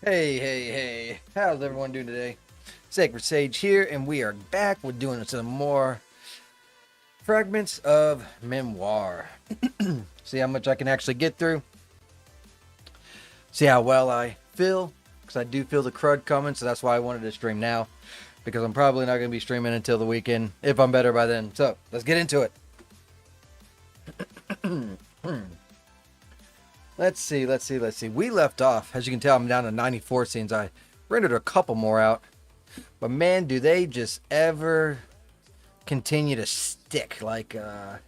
Hey, how's everyone doing today? Sacred Sage here, and we are back with doing some more fragments of memoir. See how much I can actually get through. See how well I feel, because I do feel the crud coming, so that's why I wanted to stream now, because I'm probably not going to be streaming until the weekend, if I'm better by then. So, let's get into it. Let's see. We left off. As you can tell, I'm down to 94 scenes. I rendered a couple more out. But man, do they just ever continue to stick like a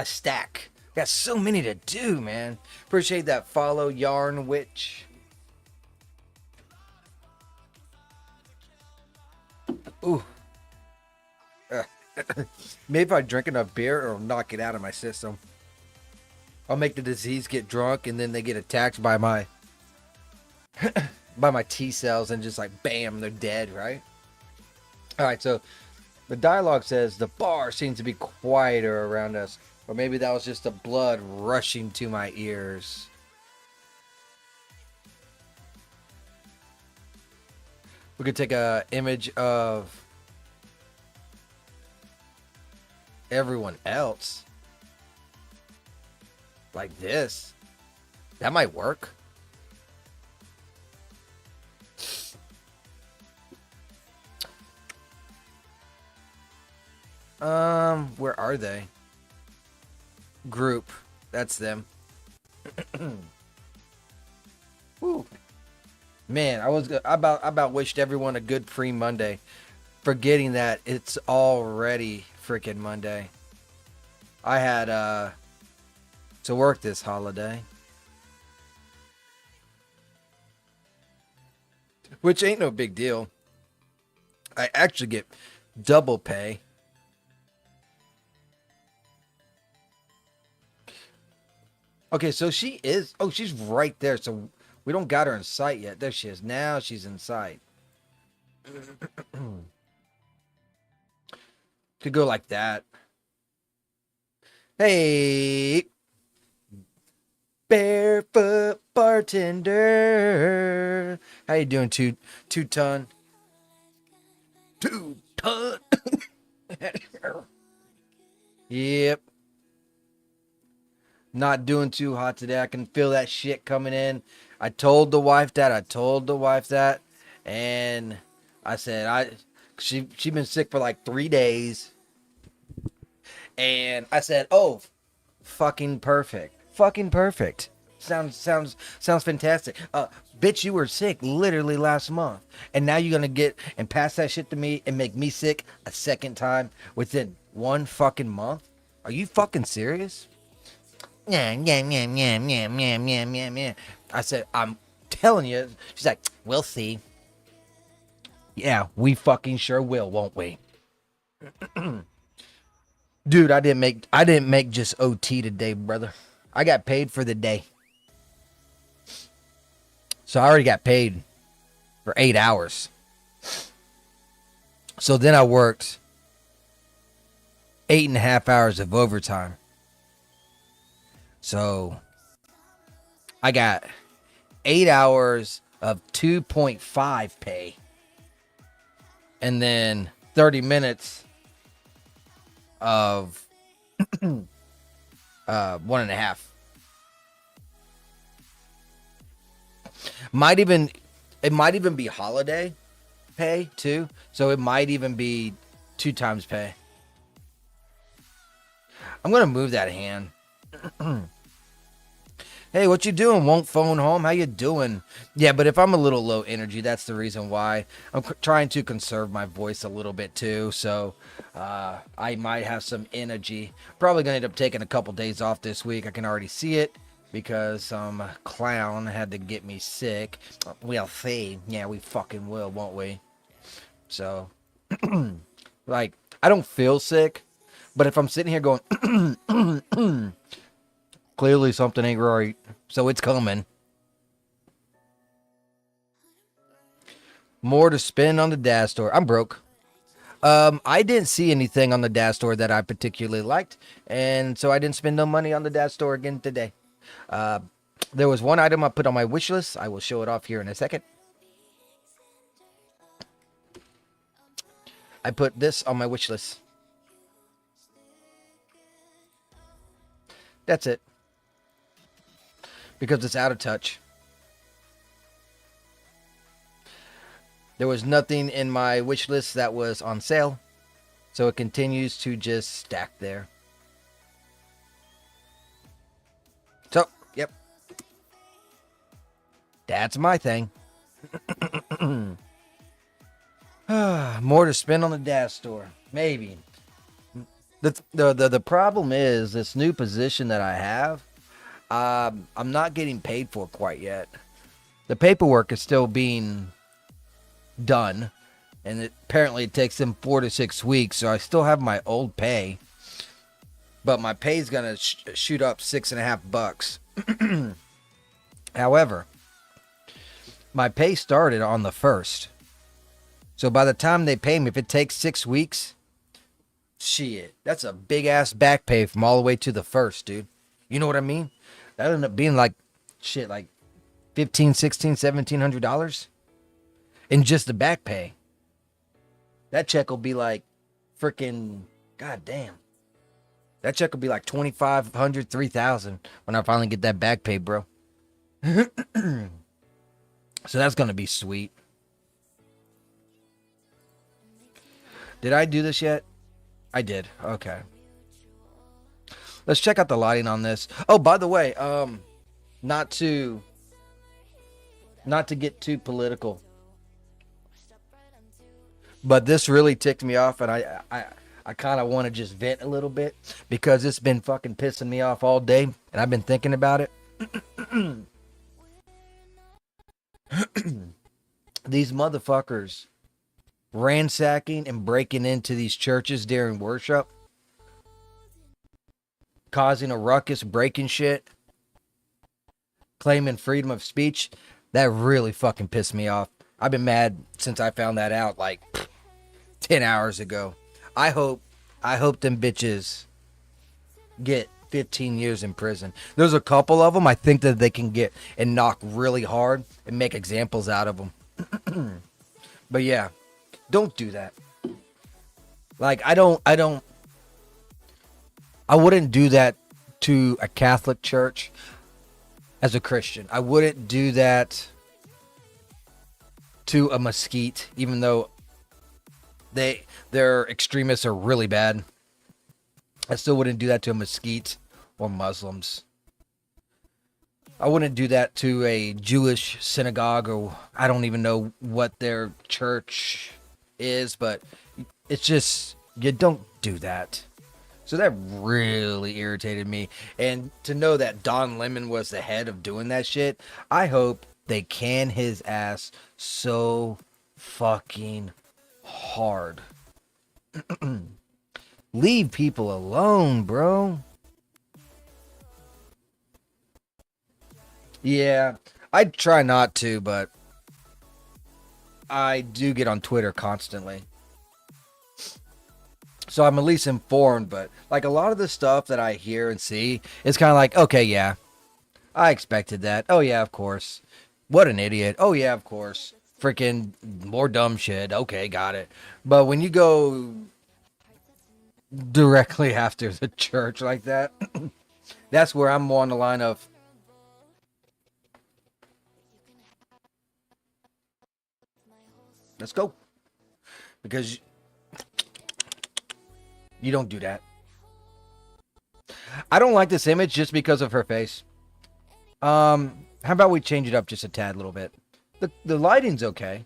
stack. Got so many to do, man. Appreciate that follow, Yarn Witch. Ooh. Maybe if I drink enough beer, it'll knock it out of my system. I'll make the disease get drunk, and then they get attacked by my by my T cells, and just like bam, they're dead, right? All right, so the dialogue says the bar seems to be quieter around us, or maybe that was just the blood rushing to my ears. We could take a image of everyone else. Like this. That might work. Where are they? Group. That's them. Woo. Man, I about wished everyone a good free Monday, forgetting that it's already freaking Monday. I had to work this holiday, which ain't no big deal. I actually get double pay. Okay, so she is. Oh, she's right there. So we don't got her in sight yet. There she is. Now she's in sight. Could go like that. Hey, barefoot bartender. How you doing, two ton? 2 ton. Yep. Not doing too hot today. I can feel that shit coming in. I told the wife that. And I said she been sick for like 3 days. And I said, "Oh, fucking perfect. Fucking perfect. Sounds fantastic. Bitch, you were sick literally last month. And now you're gonna get and pass that shit to me and make me sick a second time within 1 fucking month? Are you fucking serious?" Yeah. I said, "I'm telling you." She's like, "We'll see." Yeah, we fucking sure will, won't we? Dude, I didn't make just OT today, brother. I got paid for the day. So I already got paid for 8 hours. So then I worked 8.5 hours of overtime. So I got 8 hours of 2.5 pay. And then 30 minutes of 1.5. It might even be holiday pay too. So it might even be 2 times pay. I'm gonna move that hand. Hey, what you doing? Won't phone home? How you doing? Yeah, but if I'm a little low energy, that's the reason why. I'm trying to conserve my voice a little bit too, so I might have some energy. Probably gonna end up taking a couple days off this week. I can already see it because some clown had to get me sick. We'll see. Yeah, we fucking will, won't we? So, like, I don't feel sick, but if I'm sitting here going, clearly something ain't right, so it's coming. More to spend on the Daz store. I'm broke. I didn't see anything on the Daz store that I particularly liked, and so I didn't spend no money on the Daz store again today. There was one item I put on my wish list. I will show it off here in a second. I put this on my wish list. That's it. Because it's out of touch. There was nothing in my wish list that was on sale. So it continues to just stack there. So, yep. That's my thing. More to spend on the Daz store. Maybe. The problem is this new position that I have. I'm not getting paid for quite yet. The paperwork is still being done, and apparently it takes them 4 to 6 weeks. So I still have my old pay, but my pay is gonna shoot up $6.50. However, my pay started on the 1st, so by the time they pay me, if it takes 6 weeks, shit, that's a big ass back pay from all the way to the 1st, dude. You know what I mean? That ended up being like shit, like $1,500, $1,600, $1,700 in just the back pay. That check will be like freaking goddamn. That check will be like $2,500, $3,000 when I finally get that back pay, bro. So that's gonna be sweet. Did I do this yet? I did. Okay. Let's check out the lighting on this. Oh, by the way, not to get too political, but this really ticked me off, and I kind of want to just vent a little bit because it's been fucking pissing me off all day, and I've been thinking about it. These motherfuckers ransacking and breaking into these churches during worship, causing a ruckus, breaking shit, claiming freedom of speech. That really fucking pissed me off. I've been mad since I found that out like 10 hours ago. I hope them bitches get 15 years in prison. There's a couple of them I think that they can get and knock really hard and make examples out of them. But yeah, don't do that. Like, I wouldn't do that to a Catholic church as a Christian. I wouldn't do that to a mesquite, even though their extremists are really bad. I still wouldn't do that to a mesquite or Muslims. I wouldn't do that to a Jewish synagogue, or I don't even know what their church is, but it's just, you don't do that. So that really irritated me. And to know that Don Lemon was the head of doing that shit, I hope they can his ass so fucking hard. Leave people alone, bro. Yeah, I try not to, but I do get on Twitter constantly. So I'm at least informed, but like a lot of the stuff that I hear and see, it's kind of like, okay, yeah, I expected that. Oh yeah, of course. What an idiot. Oh yeah, of course. Freaking more dumb shit. Okay, got it. But when you go directly after the church like that, that's where I'm more on the line of, let's go. Because you don't do that. I don't like this image just because of her face. How about we change it up just a tad little bit? The lighting's okay.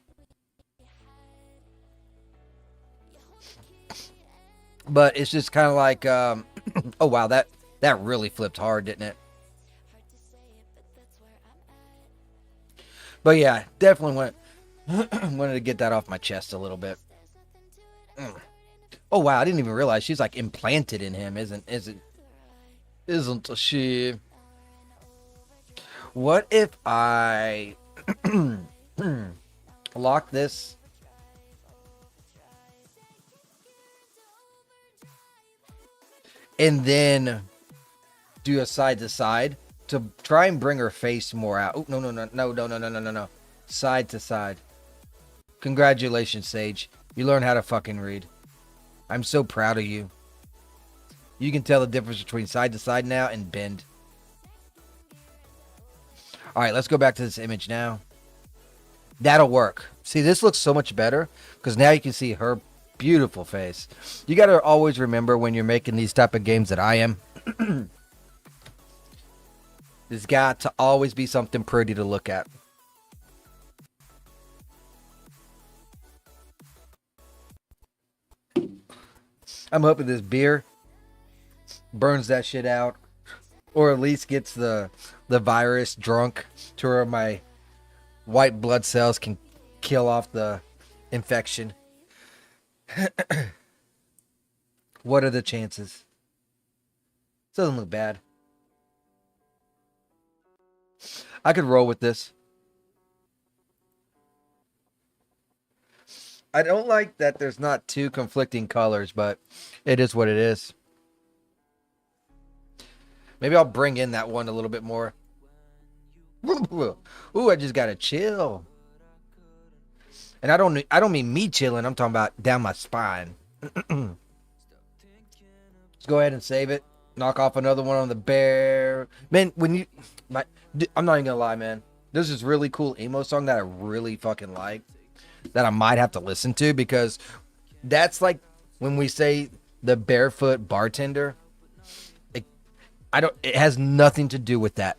But it's just kind of like, oh wow, that really flipped hard, didn't it? But yeah, definitely wanted to get that off my chest a little bit. Oh wow, I didn't even realize she's like implanted in him, isn't she? What if I lock this? And then do a side to side to try and bring her face more out. Oh, no, no, no, no, no, no, no, no, no, no. Side to side. Congratulations, Sage. You learned how to fucking read. I'm so proud of you. You can tell the difference between side to side now and bend. All right, let's go back to this image now. That'll work. See, this looks so much better because now you can see her beautiful face. You got to always remember when you're making these type of games that I am. There's got to always be something pretty to look at. I'm hoping this beer burns that shit out, or at least gets the virus drunk to where my white blood cells can kill off the infection. What are the chances? Doesn't look bad. I could roll with this. I don't like that there's not two conflicting colors, but it is what it is. Maybe I'll bring in that one a little bit more. Ooh, I just gotta chill. And I don't mean me chilling. I'm talking about down my spine. Let's go ahead and save it. Knock off another one on the bear. Man, I'm not even gonna lie, man. This is really cool emo song that I really fucking like. That I might have to listen to because that's like when we say the barefoot bartender. It has nothing to do with that.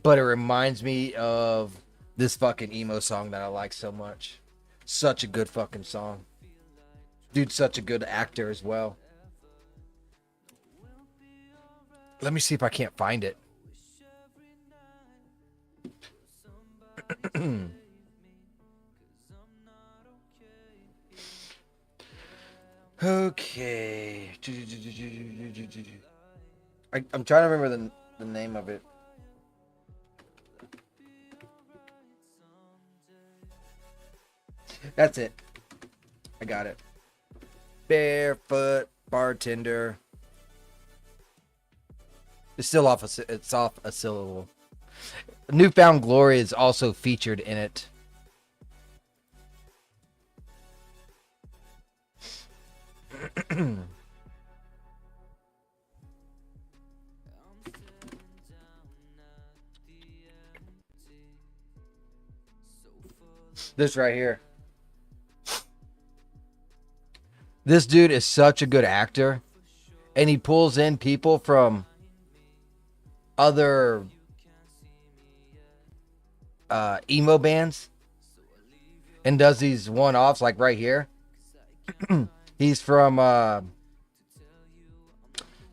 But it reminds me of this fucking emo song that I like so much. Such a good fucking song. Dude's such a good actor as well. Let me see if I can't find it. Okay. I'm trying to remember the name of it. That's it. I got it. Barefoot bartender. It's off a syllable. Newfound Glory is also featured in it. This right here. This dude is such a good actor, and he pulls in people from other emo bands and does these one-offs like right here. He's from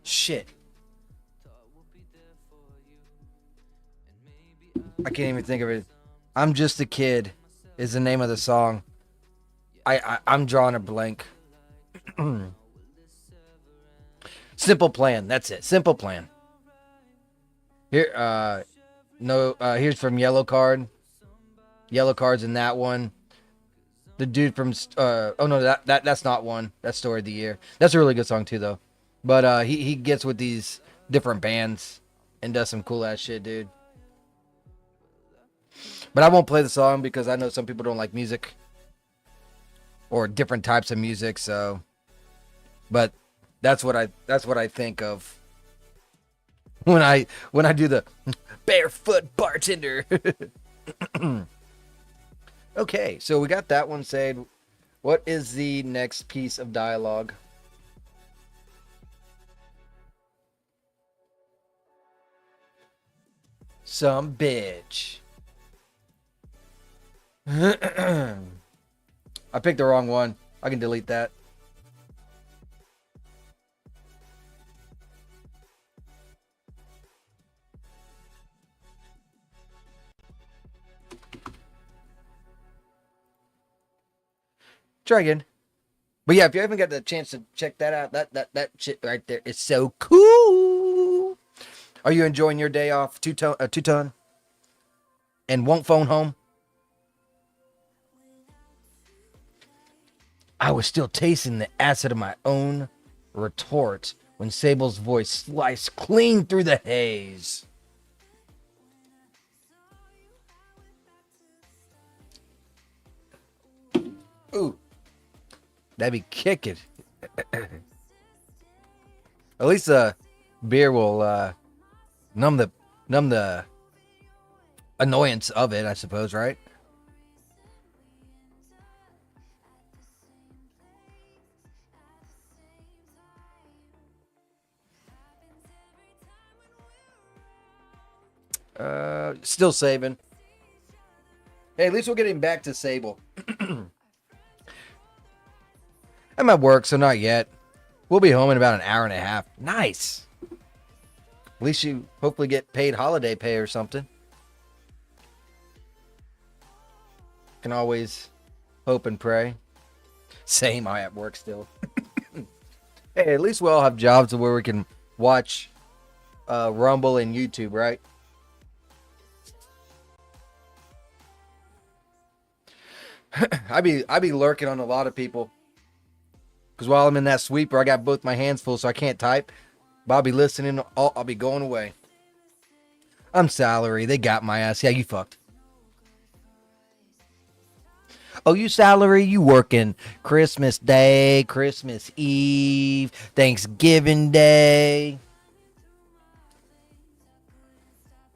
shit. I can't even think of it. I'm Just a Kid is the name of the song. I'm drawing a blank. Simple Plan. That's it. Simple Plan. Here, here's from Yellow Card. Yellow Card's in that one. The dude from oh no, that's not one. That's Story of the Year. That's a really good song too, though. But he gets with these different bands and does some cool ass shit, dude. But I won't play the song because I know some people don't like music or different types of music. So, but that's what I think of when I do the barefoot bartender. Okay, so we got that one saved. What is the next piece of dialogue? Some bitch. I picked the wrong one. I can delete that. Try again. But yeah, if you haven't got the chance to check that out, that shit right there is so cool. Are you enjoying your day off, two-ton? And won't phone home? I was still tasting the acid of my own retort when Sable's voice sliced clean through the haze. Ooh, that'd be kicking. At least the beer will numb the annoyance of it, I suppose, right? Still saving. Hey, at least we're getting back to Sable. I'm at work, so not yet. We'll be home in about an hour and a half. Nice. At least you hopefully get paid holiday pay or something. Can always hope and pray. Same, I at work still. Hey, at least we all have jobs where we can watch Rumble and YouTube, right? I be lurking on a lot of people. Because while I'm in that sweeper, I got both my hands full, so I can't type. But I'll be listening. I'll be going away. I'm salary. They got my ass. Yeah, you fucked. Oh, you salary? You working Christmas Day, Christmas Eve, Thanksgiving Day.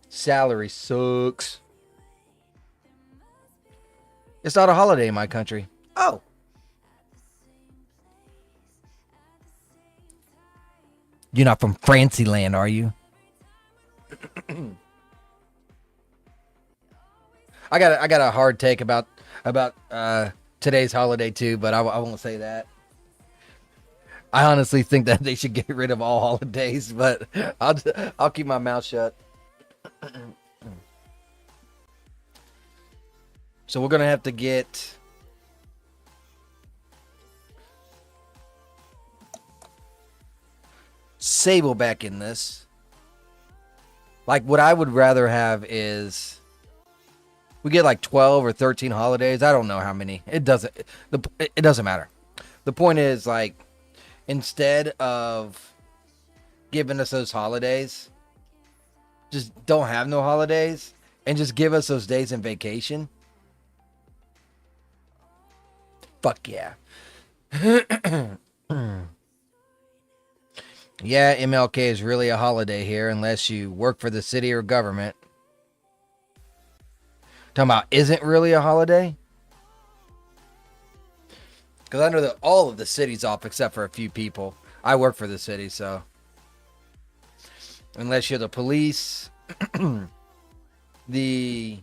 Salary sucks. It's not a holiday in my country. Oh. You're not from Fancyland, are you? I got a hard take about today's holiday too, but I won't say that. I honestly think that they should get rid of all holidays, but I'll keep my mouth shut. So we're gonna have to get Sable back in this. Like, what I would rather have is we get like 12 or 13 holidays. I don't know how many. It doesn't matter. The point is, like, instead of giving us those holidays, just don't have no holidays and just give us those days in vacation. Fuck yeah. Yeah, MLK is really a holiday here unless you work for the city or government. Talking about isn't really a holiday? Because I know that all of the city's off except for a few people. I work for the city, so. Unless you're the police, the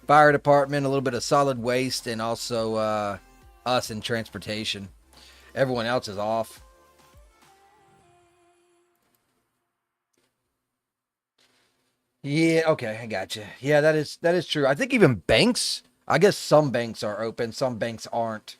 fire department, a little bit of solid waste, and also us in transportation. Everyone else is off. Yeah, okay, I gotcha. Yeah, that is true. I think even banks, I guess some banks are open, some banks aren't.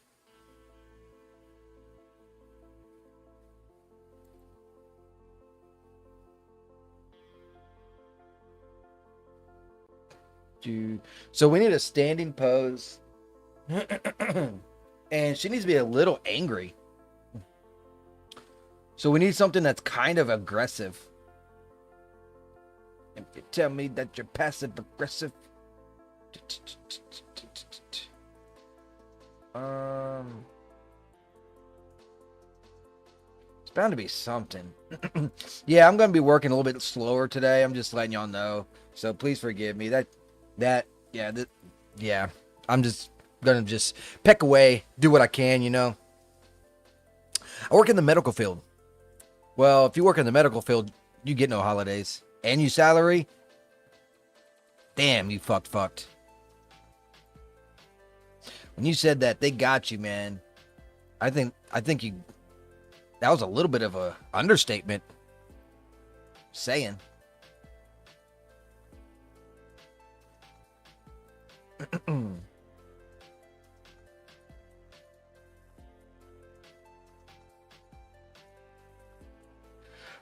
Dude. So we need a standing pose. And she needs to be a little angry. So we need something that's kind of aggressive. If you tell me that you're passive aggressive. It's bound to be something. Yeah, I'm going to be working a little bit slower today. I'm just letting y'all know. So please forgive me. Yeah. I'm just going to just peck away, do what I can, you know. I work in the medical field. Well, if you work in the medical field, you get no holidays. And you salary? Damn, you fucked. When you said that, they got you, man. I think you... That was a little bit of a understatement. Saying.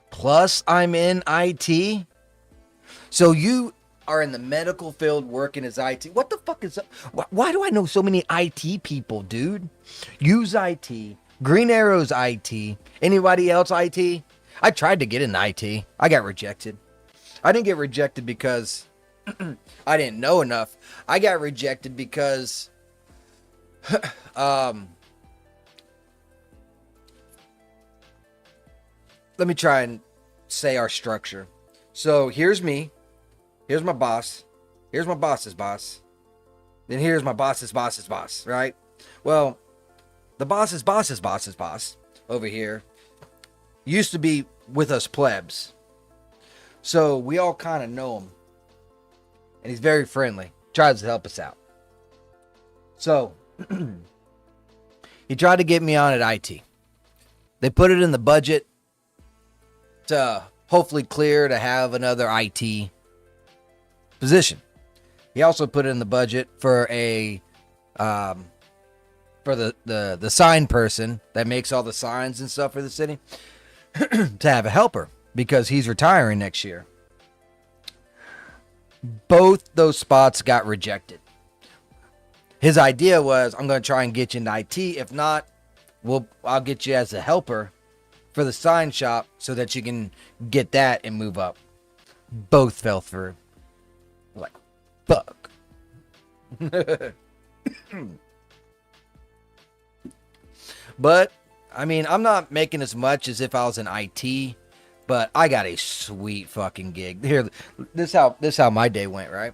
Plus, I'm in IT. So you are in the medical field working as IT. What the fuck is up? Why do I know so many IT people, dude? Use IT. Green Arrow's IT. Anybody else IT? I tried to get in IT. I got rejected. I didn't get rejected because I didn't know enough. I got rejected because let me try and say our structure. So here's me. Here's my boss. Here's my boss's boss. Then here's my boss's boss's boss, right? Well, the boss's boss's boss's boss over here used to be with us plebs. So we all kind of know him. And he's very friendly. Tries to help us out. So he tried to get me on at IT. They put it in the budget to hopefully clear to have another IT position. He also put it in the budget for a for the sign person that makes all the signs and stuff for the city to have a helper because he's retiring next year. Both those spots got rejected. His idea was, I'm going to try and get you into IT. If not, I'll get you as a helper for the sign shop so that you can get that and move up. Both fell through. Like, fuck. But, I mean, I'm not making as much as if I was in IT, but I got a sweet fucking gig. Here, this how my day went, right?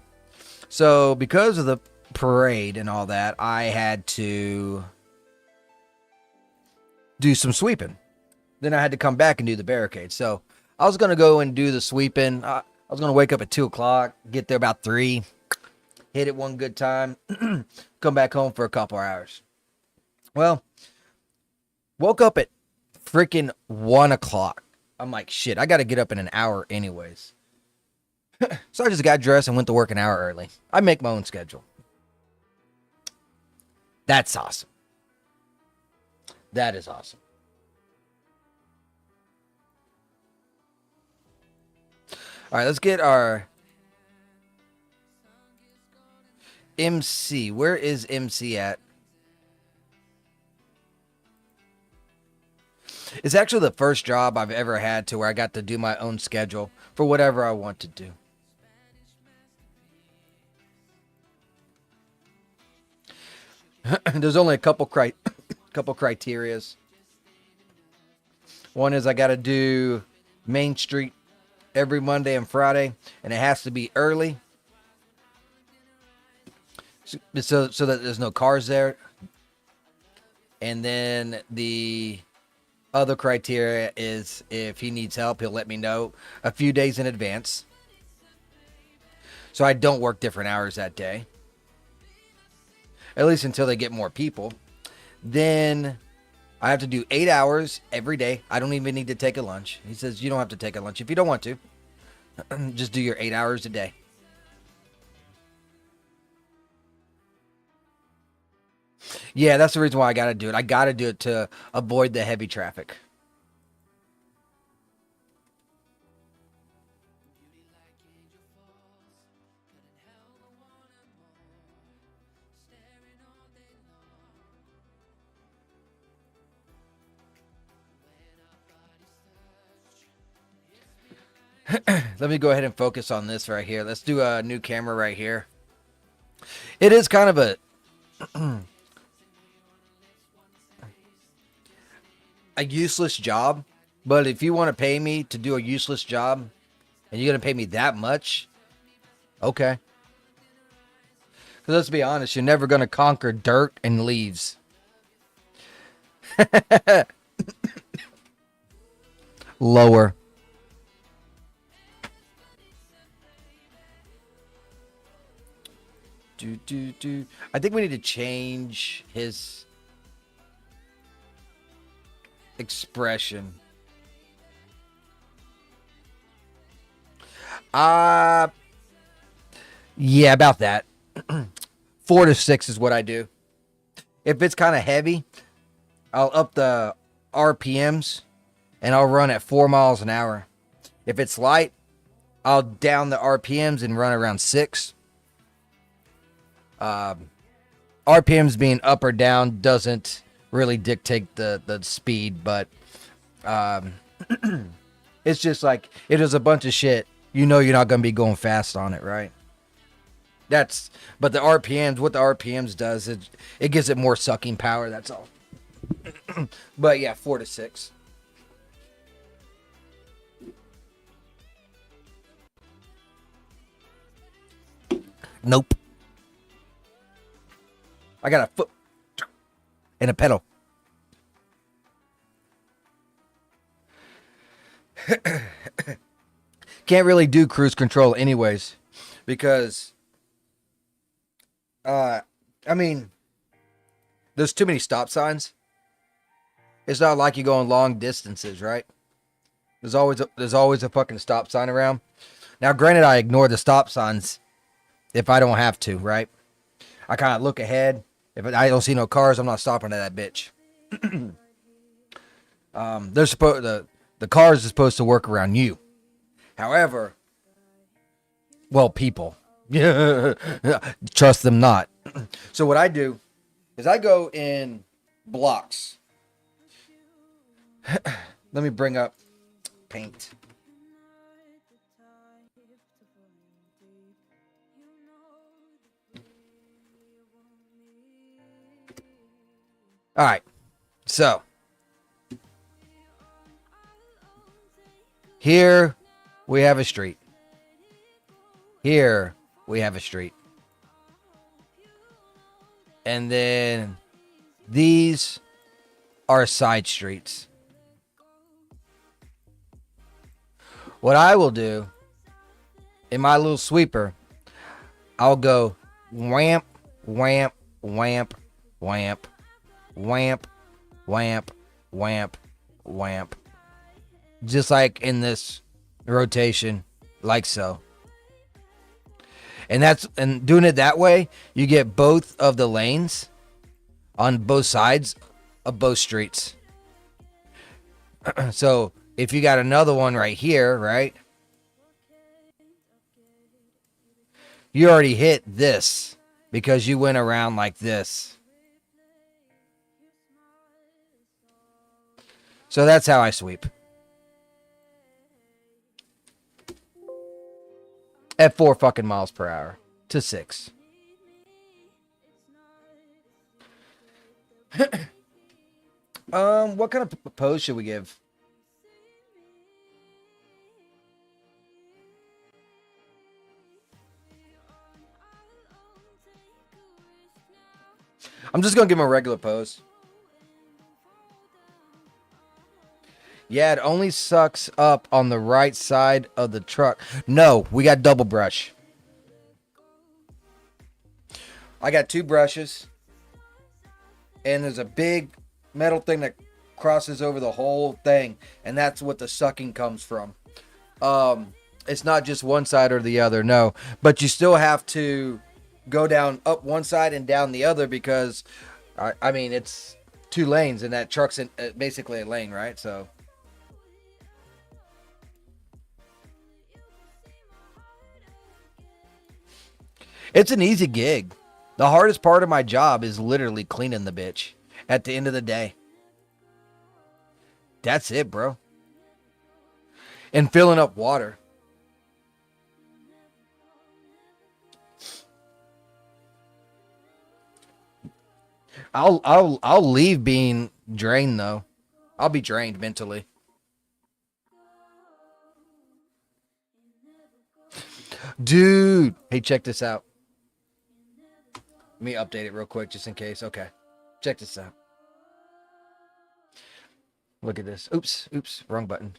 So, because of the parade and all that, I had to do some sweeping. Then I had to come back and do the barricade. So, I was going to go and do the sweeping. I was going to wake up at 2 o'clock, get there about 3, hit it one good time, come back home for a couple hours. Well, woke up at freaking 1 o'clock. I'm like, shit, I got to get up in an hour anyways. So I just got dressed and went to work an hour early. I make my own schedule. That's awesome. That is awesome. All right, let's get our MC. Where is MC at? It's actually the first job I've ever had to where I got to do my own schedule for whatever I want to do. There's only a couple criterias. One is I got to do Main Street every Monday and Friday, and it has to be early, so that there's no cars there. And then the other criteria is if he needs help, he'll let me know a few days in advance, so I don't work different hours that day, at least until they get more people. Then I have to do 8 hours every day. I don't even need to take a lunch. He says you don't have to take a lunch if you don't want to. Just do your 8 hours a day. Yeah, that's the reason why I got to do it. I got to do it to avoid the heavy traffic. Let me go ahead and focus on this right here. Let's do a new camera right here. It is kind of a useless job, but if you want to pay me to do a useless job and you're going to pay me that much, okay. Because let's be honest, you're never going to conquer dirt and leaves. Lower. I think we need to change his expression. Yeah, about that. 4 to 6 is what I do. If it's kind of heavy, I'll up the RPMs and I'll run at 4 miles an hour. If it's light, I'll down the RPMs and run around 6. RPMs being up or down doesn't really dictate the speed, but it's just like it is a bunch of shit. You know you're not gonna be going fast on it, right? But the RPMs, what the RPMs does, it gives it more sucking power. That's all. But yeah, 4 to 6. Nope. I got a foot and a pedal. Can't really do cruise control anyways, because I mean, there's too many stop signs. It's not like you're going long distances, right? There's always a fucking stop sign around. Now, granted, I ignore the stop signs if I don't have to, right? I kind of look ahead. If I don't see no cars, I'm not stopping at that bitch. The cars are supposed to work around you. However, well, people, trust them not. So what I do is I go in blocks. Let me bring up paint. All right, so here we have a street. Here we have a street. And then these are side streets. What I will do in my little sweeper, I'll go whamp, whamp, whamp, whamp, whamp, whamp, whamp, whamp. Just like in this rotation, like so. And doing it that way, you get both of the lanes on both sides of both streets. So if you got another one right here, right? You already hit this because you went around like this. So that's how I sweep. At 4 fucking miles per hour to 6. What kind of pose should we give? I'm just gonna give him a regular pose. Yeah, it only sucks up on the right side of the truck. No, we got double brush. I got 2 brushes. And there's a big metal thing that crosses over the whole thing. And that's what the sucking comes from. It's not just one side or the other, no. But you still have to go down up one side and down the other because, I mean, it's 2 lanes and that truck's in basically a lane, right? So... it's an easy gig. The hardest part of my job is literally cleaning the bitch at the end of the day. That's it, bro. And filling up water. I'll leave being drained though. I'll be drained mentally. Dude, hey, check this out. Let me update it real quick just in case. Okay. Check this out. Look at this. Oops, wrong button.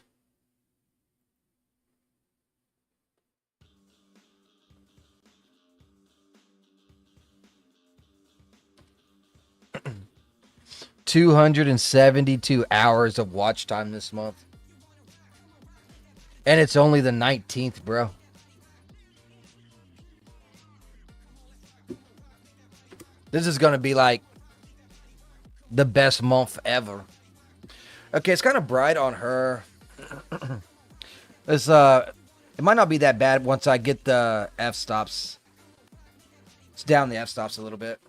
$272 hours of watch time this month. And it's only the 19th, bro. This is going to be like the best month ever. Okay, it's kind of bright on her. It's It might not be that bad once I get the f-stops. It's down the f-stops a little bit.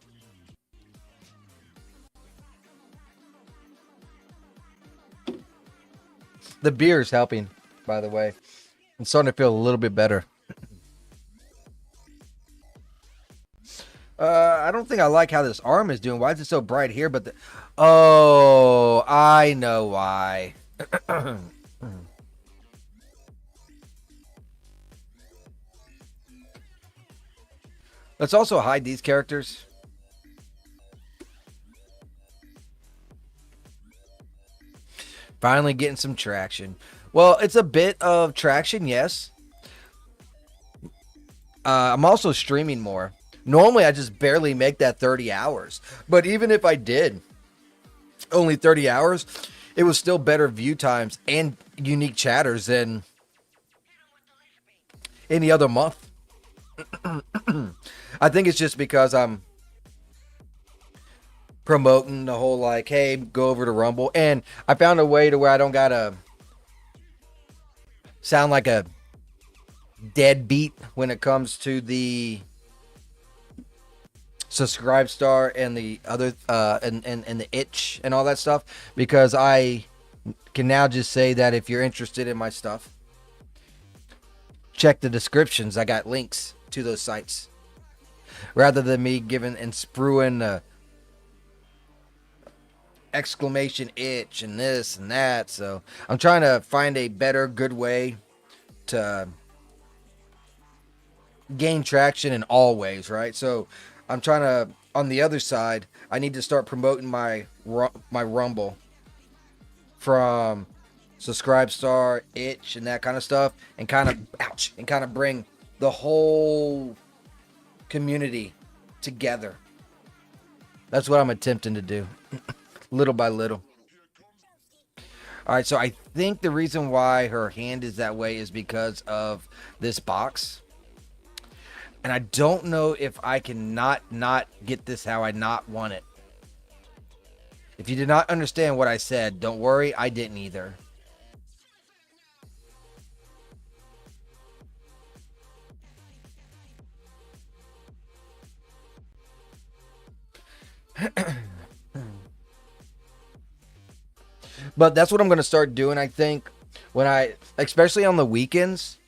The beer is helping, by the way. I'm starting to feel a little bit better. I don't think I like how this arm is doing. Why is it so bright here? But oh, I know why. Let's also hide these characters. Finally getting some traction. Well, it's a bit of traction, yes. I'm also streaming more. Normally, I just barely make that 30 hours. But even if I did only 30 hours, it was still better view times and unique chatters than any other month. I think it's just because I'm promoting the whole like, hey, go over to Rumble. And I found a way to where I don't gotta sound like a deadbeat when it comes to the subscribe star and the other and the itch and all that stuff, because I can now just say that if you're interested in my stuff, check the descriptions. I got links to those sites rather than me giving and spruing exclamation itch and this and that. So I'm trying to find a better, good way to gain traction in all ways, right? So I'm trying to, on the other side, I need to start promoting my Rumble from subscribe star, itch, and that kind of stuff, and kind of bring the whole community together. That's what I'm attempting to do, little by little. All right, so I think the reason why her hand is that way is because of this box. And I don't know if I can not get this how I not want it. If you did not understand what I said, don't worry, I didn't either. But that's what I'm going to start doing, I think. Especially on the weekends,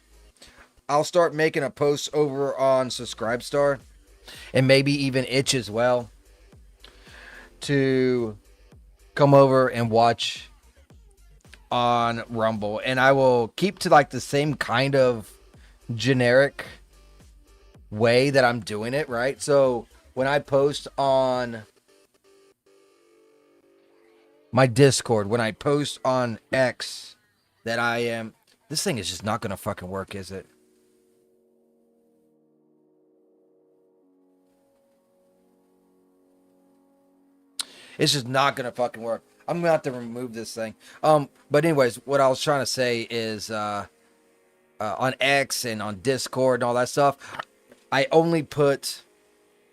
I'll start making a post over on Subscribestar and maybe even Itch as well to come over and watch on Rumble. And I will keep to like the same kind of generic way that I'm doing it, right? So when I post on my Discord, when I post on X that I am, this thing is just not going to fucking work, is it? It's just not gonna fucking work. I'm gonna have to remove this thing. But anyways, what I was trying to say is, on X and on Discord and all that stuff, I only put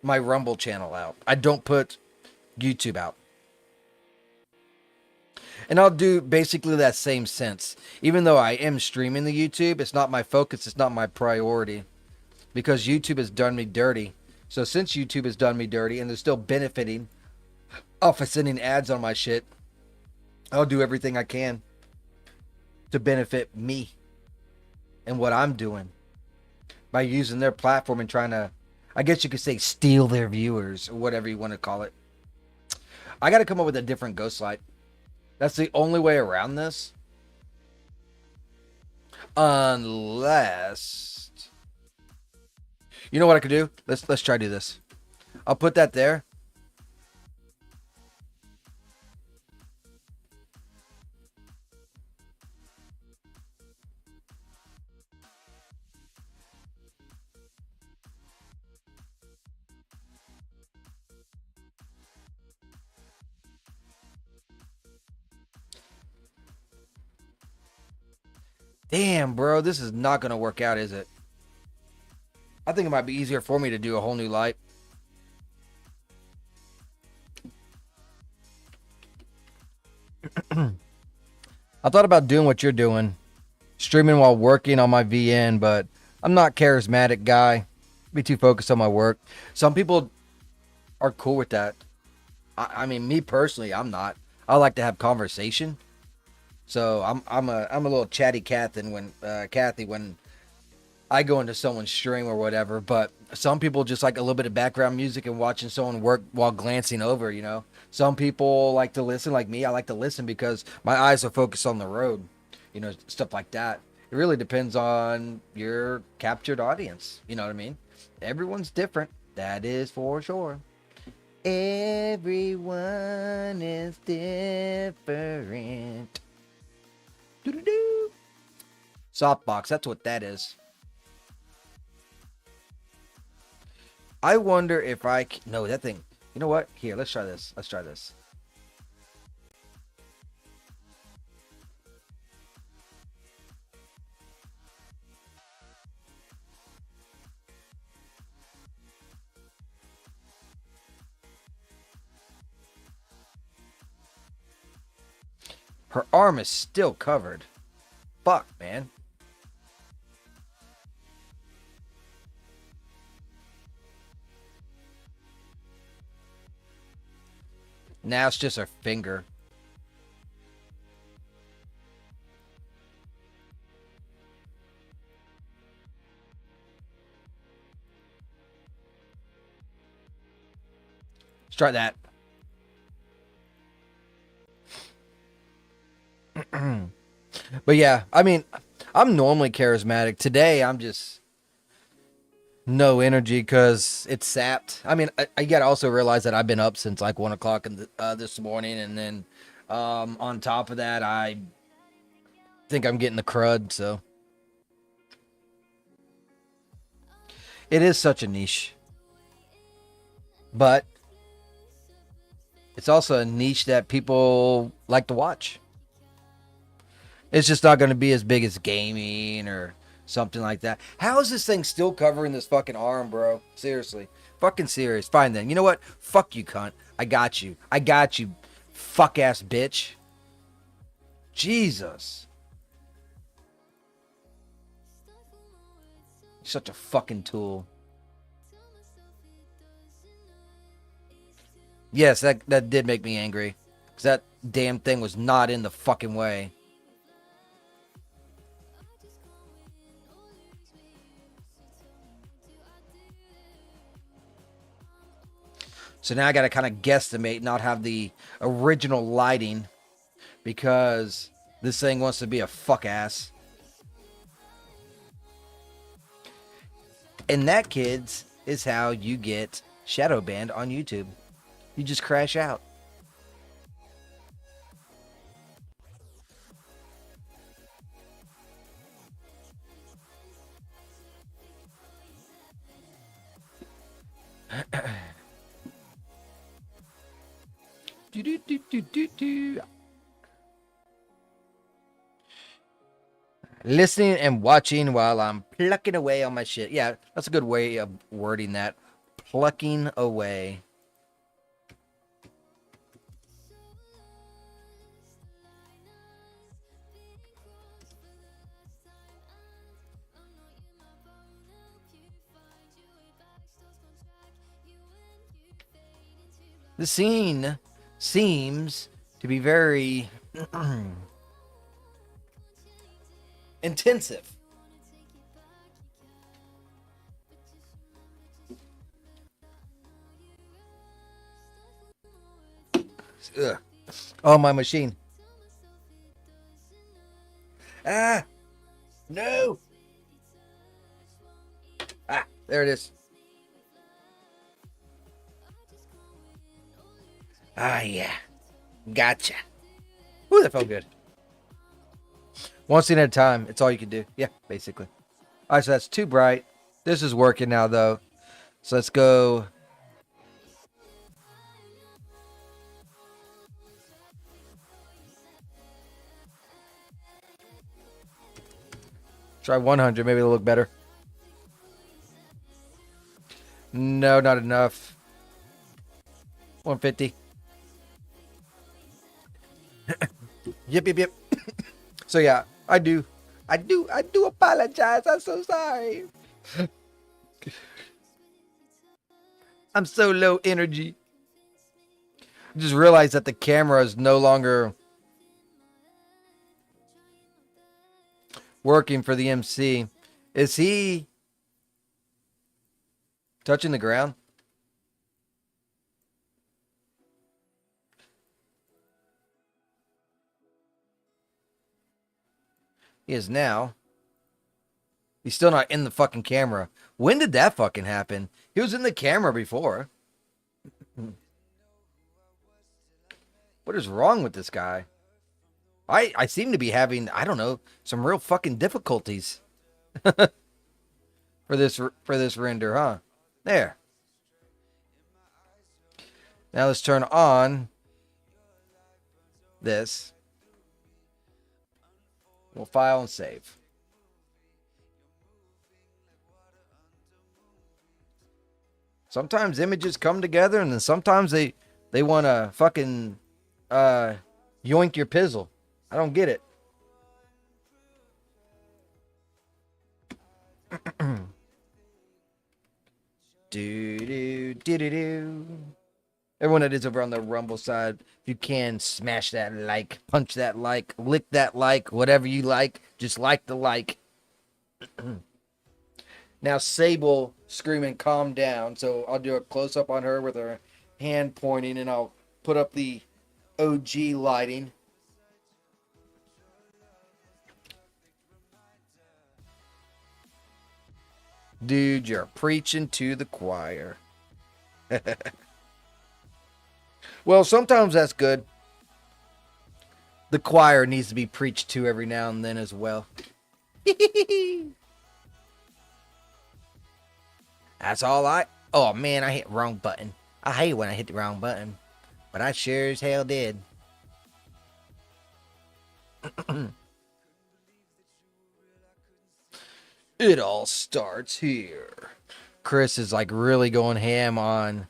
my Rumble channel out. I don't put YouTube out. And I'll do basically that same sense. Even though I am streaming the YouTube, it's not my focus. It's not my priority, because YouTube has done me dirty. So since YouTube has done me dirty and they're still benefiting off of sending ads on my shit, I'll do everything I can to benefit me and what I'm doing by using their platform and trying to, I guess you could say, steal their viewers or whatever you want to call it. I got to come up with a different ghost light. That's the only way around this. Unless, you know what I could do? Let's try to do this. I'll put that there. Damn, bro, this is not going to work out, is it? I think it might be easier for me to do a whole new light. I thought about doing what you're doing streaming while working on my VN, but I'm not charismatic guy. Be too focused on my work. Some people are cool with that. I mean, me personally, I'm not. I like to have conversation. So I'm a little chatty Kathy when I go into someone's stream or whatever. But some people just like a little bit of background music and watching someone work while glancing over. Some people like to listen, like me. I like to listen because my eyes are focused on the road. Stuff like that. It really depends on your captured audience. You know what I mean? Everyone's different. That is for sure. Everyone is different. Doo-doo-doo. Softbox, that's what that is. I wonder if no, that thing. You know what? Here, let's try this. Let's try this. Her arm is still covered. Fuck, man. Now it's just her finger. Let's try that. But yeah, I mean, I'm normally charismatic. Today, I'm just no energy because it's sapped. I mean, I gotta also realize that I've been up since like 1 o'clock this morning, and then on top of that, I think I'm getting the crud. So it is such a niche, but it's also a niche that people like to watch. It's just not going to be as big as gaming or something like that. How is this thing still covering this fucking arm, bro? Seriously. Fucking serious. Fine then. You know what? Fuck you, cunt. I got you. I got you, fuck ass bitch. Jesus. You're such a fucking tool. Yes, that did make me angry. Because that damn thing was not in the fucking way. So now I got to kind of guesstimate, not have the original lighting because this thing wants to be a fuck ass. And that, kids, is how you get shadow banned on YouTube. You just crash out. do, do, do, do, do, do. Listening and watching while I'm plucking away on my shit. Yeah, that's a good way of wording that. Plucking away. The scene seems to be very intensive. Ugh. Oh, my machine. Ah, no. Ah, there it is. Ah, yeah. Gotcha. Ooh, that felt good. One scene at a time. It's all you can do. Yeah, basically. All right, so that's too bright. This is working now, though. So let's go. Try 100. Maybe it'll look better. No, not enough. 150. Yep. So yeah, I do I do apologize. I'm so sorry. I'm so low energy. I just realized that the camera is no longer working for the MC. Is he touching the ground? He is now. He's still not in the fucking camera. When did that fucking happen? He was in the camera before. What is wrong with this guy? I seem to be having, I don't know, some real fucking difficulties for this render, huh? There. Now let's turn on this. We'll file and save. Sometimes images come together and then sometimes they want to fucking yoink your pizzle. I don't get it. do do do do do. Everyone that is over on the Rumble side, if you can, smash that like, punch that like, lick that like, whatever you like. Just like the like. Now Sable screaming, calm down. So I'll do a close-up on her with her hand pointing, and I'll put up the OG lighting. Dude, you're preaching to the choir. Well, sometimes that's good. The choir needs to be preached to every now and then as well. That's all I... Oh, man, I hit the wrong button. I hate when I hit the wrong button. But I sure as hell did. It all starts here. Chris is like really going ham on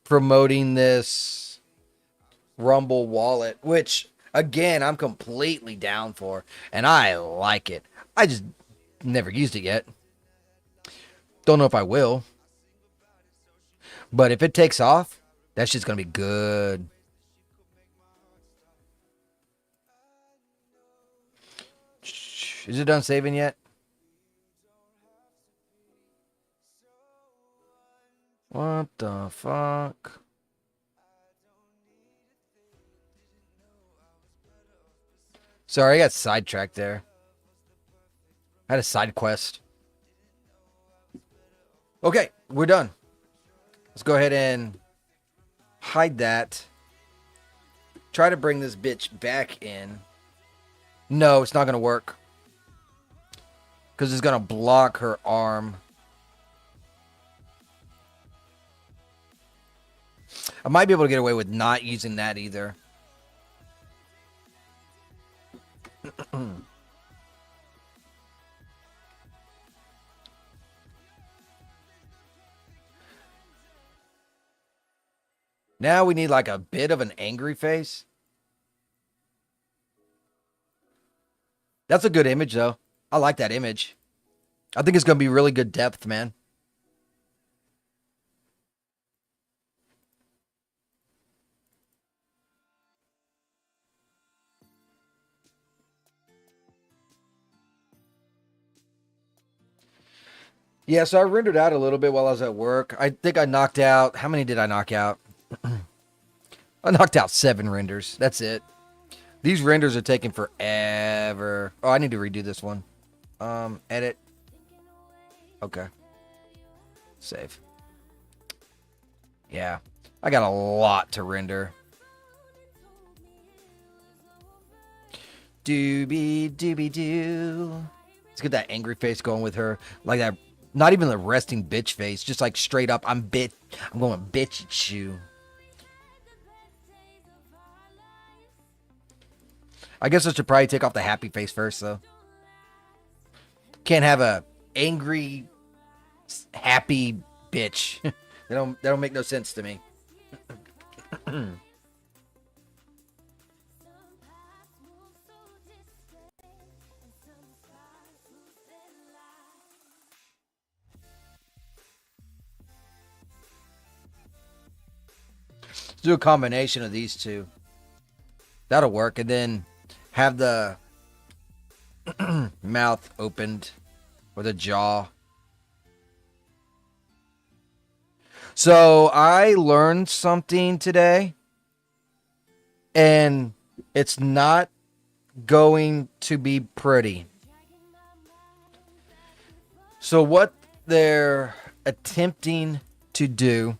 promoting this Rumble wallet, which again I'm completely down for, and I like it. I just never used it yet. Don't know if I will. But if it takes off, that shit's gonna be good. Is it done saving yet? What the fuck? Sorry, I got sidetracked there. I had a side quest. Okay, we're done. Let's go ahead and hide that. Try to bring this bitch back in. No, it's not going to work. Because it's going to block her arm. I might be able to get away with not using that either. Now we need like a bit of an angry face. That's a good image though. I like that image. I think it's going to be really good depth, man. Yeah, so I rendered out a little bit while I was at work. I think I knocked out... How many did I knock out? I knocked out 7 renders. That's it. These renders are taking forever. Oh, I need to redo this one. Edit. Okay. Save. Yeah. I got a lot to render. Doobie doobie doo. Let's get that angry face going with her. Like that. Not even the resting bitch face. Just like straight up. I'm going bitch at you. I guess I should probably take off the happy face first, though. Can't have a angry, happy bitch. that don't make no sense to me. Do a combination of these two. That'll work. And then have the mouth opened or the jaw. So I learned something today, and it's not going to be pretty. So what they're attempting to do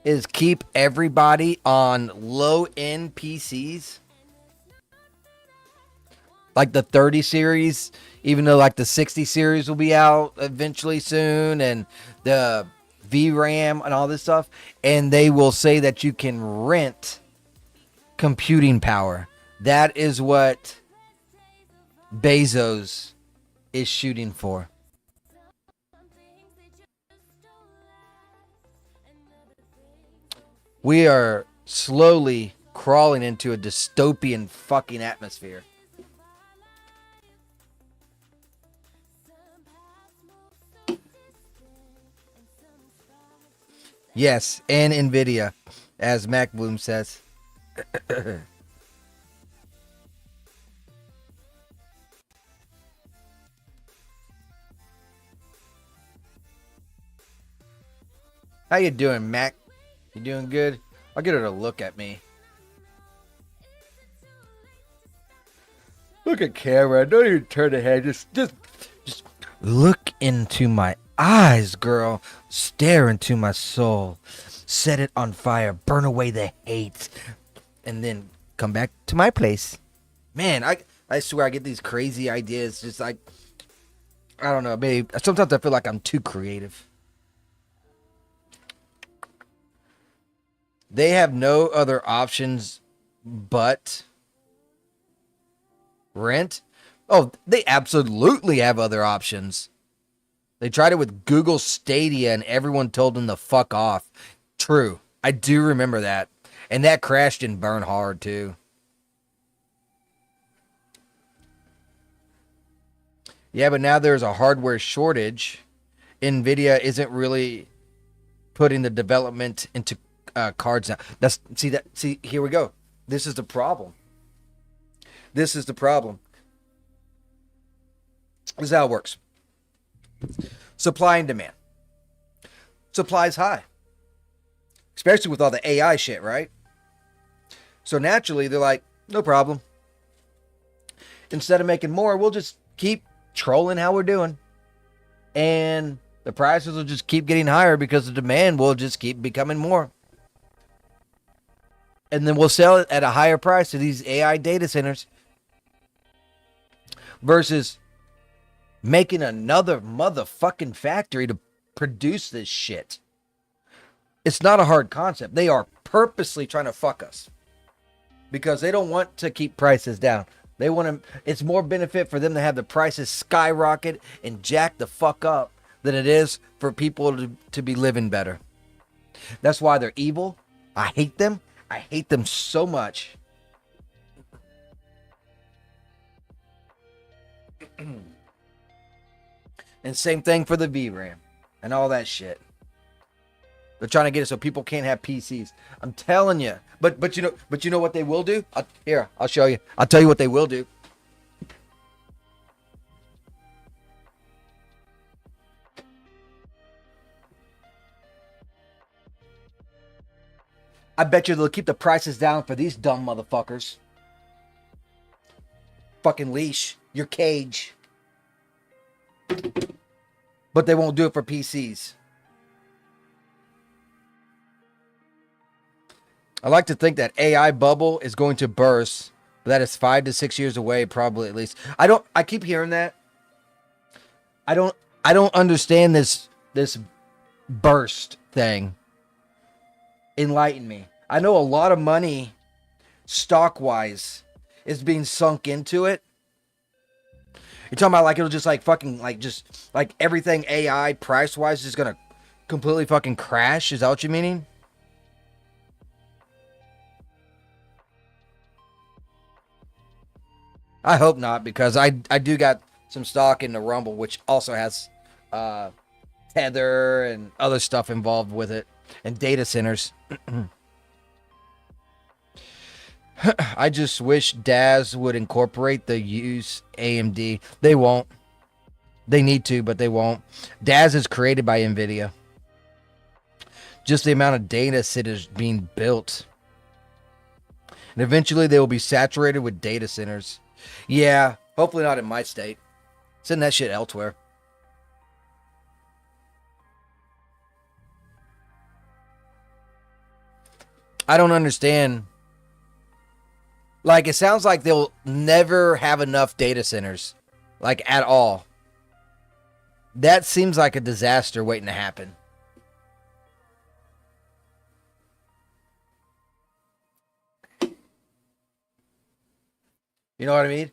is keep everybody on low-end PCs. Like the 30 series, even though like the 60 series will be out eventually soon, and the VRAM and all this stuff. And they will say that you can rent computing power. That is what Bezos is shooting for. We are slowly crawling into a dystopian fucking atmosphere. Yes, and NVIDIA, as MacBloom says. How you doing, Mac? You doing good? I'll get her to look at me. Look at camera. Don't even turn the head. Just look into my eyes, girl. Stare into my soul. Set it on fire. Burn away the hate. And then come back to my place. Man, I swear I get these crazy ideas. Just like, I don't know, babe. Sometimes I feel like I'm too creative. They have no other options but rent. Oh, they absolutely have other options. They tried it with Google Stadia and everyone told them to fuck off. True. I do remember that. And that crashed and burned hard too. Yeah, but now there's a hardware shortage. NVIDIA isn't really putting the development into cards now. See, here we go. This is the problem. This is how it works. Supply and demand. Supply's high. Especially with all the AI shit, right? So naturally, they're like, no problem. Instead of making more, we'll just keep trolling how we're doing. And the prices will just keep getting higher because the demand will just keep becoming more. And then we'll sell it at a higher price to these AI data centers versus making another motherfucking factory to produce this shit. It's not a hard concept. They are purposely trying to fuck us because they don't want to keep prices down. They want to. It's more benefit for them to have the prices skyrocket and jack the fuck up than it is for people to be living better. That's why they're evil. I hate them. I hate them so much. And same thing for the VRAM and all that shit. They're trying to get it so people can't have PCs. I'm telling you. But you know what they will do? I'll show you. I'll tell you what they will do. I bet you they'll keep the prices down for these dumb motherfuckers. Fucking leash your cage. But they won't do it for PCs. I like to think that AI bubble is going to burst, but that is 5 to 6 years away, probably at least. I keep hearing that. I don't understand this burst thing. Enlighten me. I know a lot of money, stock-wise, is being sunk into it. You're talking about like it'll just like fucking like just like everything AI price-wise is gonna completely fucking crash? Is that what you're meaning? I hope not, because I do got some stock in the Rumble, which also has Tether and other stuff involved with it. and data centers. I just wish Daz would incorporate the use AMD. They won't. They need to, but they won't. Daz is created by NVIDIA. Just the amount of data centers being built. And eventually they will be saturated with data centers. Yeah, hopefully not in my state. Send that shit elsewhere. I don't understand. Like, it sounds like they'll never have enough data centers. Like, at all. That seems like a disaster waiting to happen. You know what I mean?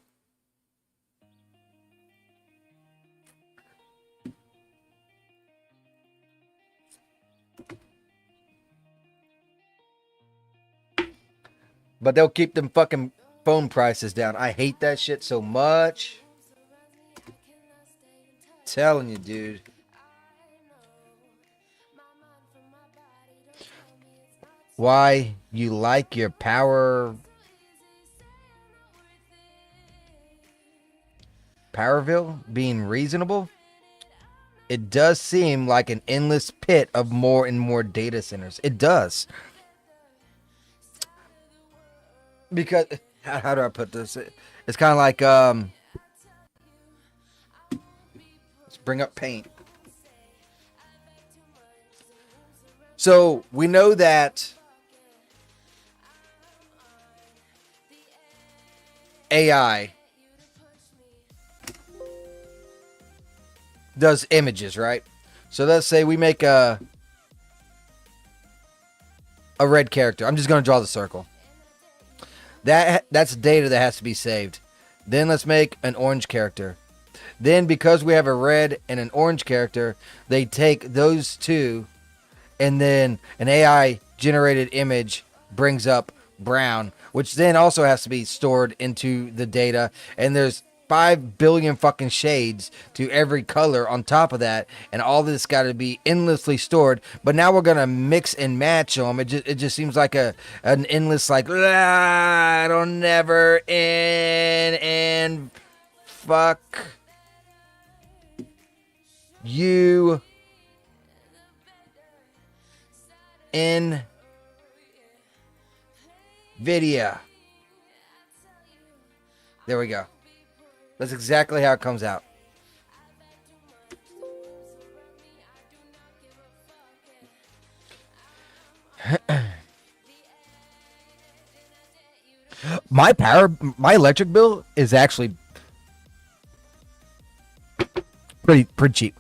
But they'll keep them fucking phone prices down. I hate that shit so much. Telling you, dude. Why you like your Powerville being reasonable? It does seem like an endless pit of more and more data centers. It does. Because, how do I put this? It's kind of like, let's bring up paint. So, we know that AI does images, right? So let's say we make a red character. I'm just going to draw the circle. That's data that has to be saved. Then let's make an orange character. Then because we have a red and an orange character, they take those two, and then an AI generated image brings up brown, which then also has to be stored into the data. And there's 5 billion fucking shades to every color on top of that, and all this got to be endlessly stored. But now we're gonna mix and match them. It just seems like an endless, like, it'll never end. And fuck you, NVIDIA. There we go. That's exactly how it comes out. My electric bill is actually pretty cheap.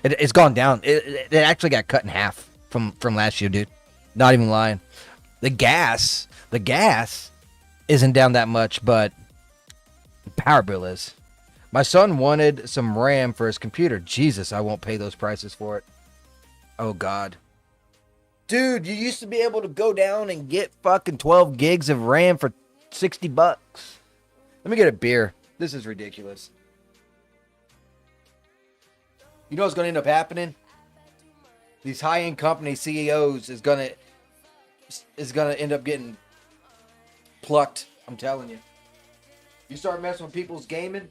It's gone down. It actually got cut in half from last year, dude. Not even lying. The gas isn't down that much, but power bill is. My son wanted some RAM for his computer. Jesus, I won't pay those prices for it. Oh God. Dude, you used to be able to go down and get fucking 12 gigs of RAM for $60. Let me get a beer. This is ridiculous. You know what's going to end up happening? These high-end company CEOs is going to end up getting plucked. I'm telling you. You start messing with people's gaming.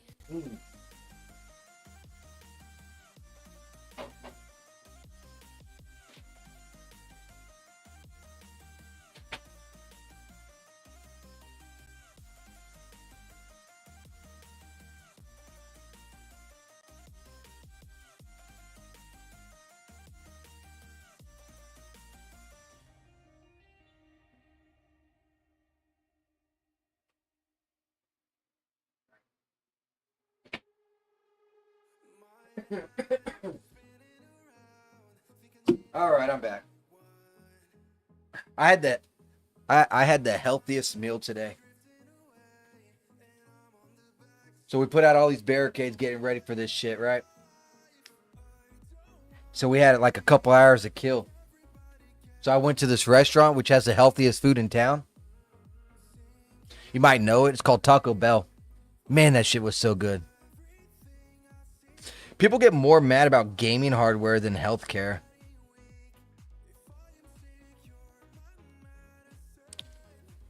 All right, I'm back. I had the healthiest meal today. So we put out all these barricades getting ready for this shit, right? So we had like a couple hours to kill. So I went to this restaurant which has the healthiest food in town. You might know it. It's called Taco Bell. Man, that shit was so good. People get more mad about gaming hardware than healthcare.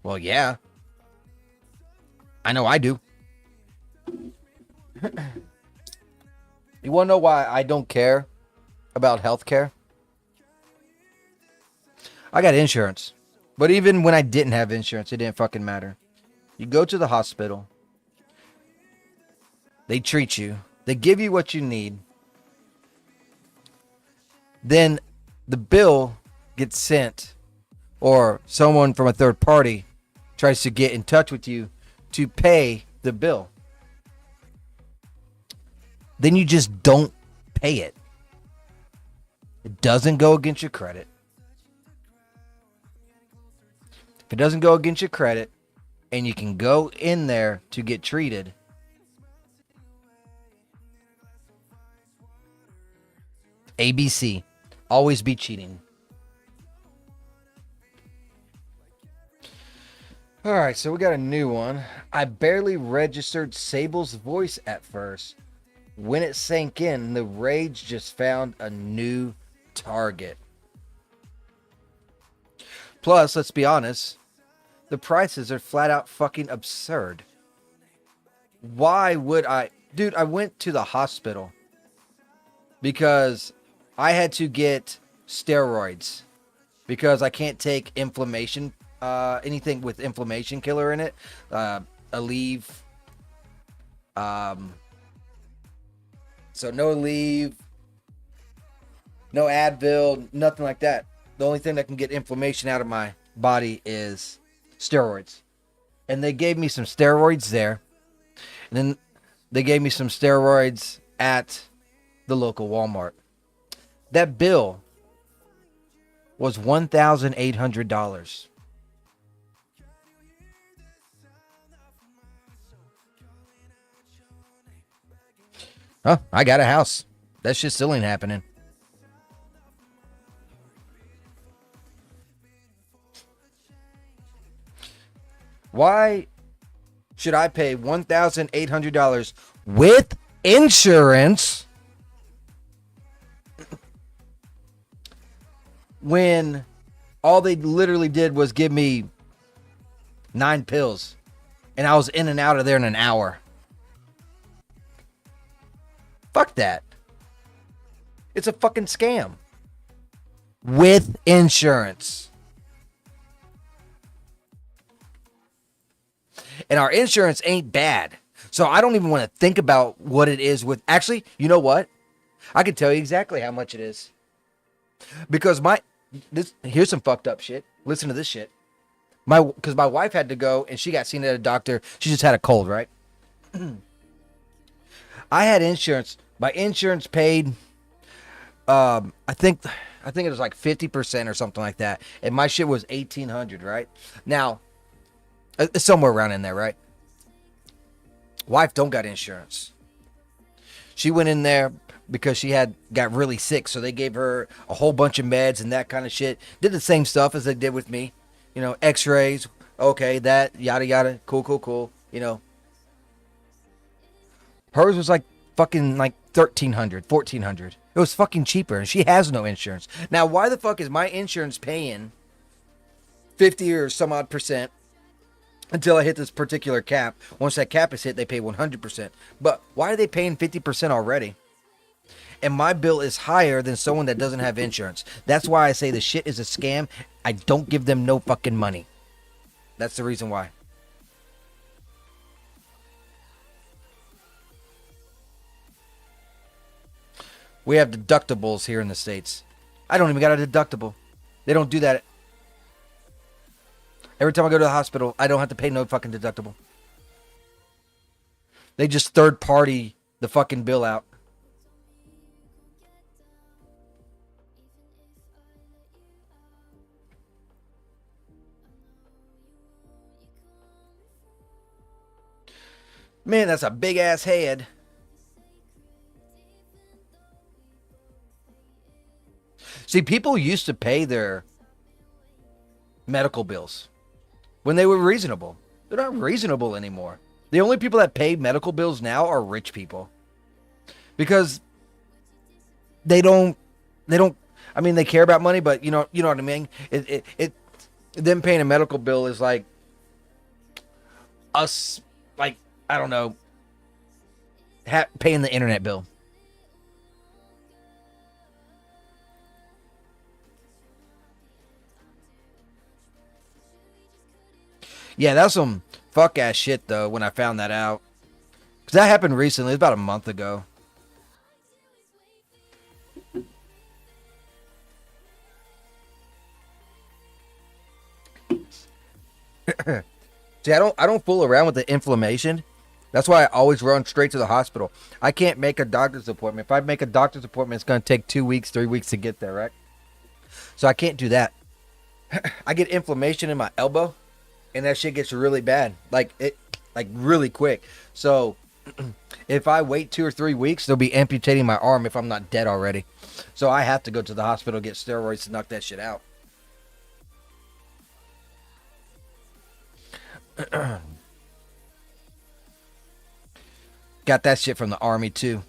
Well, yeah. I know I do. You want to know why I don't care about healthcare? I got insurance. But even when I didn't have insurance, it didn't fucking matter. You go to the hospital. They treat you. They give you what you need. Then the bill gets sent, or someone from a third party tries to get in touch with you to pay the bill. Then you just don't pay it. It doesn't go against your credit. If it doesn't go against your credit and you can go in there to get treated, ABC, always be cheating. All right, so we got a new one. I barely registered Sable's voice at first. When it sank in, the rage just found a new target. Plus, let's be honest, the prices are flat out fucking absurd. Why would I? Dude, I went to the hospital because I had to get steroids because I can't take inflammation, anything with inflammation killer in it. Aleve. So no Aleve, no Advil, nothing like that. The only thing that can get inflammation out of my body is steroids. And they gave me some steroids there. And then they gave me some steroids at the local Walmart. That bill was $1,800. Oh, I got a house. That shit still ain't happening. Why should I pay $1,800 with insurance when all they literally did was give me 9 pills and I was in and out of there in an hour? Fuck that. It's a fucking scam. With insurance. And our insurance ain't bad. So I don't even want to think about what it is with. Actually, you know what? I can tell you exactly how much it is. Because here's some fucked up shit. Listen to this shit. Because my wife had to go and she got seen at a doctor. She just had a cold, right? I had insurance. My insurance paid, I think it was like 50% or something like that. And my shit was $1,800, right? Now, it's somewhere around in there, right? Wife don't got insurance. She went in there because she got really sick. So they gave her a whole bunch of meds and that kind of shit. Did the same stuff as they did with me. You know, x-rays. Okay, that, yada, yada. Cool. You know. Hers was like fucking like $1,300, $1,400. It was fucking cheaper, and she has no insurance. Now, why the fuck is my insurance paying 50 or some odd percent until I hit this particular cap? Once that cap is hit, they pay 100%. But why are they paying 50% already? And my bill is higher than someone that doesn't have insurance. That's why I say the shit is a scam. I don't give them no fucking money. That's the reason why. We have deductibles here in the States. I don't even got a deductible. They don't do that. Every time I go to the hospital, I don't have to pay no fucking deductible. They just third party the fucking bill out. Man, that's a big ass head. See, people used to pay their medical bills when they were reasonable. They're not reasonable anymore. The only people that pay medical bills now are rich people. Because they don't, I mean, they care about money, but you know what I mean? Them paying a medical bill is like us, like, I don't know, paying the internet bill. Yeah, that's some fuck ass shit though. When I found that out, because that happened recently, it was about a month ago. See, I don't fool around with the inflammation. That's why I always run straight to the hospital. I can't make a doctor's appointment. If I make a doctor's appointment, it's going to take 2 weeks, 3 weeks to get there, right? So I can't do that. I get inflammation in my elbow, and that shit gets really bad, like really quick. So if I wait 2 or 3 weeks, they'll be amputating my arm if I'm not dead already. So I have to go to the hospital, get steroids to knock that shit out. Got that shit from the army too.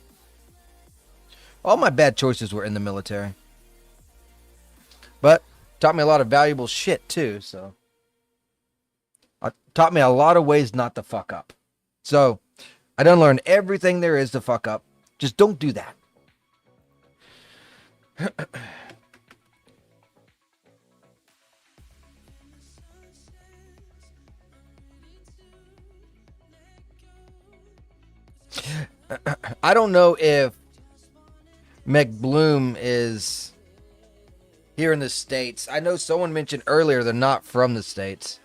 All my bad choices were in the military, but taught me a lot of valuable shit too. So taught me a lot of ways not to fuck up. So I done learned everything there is to fuck up. Just don't do that. I don't know if McBloom is here in the States. I know someone mentioned earlier they're not from the States.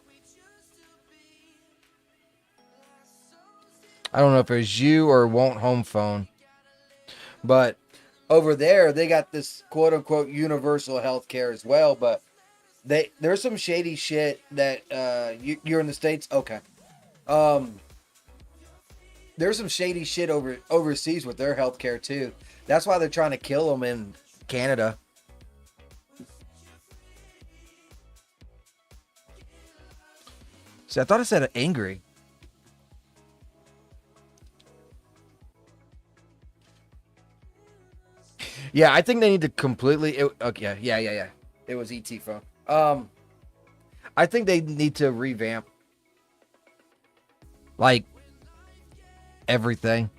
I don't know if it's you or Won't Home Phone. But over there, they got this quote unquote universal health care as well. But there's some shady shit that you're in the States. Okay. There's some shady shit overseas with their health care too. That's why they're trying to kill them in Canada. See, I thought it said angry. Yeah, I think they need to completely. Okay, yeah. It was ET phone. I think they need to revamp like everything.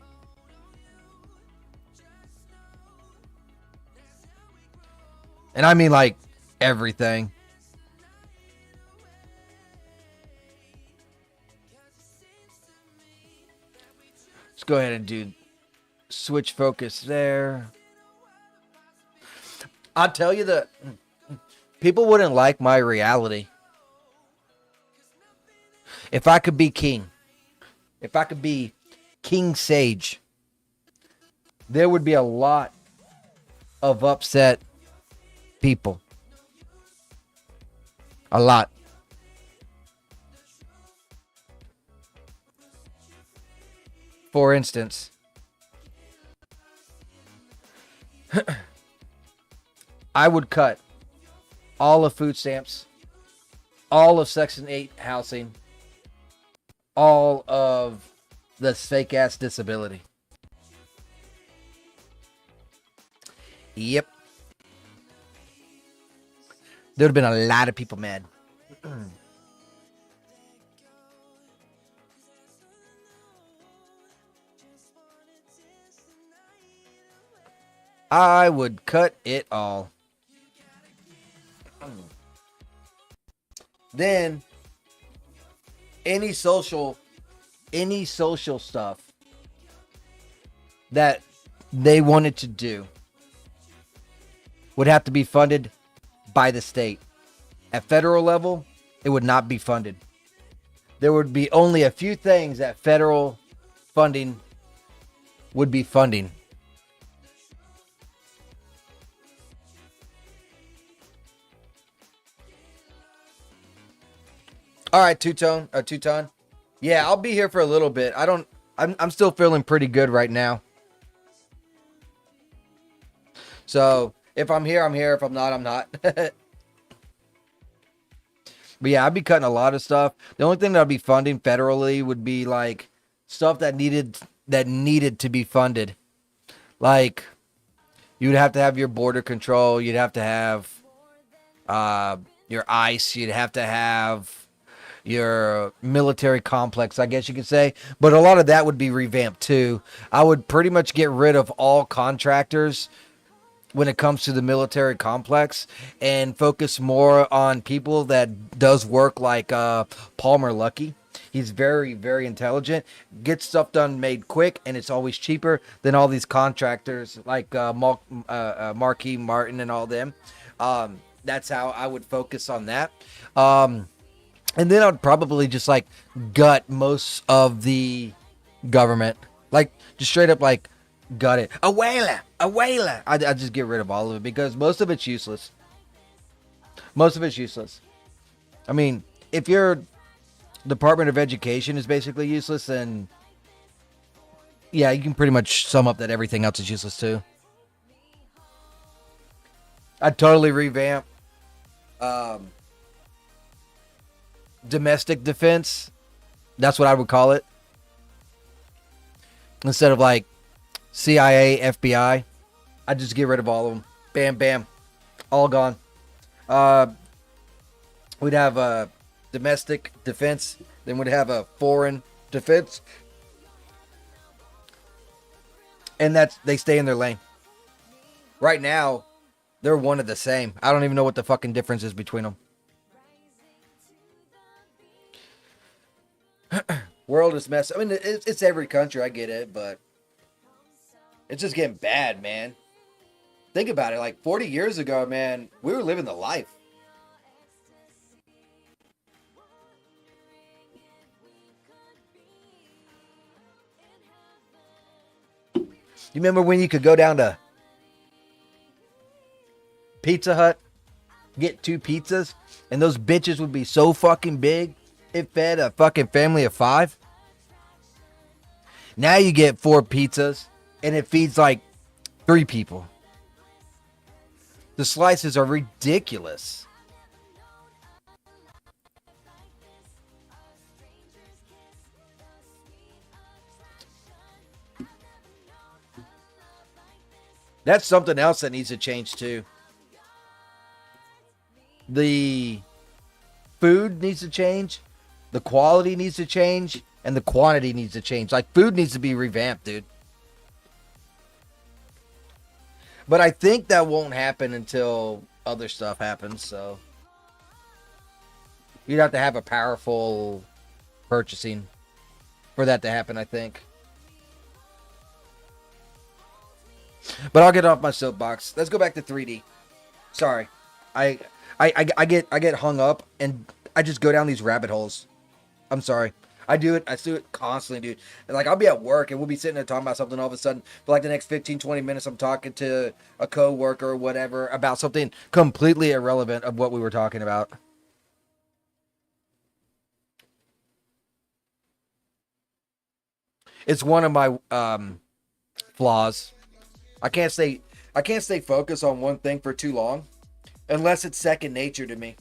And I mean like everything. Let's go ahead and do switch focus there. I'll tell you that people wouldn't like my reality. If I could be king, if I could be King Sage, there would be a lot of upset people. A lot. For instance, I would cut all of food stamps, all of Section 8 housing, all of the fake ass disability. Yep. There would have been a lot of people mad. I would cut it all. Then any social stuff that they wanted to do would have to be funded by the state. At federal level, it would not be funded. There would be only a few things that federal funding would be funding. All right, Two-Tone. Yeah, I'll be here for a little bit. I'm still feeling pretty good right now. So if I'm here, I'm here. If I'm not, I'm not. But yeah, I'd be cutting a lot of stuff. The only thing that I'd be funding federally would be like stuff that needed to be funded. Like you'd have to have your border control. You'd have to have your ICE. You'd have to have your military complex, I guess you could say. But a lot of that would be revamped too. I would pretty much get rid of all contractors when it comes to the military complex and focus more on people that does work like Palmer Luckey. He's very, very intelligent, gets stuff done made quick, and it's always cheaper than all these contractors like Marquis Martin and all them. That's how I would focus on that. And then I'd probably just like gut most of the government, like just straight up like gut it. A whaler, a whaler. I just get rid of all of it because most of it's useless. Most of it's useless. I mean, if your Department of Education is basically useless, then yeah, you can pretty much sum up that everything else is useless too. I'd totally revamp domestic defense. That's what I would call it. Instead of like CIA, FBI, I'd just get rid of all of them. Bam, bam. All gone. We'd have a domestic defense. Then we'd have a foreign defense. And they stay in their lane. Right now, they're one of the same. I don't even know what the fucking difference is between them. World is messed. I mean, it's every country. I get it, but it's just getting bad, man. Think about it. Like 40 years ago, man, we were living the life. You remember when you could go down to Pizza Hut, get 2 pizzas, and those bitches would be so fucking big, it fed a fucking family of 5? Now you get 4 pizzas, and it feeds like 3 people. The slices are ridiculous. That's something else that needs to change too. The food needs to change, the quality needs to change, and the quantity needs to change. Like food needs to be revamped, dude. But I think that won't happen until other stuff happens, so you'd have to have a powerful purchasing for that to happen, I think. But I'll get off my soapbox. Let's go back to 3D. Sorry. I get hung up and I just go down these rabbit holes. I'm sorry. I do it constantly, dude. And like I'll be at work and we'll be sitting there talking about something, all of a sudden for like the next 15-20 minutes I'm talking to a coworker or whatever about something completely irrelevant of what we were talking about. It's one of my flaws. I can't stay focused on one thing for too long unless it's second nature to me.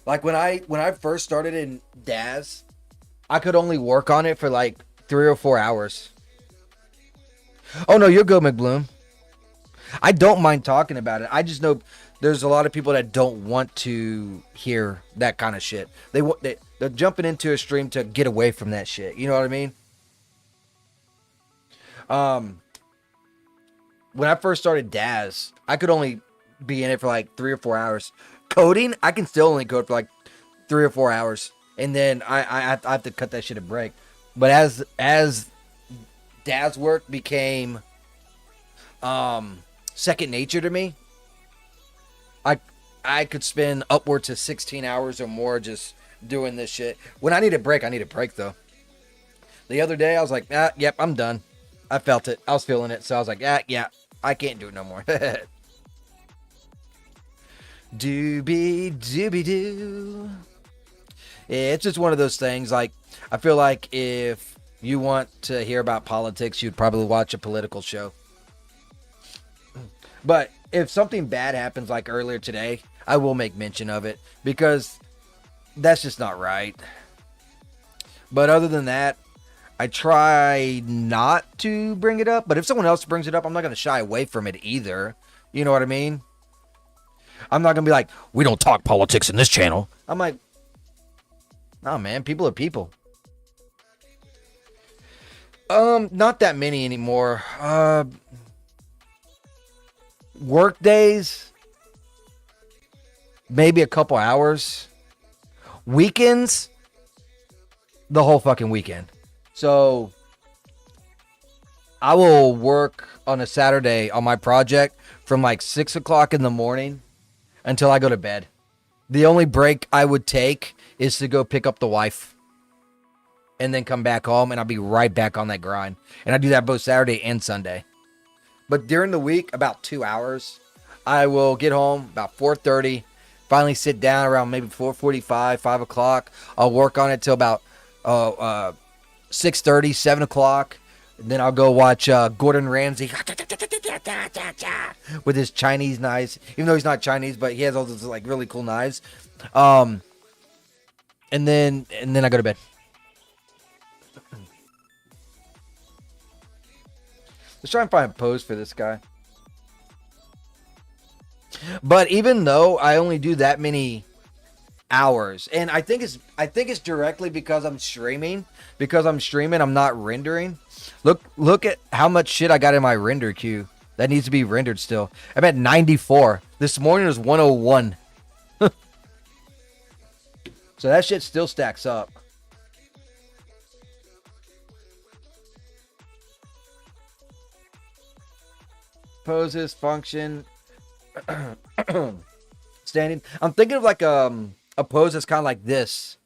Like when I first started in Daz, I could only work on it for like 3 or 4 hours. Oh no, you're good, McBloom. I don't mind talking about it. I just know there's a lot of people that don't want to hear that kind of shit. They're jumping into a stream to get away from that shit. You know what I mean? When I first started Daz, I could only be in it for like 3 or 4 hours. Coding, I can still only code for like 3 or 4 hours, and then I have to cut that shit a break. But as Daz work became second nature to me, I could spend upwards to 16 hours or more just doing this shit. When I need a break, I need a break though. The other day I was like, yep, I'm done. I felt it. I was feeling it. So I was like, yeah, I can't do it no more. Doobie doobie doo. Yeah, it's just one of those things. Like, I feel like if you want to hear about politics, you'd probably watch a political show. But if something bad happens like earlier today, I will make mention of it because that's just not right. But other than that, I try not to bring it up. But if someone else brings it up, I'm not going to shy away from it either. You know what I mean? I'm not gonna be like, we don't talk politics in this channel. I'm like, oh man, people are people. Not that many anymore. Work days, maybe a couple hours. Weekends, the whole fucking weekend. So I will work on a Saturday on my project from like 6 o'clock in the morning until I go to bed. The only break I would take is to go pick up the wife and then come back home, and I'll be right back on that grind. And I do that both Saturday and Sunday. But during the week, about 2 hours, I will get home about 4:30, finally sit down around maybe 4:45, 5 o'clock. I'll work on it till about 6:30, 7 o'clock. And then I'll go watch Gordon Ramsay with his Chinese knives. Even though he's not Chinese, but he has all those like really cool knives. And then I go to bed. Let's try and find a pose for this guy. But even though I only do that many hours, and I think it's directly because I'm streaming. Because I'm streaming, I'm not rendering. Look at how much shit I got in my render queue that needs to be rendered still. I'm at 94. This morning was 101. So that shit still stacks up. Poses, function, standing. I'm thinking of like a pose that's kind of like this.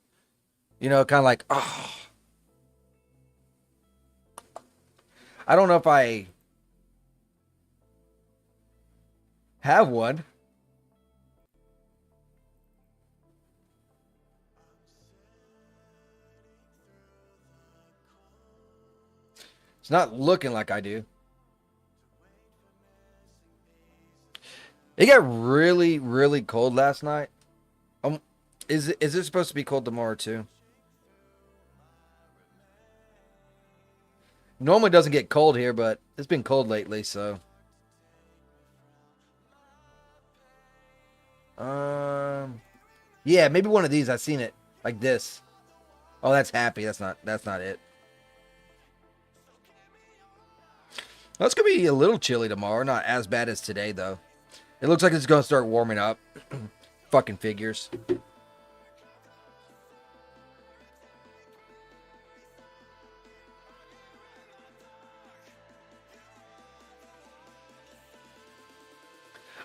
You know, kind of like, oh. I don't know if I have one. It's not looking like I do. It got really, really cold last night. Is it supposed to be cold tomorrow too? Normally doesn't get cold here, but it's been cold lately, so. Yeah, maybe one of these. I've seen it like this. Oh, that's happy. That's not it. Well, it's gonna be a little chilly tomorrow. Not as bad as today, though. It looks like it's gonna start warming up. Fucking figures.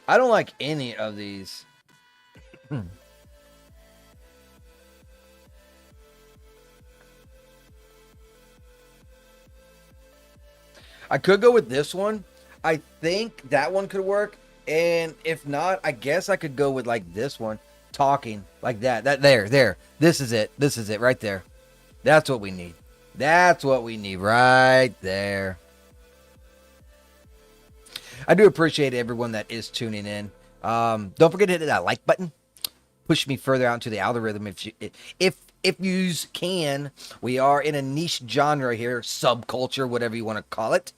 I don't like any of these. I could go with this one. I think that one could work. And if not, I guess I could go with like this one. Talking like that. There. This is it. This is it right there. That's what we need. That's what we need right there. I do appreciate everyone that is tuning in. Don't forget to hit that like button. Push me further out into the algorithm if you can. We are in a niche genre here, subculture, whatever you want to call it.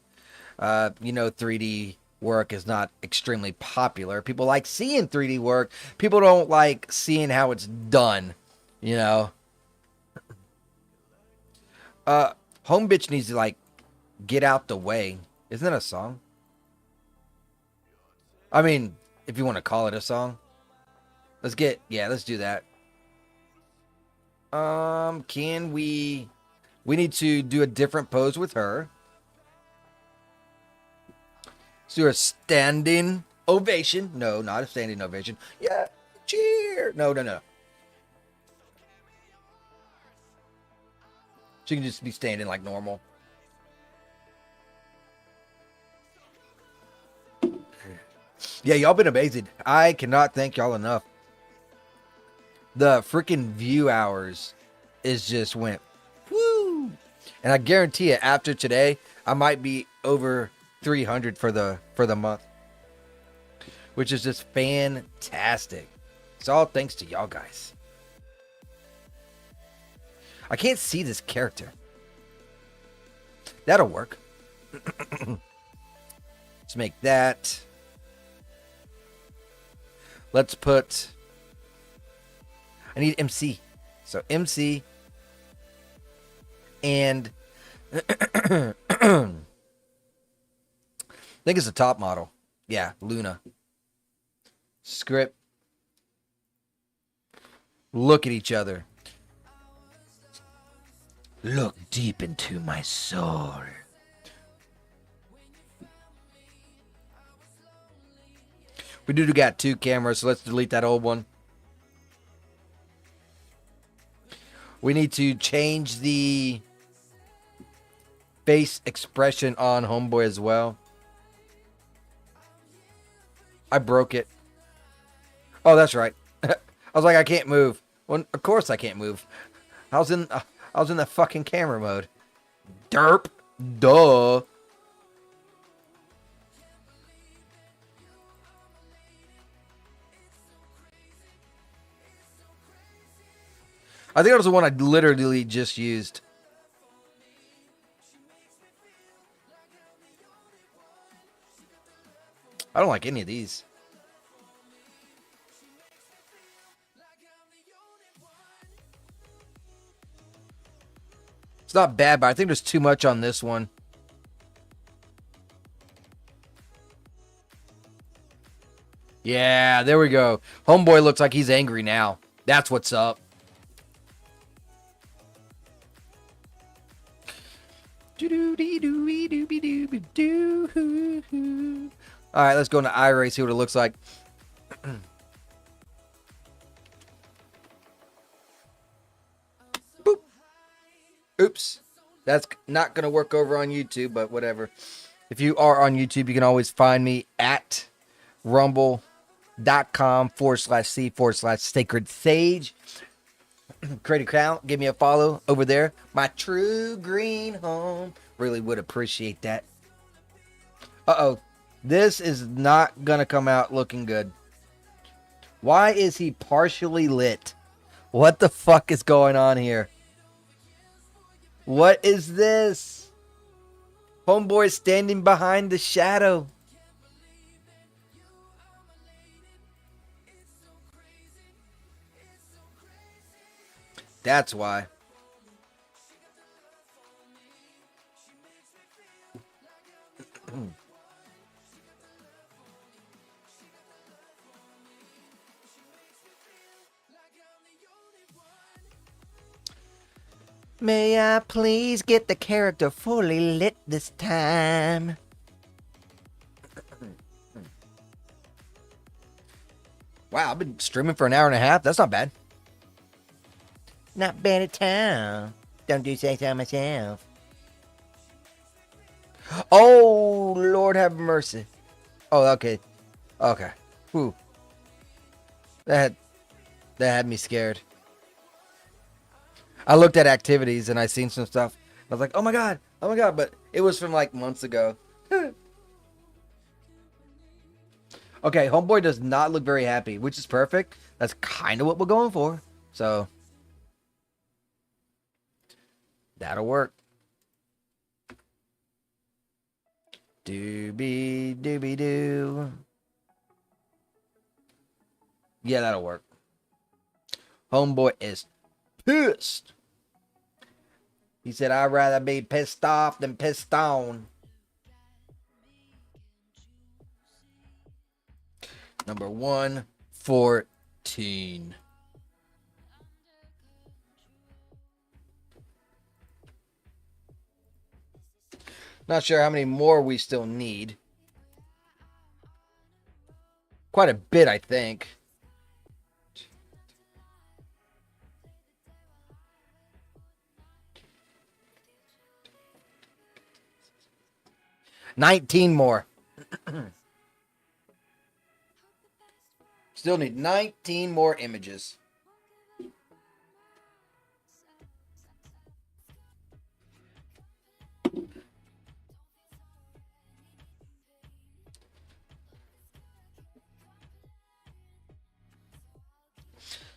3D work is not extremely popular. People like seeing 3D work. People don't like seeing how it's done, you know. Home Bitch needs to like get out the way. Isn't that a song? I mean, if you want to call it a song. Let's do that. Can we need to do a different pose with her. Let's do a standing ovation. No, not a standing ovation. Yeah, cheer. No. She can just be standing like normal. Yeah, y'all been amazing. I cannot thank y'all enough. The freaking view hours is just went woo. And I guarantee it, after today, I might be over 300 for the month. Which is just fantastic. It's all thanks to y'all guys. I can't see this character. That'll work. Let's make that. Let's put... I need MC. So MC and... I think it's a top model. Yeah, Luna. Script. Look at each other. Look deep into my soul. We do got 2 cameras, so let's delete that old one. We need to change the face expression on Homeboy as well. I broke it. Oh, that's right. I was like, I can't move. Well, of course I can't move. I was in the fucking camera mode. Derp. Duh. I think that was the one I literally just used. I don't like any of these. It's not bad, but I think there's too much on this one. Yeah, there we go. Homeboy looks like he's angry now. That's what's up. All right, let's go into iRay, see what it looks like. Boop. Oops. That's not going to work over on YouTube, but whatever. If you are on YouTube, you can always find me at rumble.com/C/Sacred Sage. Create an account, give me a follow over there. My true green home. Really would appreciate that. Uh-oh. This is not gonna come out looking good. Why is he partially lit? What the fuck is going on here? What is this? Homeboy standing behind the shadow. That's why. May I please get the character fully lit this time? Wow, I've been streaming for an hour and a half. That's not bad. Not bad at all. Don't do say so myself. Oh, Lord have mercy. Oh, okay. Okay. Whew. That had me scared. I looked at activities and I seen some stuff. I was like, oh my god, but it was from like months ago. Okay, Homeboy does not look very happy, which is perfect. That's kind of what we're going for. So, that'll work. Doobie doobie doo. Yeah, that'll work. Homeboy is pissed. He said, I'd rather be pissed off than pissed on. Number 114. Not sure how many more we still need. Quite a bit, I think. $19 more. Still need 19 more images.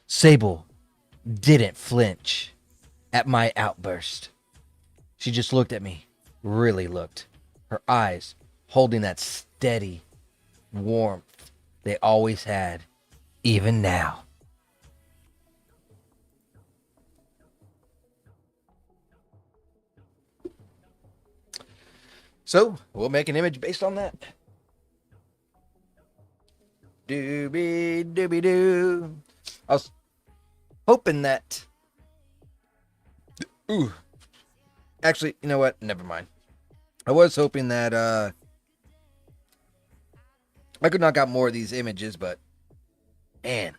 Sable didn't flinch at my outburst. She just looked at me, really looked. Her eyes holding that steady warmth they always had. even now. So we'll make an image based on that. Doobie doobie doo. I was hoping that. Ooh. Actually, you know what? Never mind. I was hoping that I could knock out more of these images, but man,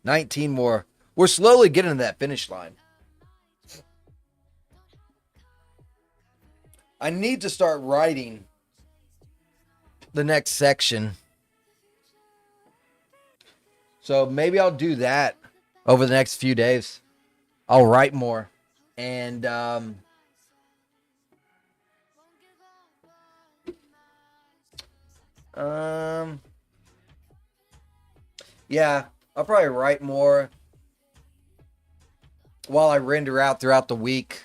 19 more. We're slowly getting to that finish line. I need to start writing the next section. So maybe I'll do that over the next few days. I'll write more. And yeah, I'll probably write more while I render out throughout the week.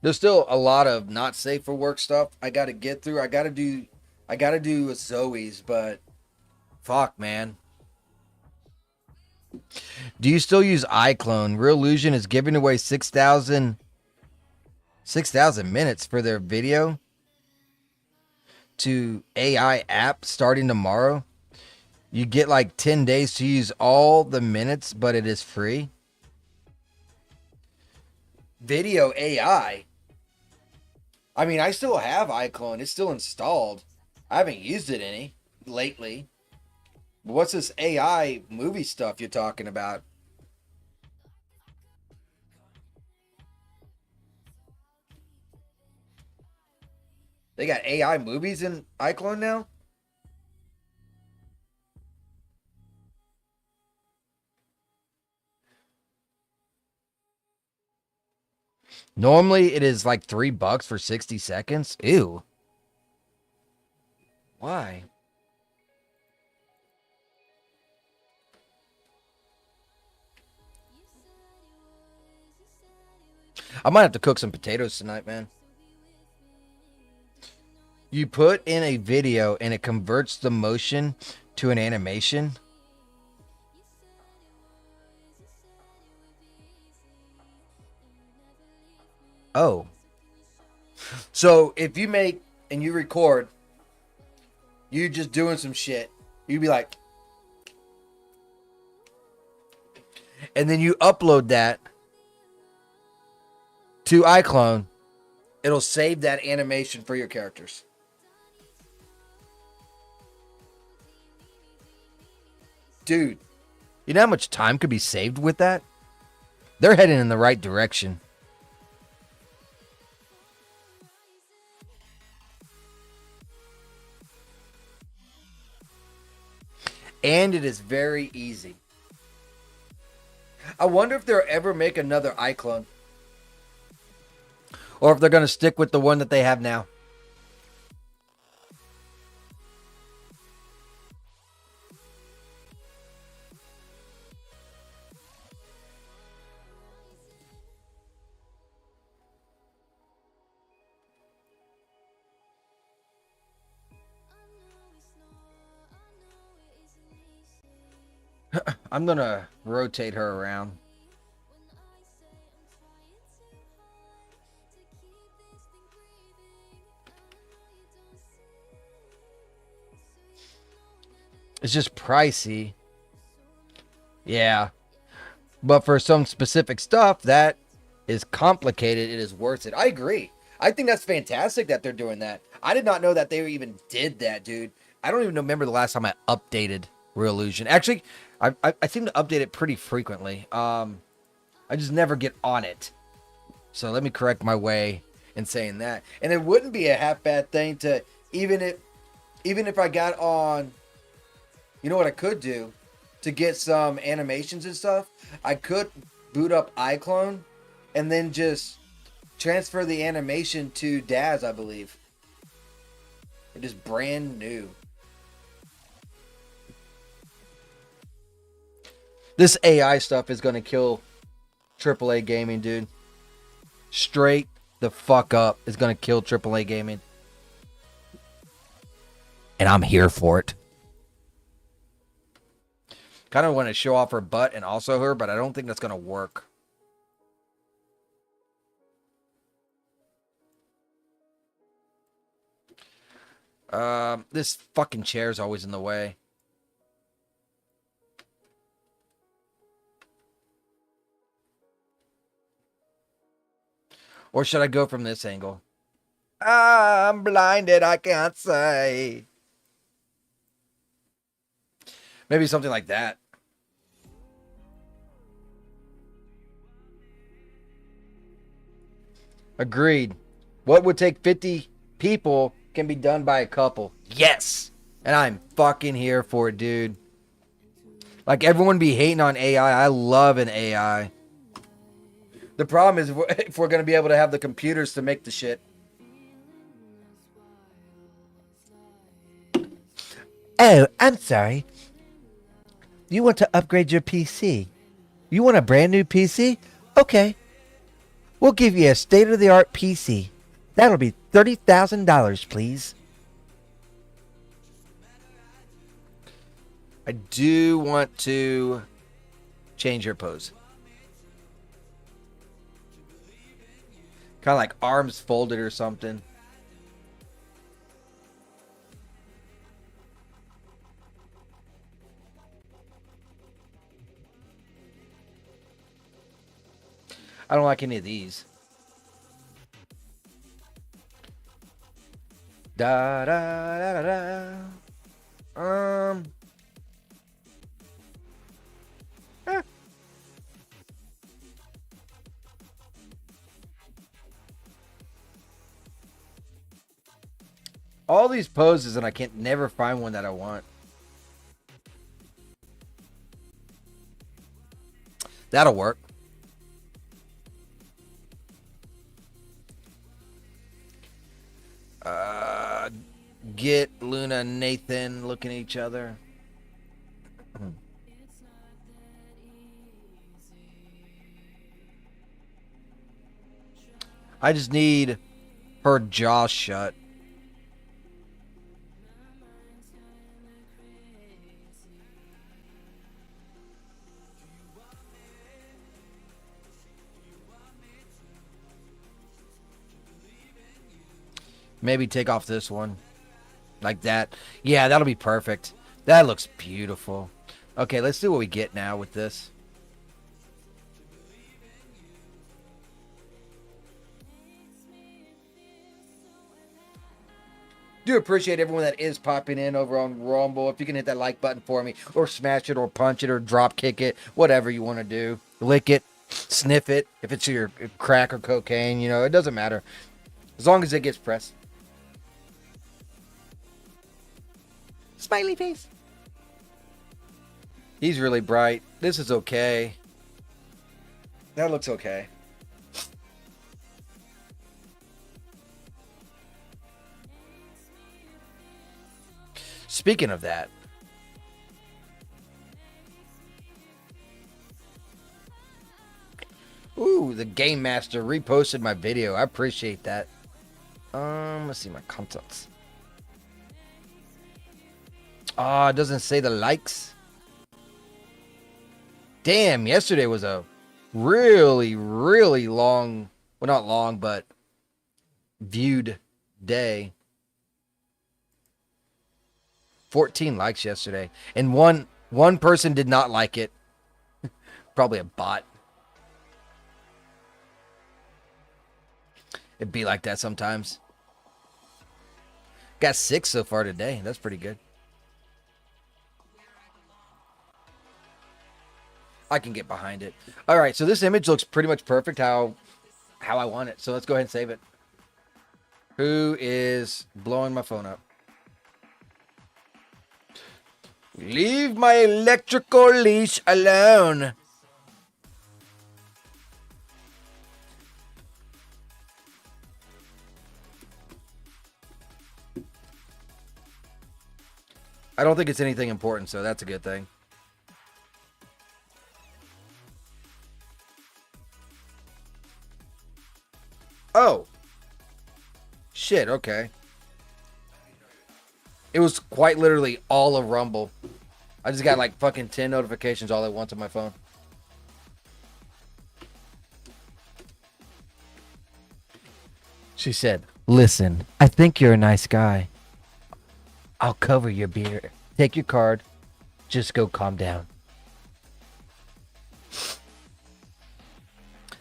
There's still a lot of not safe for work stuff I got to get through. I got to do Zoe's, but fuck, man. Do you still use iClone? Real Illusion is giving away 6,000 minutes for their video to AI app starting tomorrow. You get like 10 days to use all the minutes, but it is free. Video AI. I mean, I still have iClone. It's still installed. I haven't used it any lately. What's this AI movie stuff you're talking about? They got AI movies in iClone now? Normally it is like $3 for 60 seconds. Ew. Why? I might have to cook some potatoes tonight, man. You put in a video and it converts the motion to an animation. Oh. So if you make and you record, you just doing some shit, you'd be like, and then you upload that to iClone, it'll save that animation for your characters. Dude, you know how much time could be saved with that? They're heading in the right direction. And it is very easy. I wonder if they'll ever make another iClone. Or if they're going to stick with the one that they have now. I'm going to rotate her around. It's just pricey. Yeah. But for some specific stuff that is complicated, it is worth it. I agree. I think that's fantastic that they're doing that. I did not know that they even did that, dude. I don't even remember the last time I updated Real Illusion. Actually, I seem to update it pretty frequently. I just never get on it. So let me correct my way in saying that. And it wouldn't be a half bad thing to even if I got on, you know what I could do to get some animations and stuff? I could boot up iClone and then just transfer the animation to Daz, I believe. It is brand new. This AI stuff is going to kill AAA gaming, dude. Straight the fuck up is going to kill AAA gaming. And I'm here for it. Kind of want to show off her butt and also her, but I don't think that's going to work. This fucking chair's always in the way. Or should I go from this angle? I'm blinded, I can't say. Maybe something like that. Agreed. What would take 50 people can be done by a couple. Yes! And I'm fucking here for it, dude. Like, everyone be hating on AI. I love an AI. The problem is if we're going to be able to have the computers to make the shit. Oh, I'm sorry. You want to upgrade your PC? You want a brand new PC? Okay. We'll give you a state-of-the-art PC. That'll be $30,000, please. I do want to change your pose. Kind of like arms folded or something. I don't like any of these. Da da da da da. All these poses and I can't never find one that I want. That'll work. Get Luna and Nathan looking at each other. I just need her jaw shut. Maybe take off this one. Like that. Yeah, that'll be perfect. That looks beautiful. Okay, let's see what we get now with this. Do appreciate everyone that is popping in over on Rumble. If you can hit that like button for me, or smash it, or punch it, or drop kick it, whatever you want to do. Lick it, sniff it. If it's your crack or cocaine, you know, it doesn't matter. As long as it gets pressed. Smiley face. He's really bright. This is okay. That looks okay. Speaking of that, ooh, the Game Master reposted my video. I appreciate that. Let's see my contacts. Ah, it doesn't say the likes. Damn, yesterday was a really, really long, well, not long, but viewed day. 14 likes yesterday. And one person did not like it. Probably a bot. It'd be like that sometimes. Got 6 so far today. That's pretty good. I can get behind it. All right, so this image looks pretty much perfect how I want it. So let's go ahead and save it. Who is blowing my phone up? Leave my electrical leash alone. I don't think it's anything important, so that's a good thing. Oh. Shit, okay. It was quite literally all of Rumble. I just got like fucking 10 notifications all at once on my phone. She said, "Listen, I think you're a nice guy. I'll cover your beer. Take your card. Just go calm down."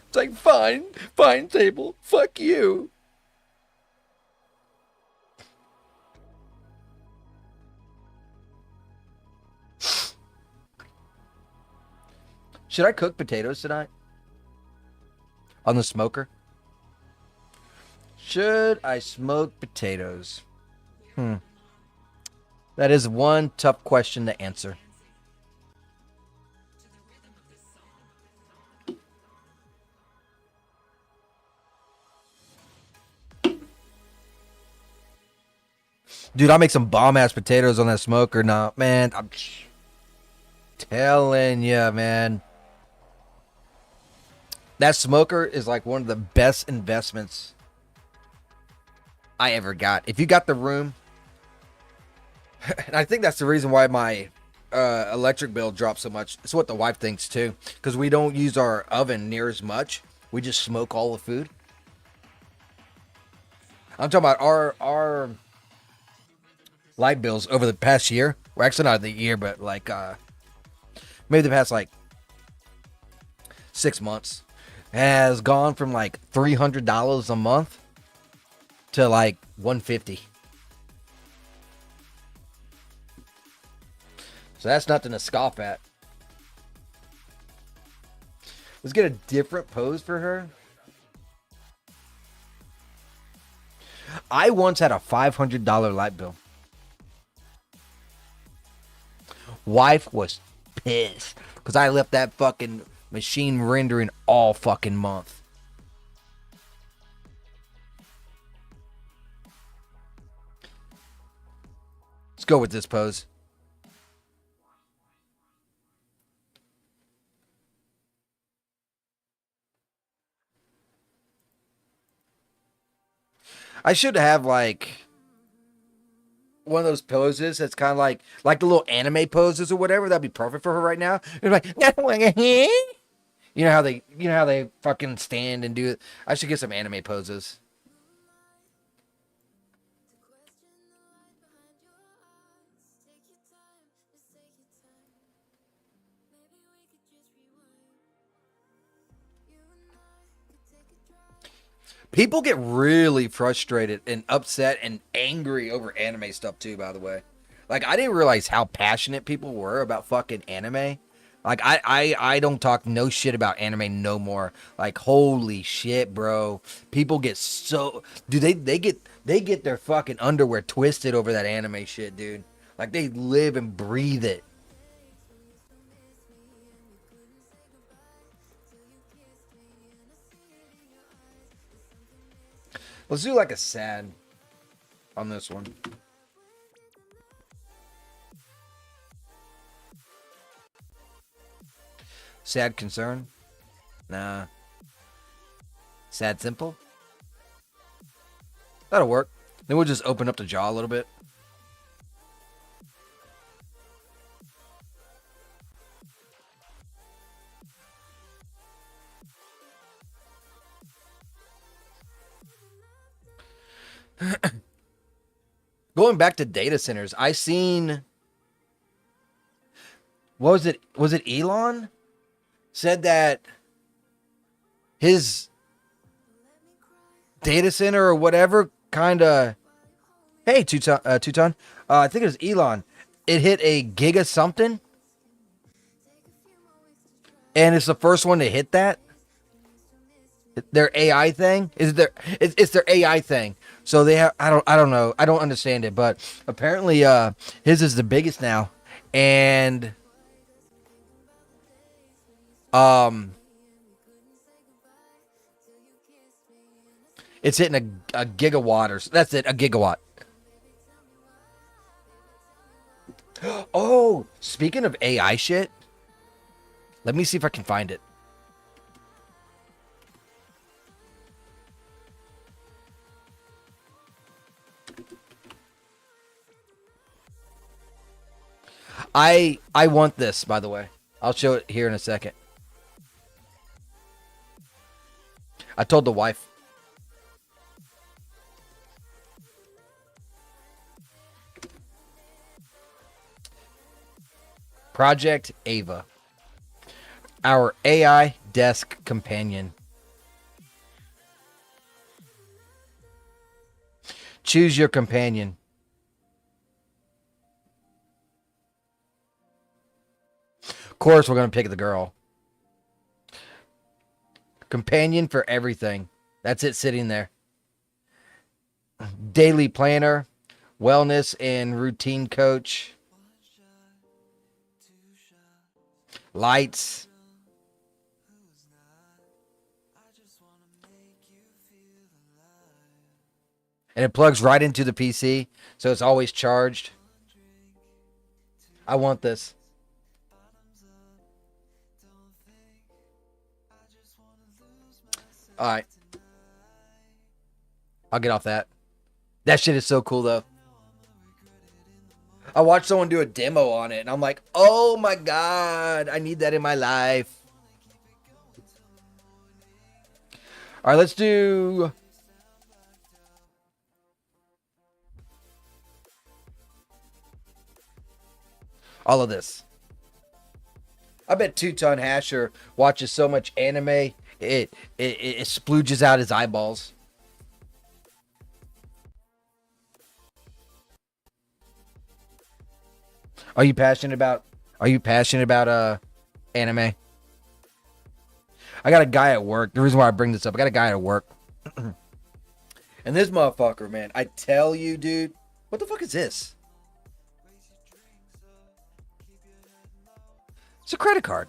It's like, fine, fine, table. Fuck you. Should I cook potatoes tonight? On the smoker? Should I smoke potatoes? That is one tough question to answer. Dude, I'll make some bomb-ass potatoes on that smoker now. Man, I'm telling you, man. That smoker is like one of the best investments I ever got. If you got the room, and I think that's the reason why my electric bill dropped so much. It's what the wife thinks too, because we don't use our oven near as much. We just smoke all the food. I'm talking about our light bills over the past year. Well, actually not the year, but like maybe the past like 6 months has gone from like $300 a month to like $150. So that's nothing to scoff at. Let's get a different pose for her. I once had a $500 light bill. Wife was pissed because I left that fucking machine rendering all fucking month. Let's go with this pose. I should have like one of those poses that's kind of like the little anime poses or whatever. That'd be perfect for her right now. It's like, you know how they fucking stand and do it. I should get some anime poses. People get really frustrated and upset and angry over anime stuff too, by the way. Like, I didn't realize how passionate people were about fucking anime. Like, I don't talk no shit about anime no more. Like, holy shit, bro. People get so... Dude, they get their fucking underwear twisted over that anime shit, dude. Like, they live and breathe it. Let's do like a sad on this one. Sad concern? Nah. Sad simple? That'll work. Then we'll just open up the jaw a little bit. Going back to data centers, I seen... What was it? Was it Elon? Said that his data center or whatever kind of... Hey, Tuton. I think it was Elon. It hit a giga something. And it's the first one to hit that. Their AI thing is it's their AI thing. So they have I don't know. I don't understand it, but apparently his is the biggest now. And it's hitting a gigawatt or that's it, a gigawatt. Oh, speaking of AI shit, let me see if I can find it. I want this, by the way. I'll show it here in a second. I told the wife. Project Ava. Our AI desk companion. Choose your companion. Of course, we're going to pick the girl. Companion for everything. That's it sitting there. Daily planner, wellness and routine coach, lights, and it plugs right into the PC, so it's always charged. I want this. All right. I'll get off that. That shit is so cool, though. I watched someone do a demo on it, and I'm like, oh my god, I need that in my life. All right, let's do... all of this. I bet 2-Ton Hasher watches so much anime, it splooges out his eyeballs. Are you passionate about anime? I got a guy at work. The reason why I bring this up, I got a guy at work. And this motherfucker, man, I tell you, dude, what the fuck is this? It's a credit card.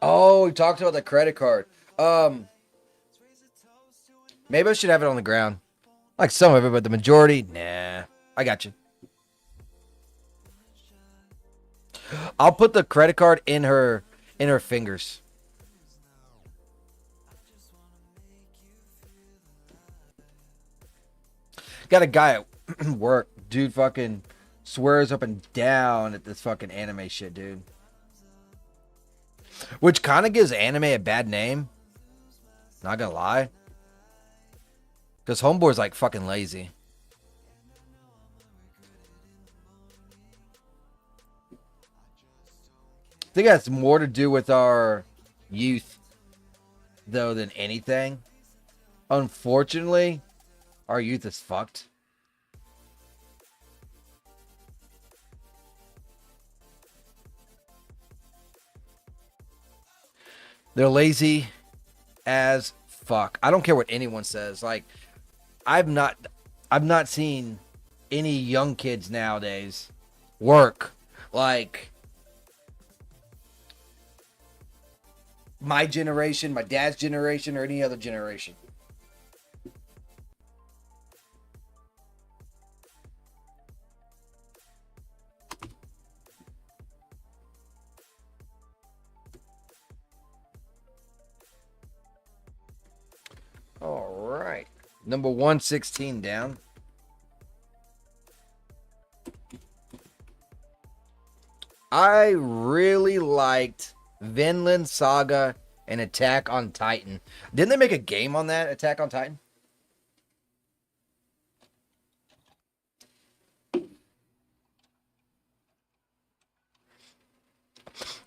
Oh, we talked about the credit card. Maybe I should have it on the ground. Like some of it, but the majority, nah. I got you. I'll put the credit card in her fingers. Got a guy at work, dude fucking swears up and down at this fucking anime shit, dude. Which kind of gives anime a bad name. Not gonna lie. Because Homeboy's like fucking lazy. I think that's more to do with our youth, though, than anything. Unfortunately, our youth is fucked. They're lazy as fuck. I don't care what anyone says. Like, I've not seen any young kids nowadays work like my generation, my dad's generation, or any other generation. All right. Number 116 down. I really liked Vinland Saga and Attack on Titan. Didn't they make a game on that, Attack on Titan?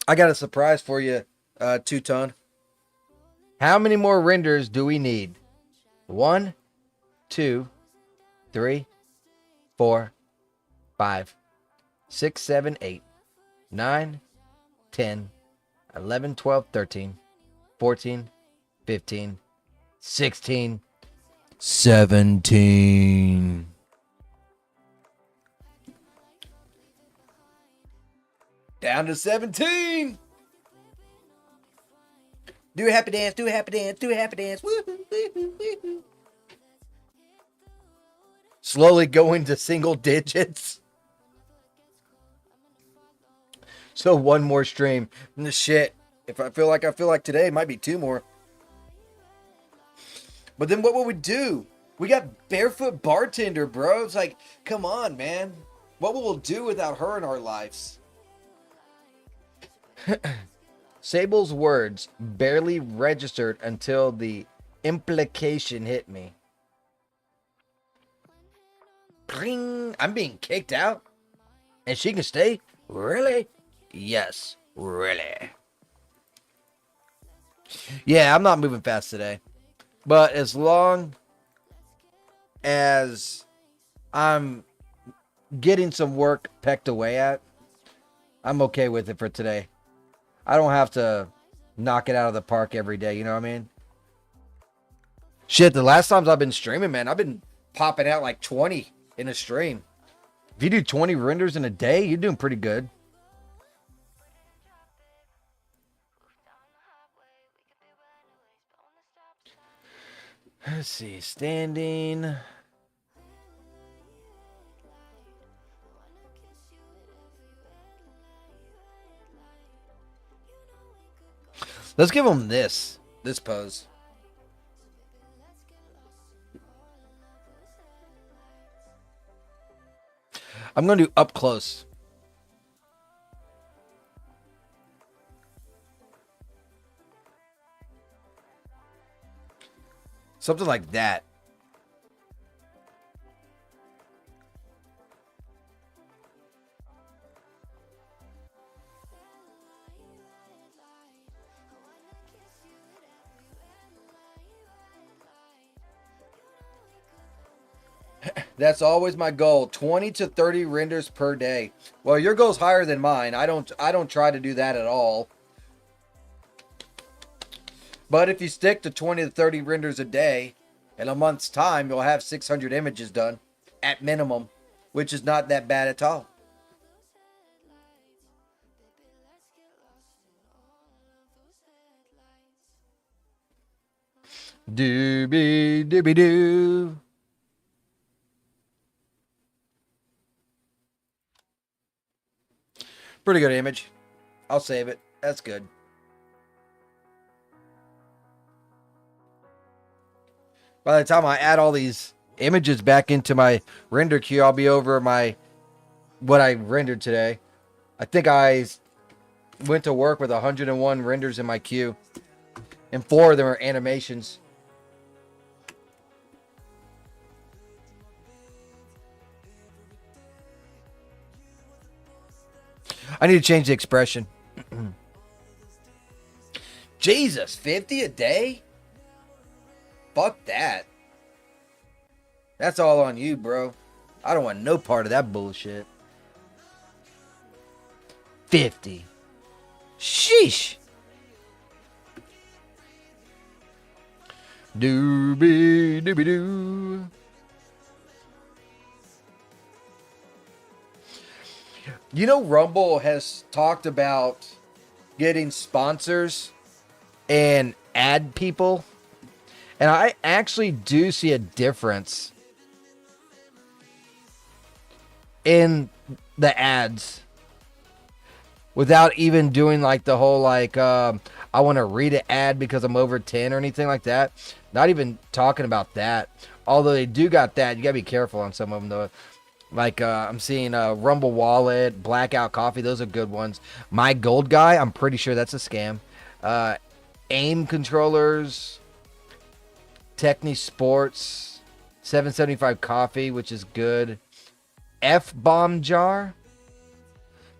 I got a surprise for you, 2-Ton. How many more renders do we need? 1, 2, 3, 4, 5, 6, 7, 8, 9, 10, 11, 12, 13, 14, 15, 16, 17. Down to 17. Do a happy dance, do a happy dance, do a happy dance. Woo-hoo, woo-hoo, woo-hoo. Slowly going to single digits. So one more stream. And the shit. If I feel like today might be 2 more. But then what would we do? We got barefoot bartender, bro. It's like, come on, man. What will we do without her in our lives? Sable's words barely registered until the implication hit me. Pring! I'm being kicked out? And she can stay? Really? Yes, really. Yeah, I'm not moving fast today. But as long as I'm getting some work pecked away at, I'm okay with it for today. I don't have to knock it out of the park every day, you know what I mean? Shit, the last times I've been streaming, man, I've been popping out like 20 in a stream. If you do 20 renders in a day, you're doing pretty good. Let's see, standing. Let's give him this pose. I'm going to do up close. Something like that. That's always my goal. 20 to 30 renders per day. Well, your goal's higher than mine. I don't try to do that at all. But if you stick to 20 to 30 renders a day, in a month's time, you'll have 600 images done at minimum, which is not that bad at all. Doobie doobie doo. Pretty good image. I'll save it. That's good. By the time I add all these images back into my render queue, I'll be over what I rendered today. I think I went to work with 101 renders in my queue, and 4 of them are animations. I need to change the expression. Jesus, 50 a day? Fuck that. That's all on you, bro. I don't want no part of that bullshit. 50. Sheesh. Doobie doobie doo. You know, Rumble has talked about getting sponsors and ad people. And I actually do see a difference in the ads without even doing like the whole like I want to read an ad because I'm over 10 or anything like that. Not even talking about that. Although they do got that. You got to be careful on some of them though. Like I'm seeing Rumble Wallet, Blackout Coffee. Those are good ones. My Gold Guy, I'm pretty sure that's a scam. AIM controllers, Techni Sports, 775 Coffee, which is good. FoM jar,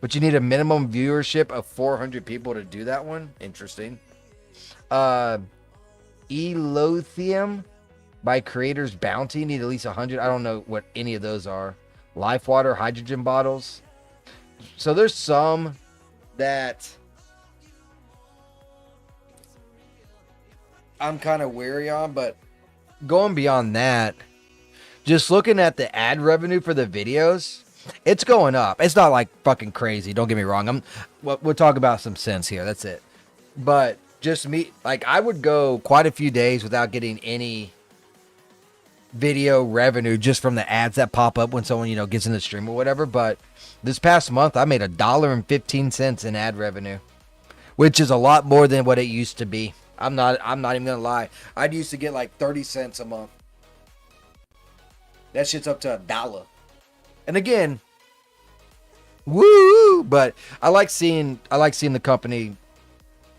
but you need a minimum viewership of 400 people to do that one. Interesting. Elothium by Creators Bounty, need at least 100. I don't know what any of those are. Life water, hydrogen bottles. So there's some that I'm kind of weary on, but going beyond that, just looking at the ad revenue for the videos, it's going up. It's not like fucking crazy. Don't get me wrong. We'll talk about some sense here. That's it. But just me, like I would go quite a few days without getting any video revenue just from the ads that pop up when someone, gets in the stream or whatever. But this past month, I made $1.15 in ad revenue, which is a lot more than what it used to be. I'm not even gonna lie. I'd used to get like 30 cents a month. That shit's up to $1. And again, woo! But I like seeing the company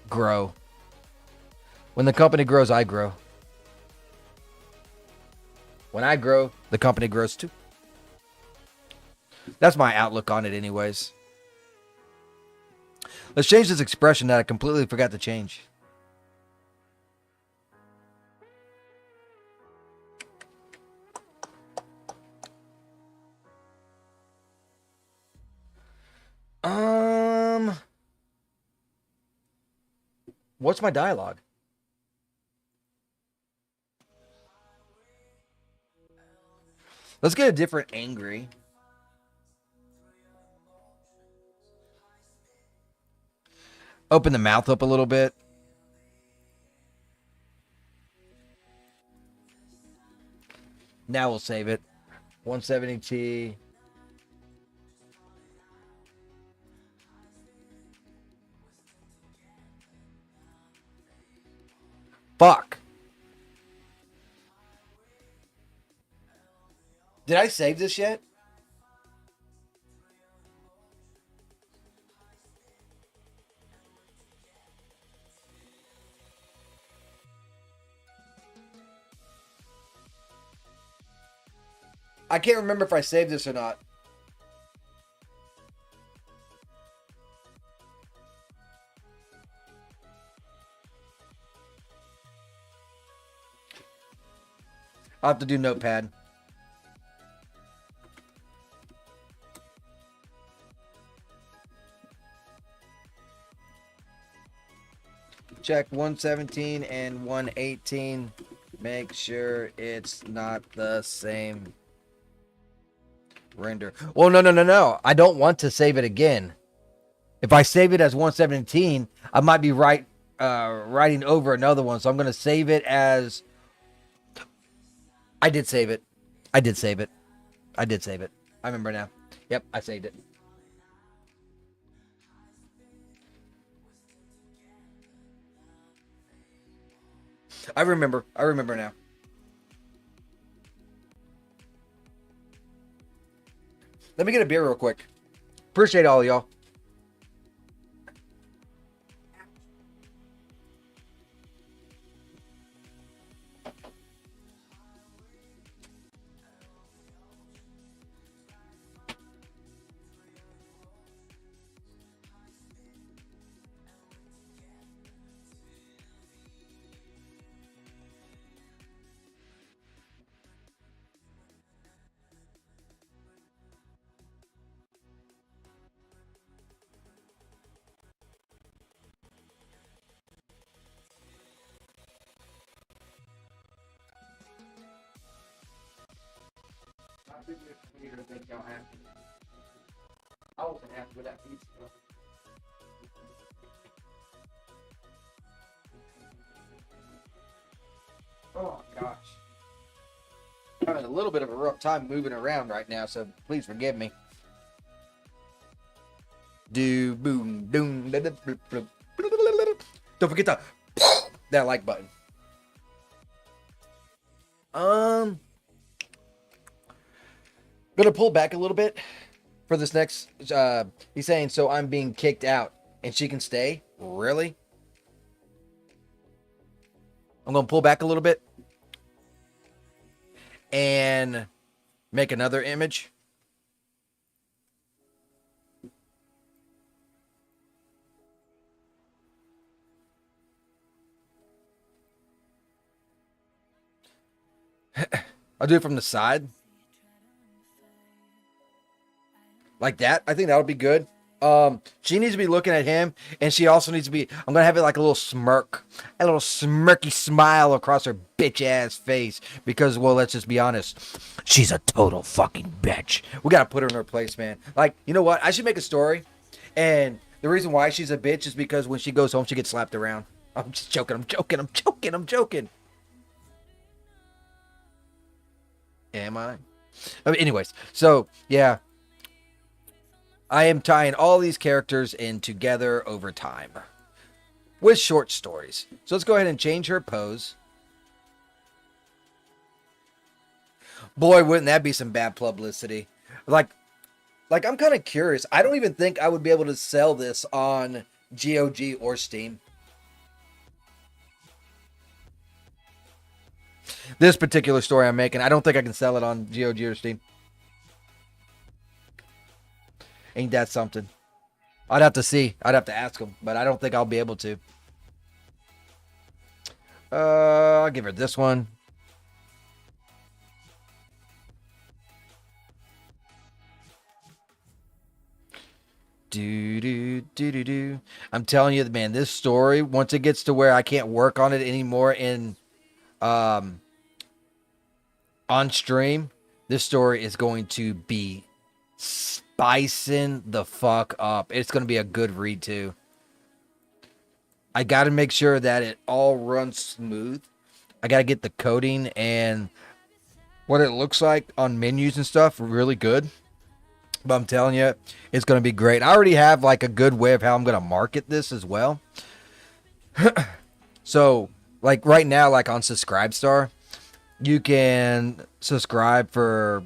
grow. When the company grows, I grow. When I grow, the company grows too. That's my outlook on it, anyways. Let's change this expression that I completely forgot to change. What's my dialogue? Let's get a different angry. Open the mouth up a little bit. Now we'll save it. 170T. Fuck. Did I save this yet? I can't remember if I saved this or not. I'll have to do notepad. Check 117 and 118. Make sure it's not the same render. Well, no. I don't want to save it again. If I save it as 117, I might be writing over another one. So I'm going to save it as... I did save it. I remember now. Yep, I saved it. I remember now. Let me get a beer real quick. Appreciate all y'all. I wasn't happy with that pizza. Oh gosh. I'm having a little bit of a rough time moving around right now, so please forgive me. Do boom doom. Don't forget that like button. Gonna pull back a little bit for this next. He's saying, so I'm being kicked out and she can stay? Really? I'm gonna pull back a little bit and make another image. I'll do it from the side. Like that. I think that'll be good. She needs to be looking at him, and she also needs to be... I'm gonna have it like a little smirk. A little smirky smile across her bitch-ass face. Because, well, let's just be honest. She's a total fucking bitch. We gotta put her in her place, man. Like, you know what? I should make a story. And the reason why she's a bitch is because when she goes home, she gets slapped around. I'm just joking. I'm joking. Am I? Anyways, so, yeah. I am tying all these characters in together over time. with short stories. So let's go ahead and change her pose. Boy, wouldn't that be some bad publicity? Like I'm kind of curious. I don't even think I would be able to sell this on GOG or Steam. This particular story I'm making, I don't think I can sell it on GOG or Steam. Ain't that something? I'd have to see. I'd have to ask them, but I don't think I'll be able to. I'll give her this one. Do. I'm telling you, man, this story, once it gets to where I can't work on it anymore in on stream, this story is going to be spicing the fuck up. It's going to be a good read too. I got to make sure that it all runs smooth. I got to get the coding and what it looks like on menus and stuff really good. But I'm telling you, it's going to be great. I already have like a good way of how I'm going to market this as well. So, like right now, like on Subscribestar, you can subscribe for,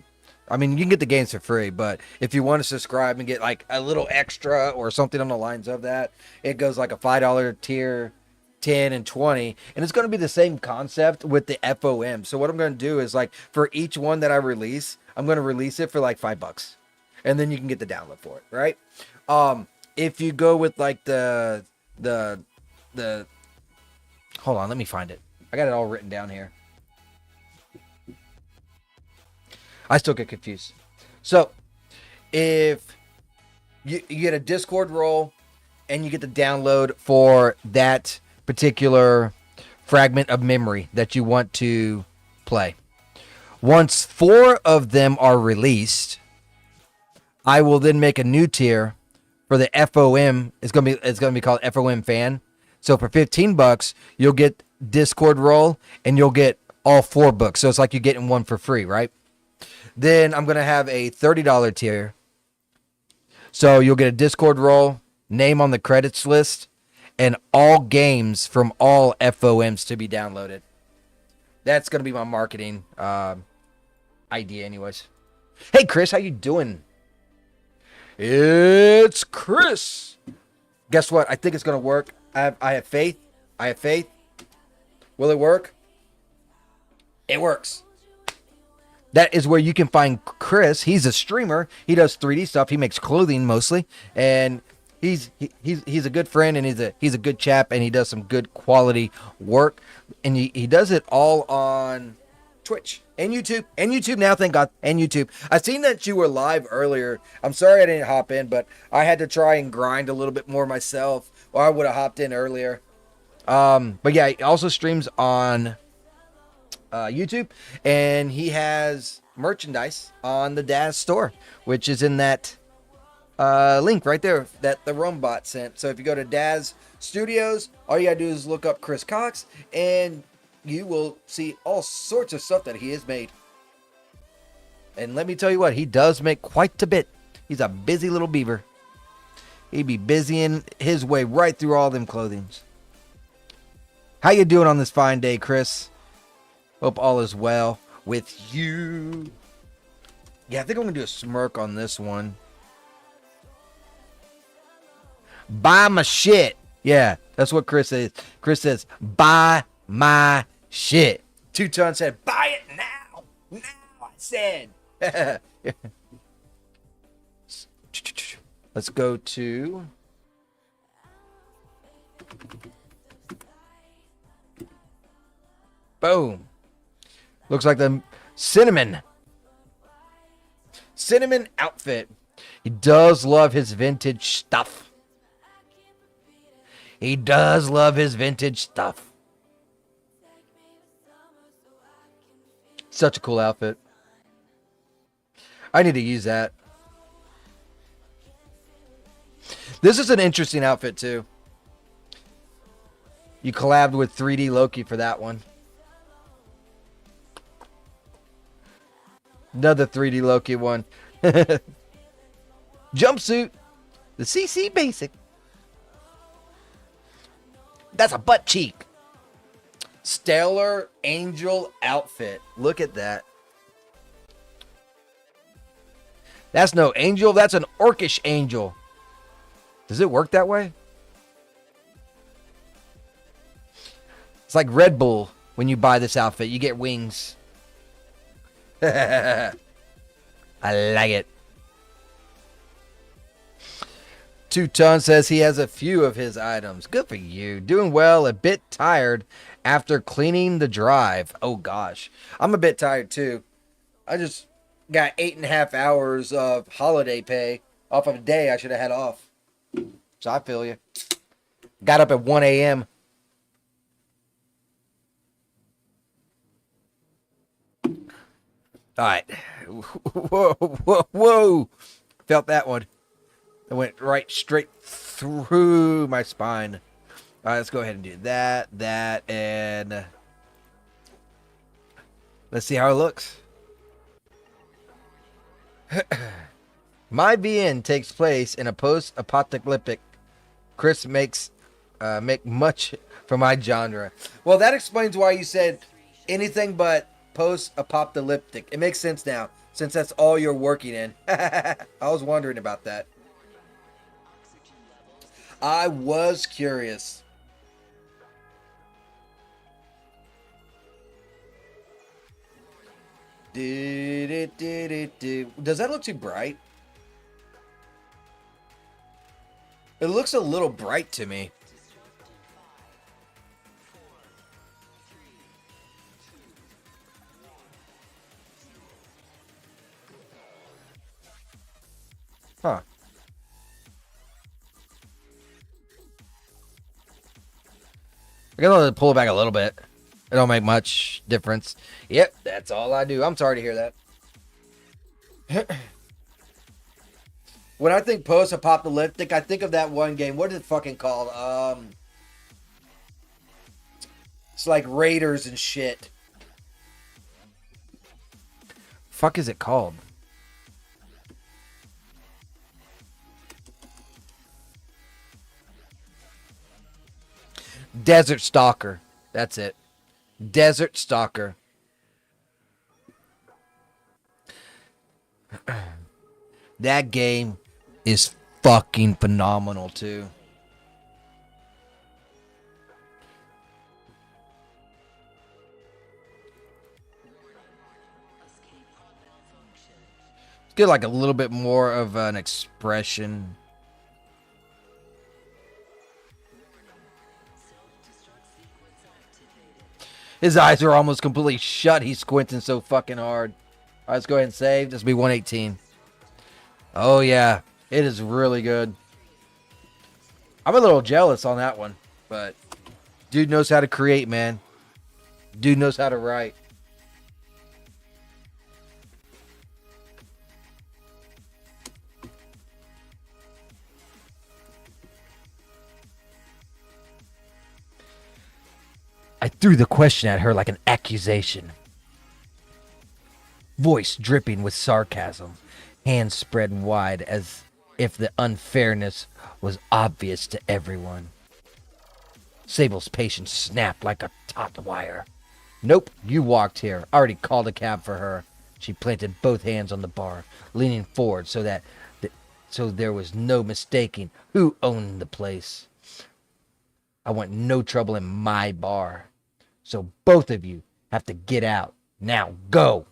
I mean, you can get the games for free, but if you want to subscribe and get like a little extra or something on the lines of that, it goes like a $5 tier, 10 and 20, and it's going to be the same concept with the FOM. So what I'm going to do is like for each one that I release, I'm going to release it for like $5. And then you can get the download for it, right? If you go with like the hold on, let me find it. I got it all written down here. I still get confused. So if you get a Discord role and you get the download for that particular fragment of memory that you want to play. Once 4 of them are released, I will then make a new tier for the FOM. It's gonna be called FOM Fan. So for $15, you'll get Discord role and you'll get all 4 books. So it's like you're getting one for free, right? Then I'm gonna have a $30 tier. So you'll get a Discord role, name on the credits list, and all games from all FOMs to be downloaded. That's gonna be my marketing idea, anyways. Hey Chris, how you doing? It's Chris. Guess what? I think it's gonna work. I have faith. I have faith. Will it work? It works. That is where you can find Chris. He's a streamer. He does 3D stuff. He makes clothing mostly, and he's a good friend, and he's a good chap, and he does some good quality work, and he does it all on Twitch and YouTube now, thank God, and YouTube. I seen that you were live earlier. I'm sorry I didn't hop in, but I had to try and grind a little bit more myself, or I would have hopped in earlier. But yeah, he also streams on YouTube, and he has merchandise on the Daz store, which is in that link right there that the Rumbot sent. So if you go to Daz Studios, all you gotta do is look up Chris Cox, and you will see all sorts of stuff that he has made. And let me tell you what, he does make quite a bit. He's a busy little beaver. He'd be busying his way right through all them clothings. How you doing on this fine day, Chris? Hope all is well with you. Yeah, I think I'm going to do a smirk on this one. Buy my shit. Yeah, that's what Chris says. Chris says, buy my shit. 2 Ton said, buy it now. Now, I said. Let's go to... Boom. Looks like the Cinnamon outfit. He does love his vintage stuff. He does love his vintage stuff. Such a cool outfit. I need to use that. This is an interesting outfit too. You collabed with 3D Loki for that one. Another 3D Loki one. Jumpsuit. The CC Basic. That's a butt cheek. Stellar Angel outfit. Look at that. That's no angel. That's an orcish angel. Does it work that way? It's like Red Bull. When you buy this outfit, you get wings. I like it. 2 Ton says he has a few of his items. Good for you. Doing well. A bit tired after cleaning the drive. Oh, gosh. I'm a bit tired, too. I just got 8.5 hours of holiday pay off of a day I should have had off. So I feel you. Got up at 1 a.m. All right. Whoa, whoa, whoa. Felt that one. It went right straight through my spine. All right, let's go ahead and do that, and let's see how it looks. My VN takes place in a post-apocalyptic. Chris make much for my genre. Well, that explains why you said anything but post-apocalyptic. It makes sense now, since that's all you're working in. I was wondering about that. I was curious. Does that look too bright? It looks a little bright to me. Huh. I gotta pull it back a little bit. It don't make much difference. Yep, that's all I do. I'm sorry to hear that. When I think post-apocalyptic, I think of that one game. What is it fucking called? It's like Raiders and shit. Fuck is it called? Desert Stalker. That's it. Desert Stalker. That game is fucking phenomenal too. Get like a little bit more of an expression. His eyes are almost completely shut. He's squinting so fucking hard. All right, let's go ahead and save. This will be 118. Oh, yeah. It is really good. I'm a little jealous on that one. But dude knows how to create, man. Dude knows how to write. I threw the question at her like an accusation. Voice dripping with sarcasm, hands spread wide as if the unfairness was obvious to everyone. Sable's patience snapped like a taut wire. Nope, you walked here. I already called a cab for her. She planted both hands on the bar, leaning forward so there was no mistaking who owned the place. I want no trouble in my bar. So both of you have to get out. Now, go!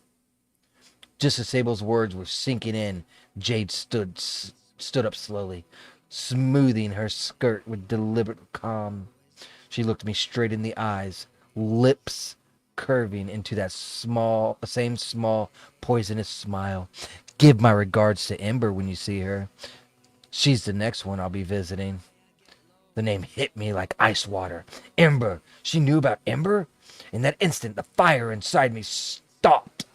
Just as Sable's words were sinking in, Jade stood up slowly, smoothing her skirt with deliberate calm. She looked me straight in the eyes, lips curving into that same small, poisonous smile. Give my regards to Ember when you see her. She's the next one I'll be visiting. The name hit me like ice water. Ember. She knew about Ember? In that instant, the fire inside me stopped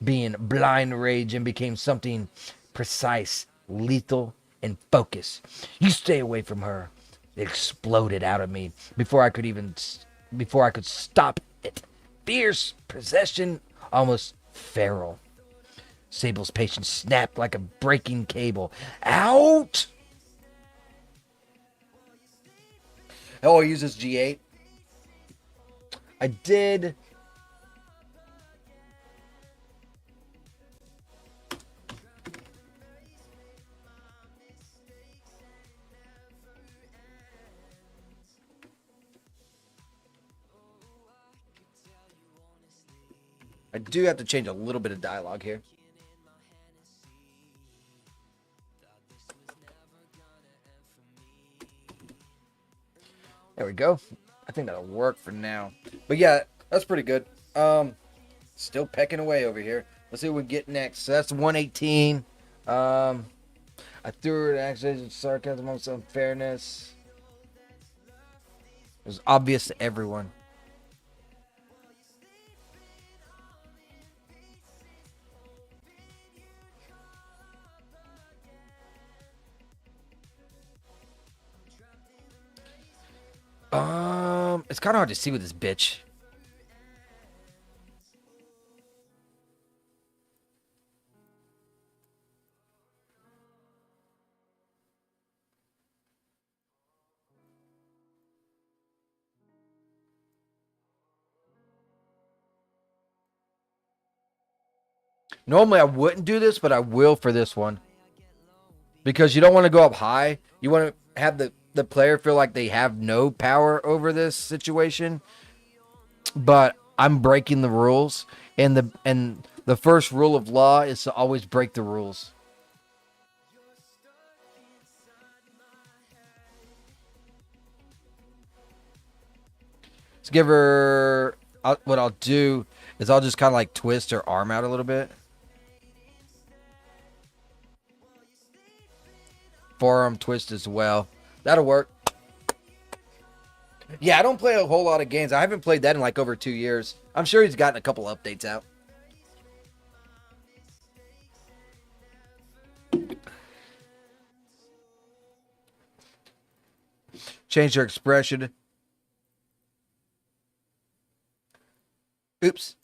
being blind rage and became something precise, lethal, and focused. You stay away from her. It exploded out of me before I could stop it. Fierce possession, almost feral. Sable's patience snapped like a breaking cable. Out! Oh, he uses G8. I did. I do have to change a little bit of dialogue here. There we go. I think that'll work for now. But yeah, that's pretty good. Still pecking away over here. Let's see what we get next. So that's 118. I threw it accusation, sarcasm, amongst unfairness. It was obvious to everyone. It's kind of hard to see with this bitch. Normally I wouldn't do this, but I will for this one. Because you don't want to go up high. You want to have the player feel like they have no power over this situation. But I'm breaking the rules. And the first rule of law is to always break the rules. Let's give her... what I'll do is I'll just kind of like twist her arm out a little bit. Forearm twist as well. That'll work. Yeah, I don't play a whole lot of games. I haven't played that in like over 2 years. I'm sure he's gotten a couple updates out. Change her expression. Oops.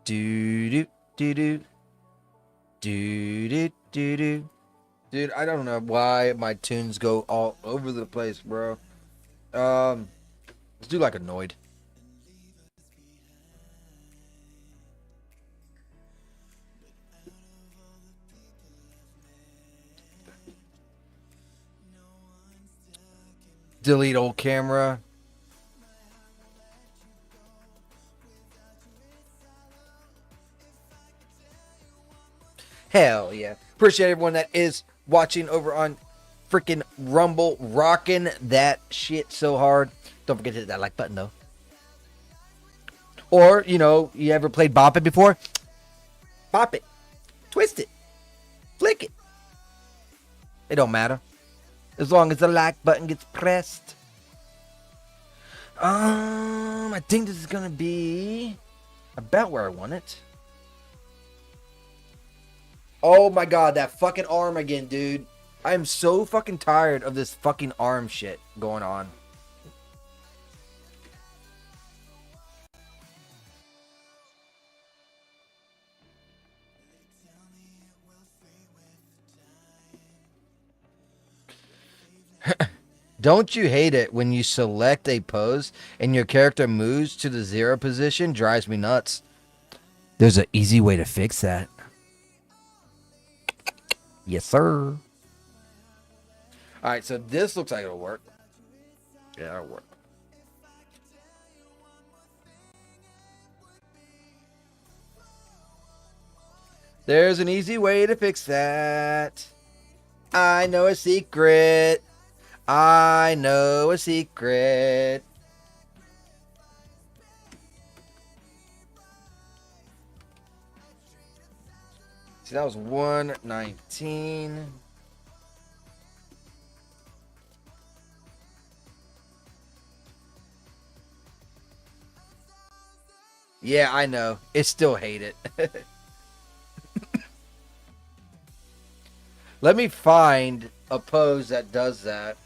Do do do do do. Dude, I don't know why my tunes go all over the place, bro. Let's do like annoyed. Delete old camera. Hell yeah. Appreciate everyone that is watching over on freaking Rumble. Rocking that shit so hard. Don't forget to hit that like button though. Or, you know, you ever played Bop It before? Bop it. Twist it. Flick it. It don't matter. As long as the like button gets pressed. I think this is gonna be about where I want it. Oh my god, that fucking arm again, dude. I am so fucking tired of this fucking arm shit going on. Don't you hate it when you select a pose and your character moves to the 0 position? Drives me nuts. There's an easy way to fix that. Yes, sir. Alright, so this looks like it'll work. Yeah, it'll work. There's an easy way to fix that. I know a secret. I know a secret. See, that was 119. Yeah, I know. It still hate it. Let me find a pose that does that.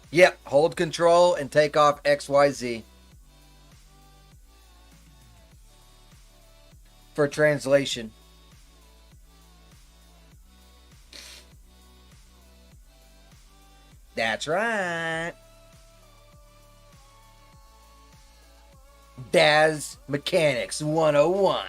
Yep, hold control and take off XYZ. for translation. That's right. Daz Mechanics 101.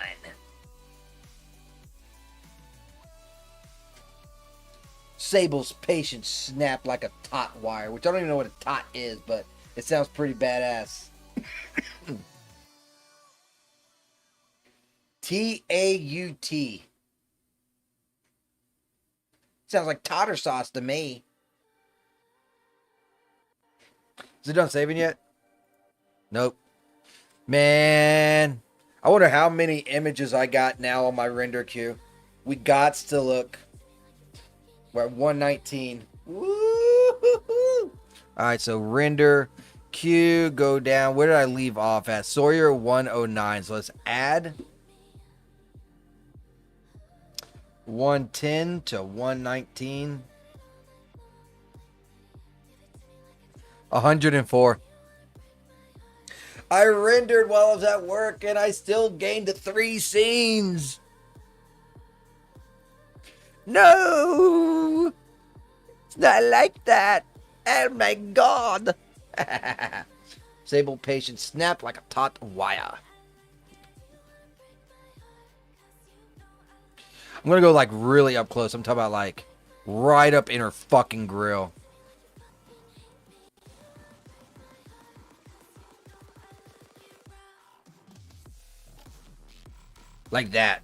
Sable's patience snapped like a taut wire, which I don't even know what a taut is, but it sounds pretty badass. T-A-U-T. Sounds like tartar sauce to me. Is it done saving yet? Nope. Man, I wonder how many images I got now on my render queue. We gots to look. We're at 119. Woo-hoo-hoo. All right, so render queue, go down. Where did I leave off at? Sawyer 109. So let's add 110 to 119. 104. I rendered while I was at work and I still gained 3 scenes. No! It's not like that. Oh my god. Sable patient snapped like a taut wire. I'm gonna go like really up close. I'm talking about like right up in her fucking grill. Like that.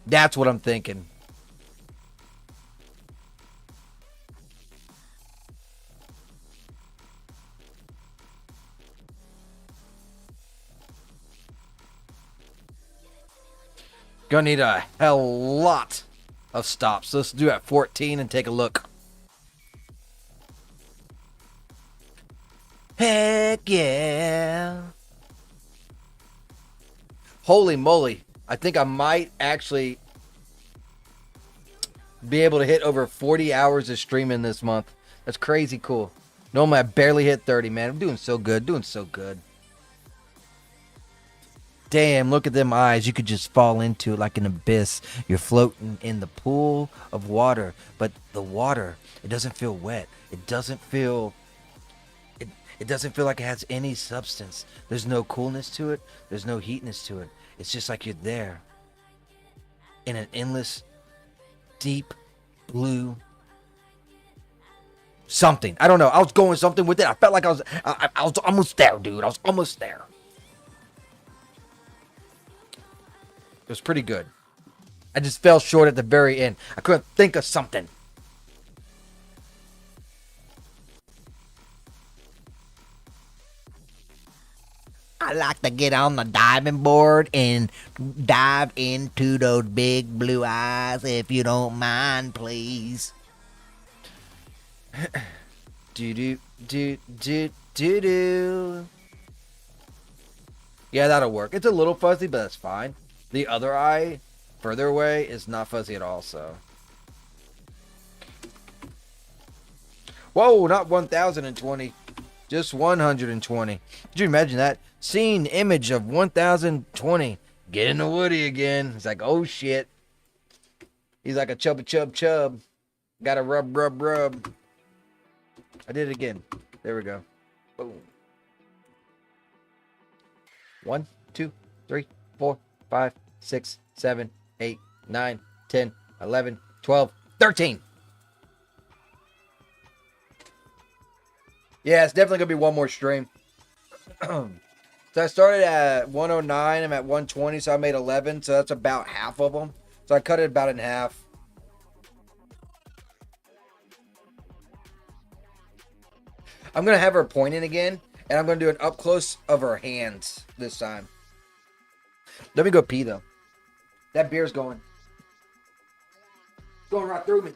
That's what I'm thinking. Gonna need a hell lot of stops. Let's do at 14 and take a look. Heck yeah. Holy moly. I think I might actually be able to hit over 40 hours of streaming this month. That's crazy cool. Normally I barely hit 30, man. I'm doing so good. Doing so good. Damn, look at them eyes. You could just fall into it like an abyss. You're floating in the pool of water. But the water, it doesn't feel wet. It doesn't feel like it has any substance. There's no coolness to it. There's no heatness to it. It's just like you're there in an endless, deep blue something. I don't know. I was going something with it. I felt like I was almost there, dude. I was almost there. It was pretty good. I just fell short at the very end. I couldn't think of something. I like to get on the diving board and dive into those big blue eyes, if you don't mind, please. do do do do do do. Yeah, that'll work. It's a little fuzzy, but that's fine. The other eye, further away, is not fuzzy at all, so. Whoa, not 1020. Just 120. Could you imagine that? Scene image of 1020. Get in the woody again. It's like, oh shit. He's like a chubba chub chub. Gotta rub, rub, rub. I did it again. There we go. Boom. 1, 2, 3, 4, 5, 6, 7, 8, 9, 10, 11, 12, 13. Yeah, it's definitely going to be one more stream. So I started at 109. I'm at 120, so I made 11. So that's about half of them. So I cut it about in half. I'm going to have her pointing again. And I'm going to do an up close of her hands this time. Let me go pee, though. That beer's going. It's going right through me.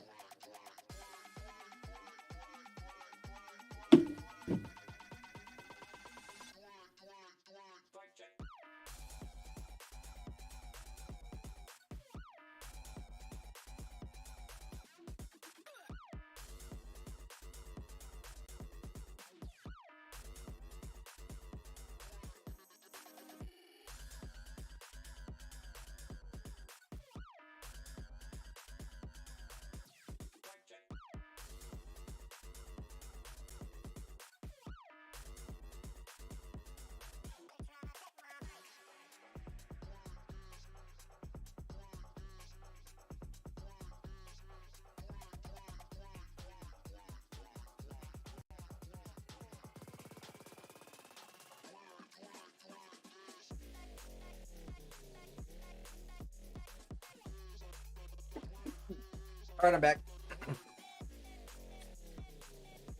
All right, I'm back.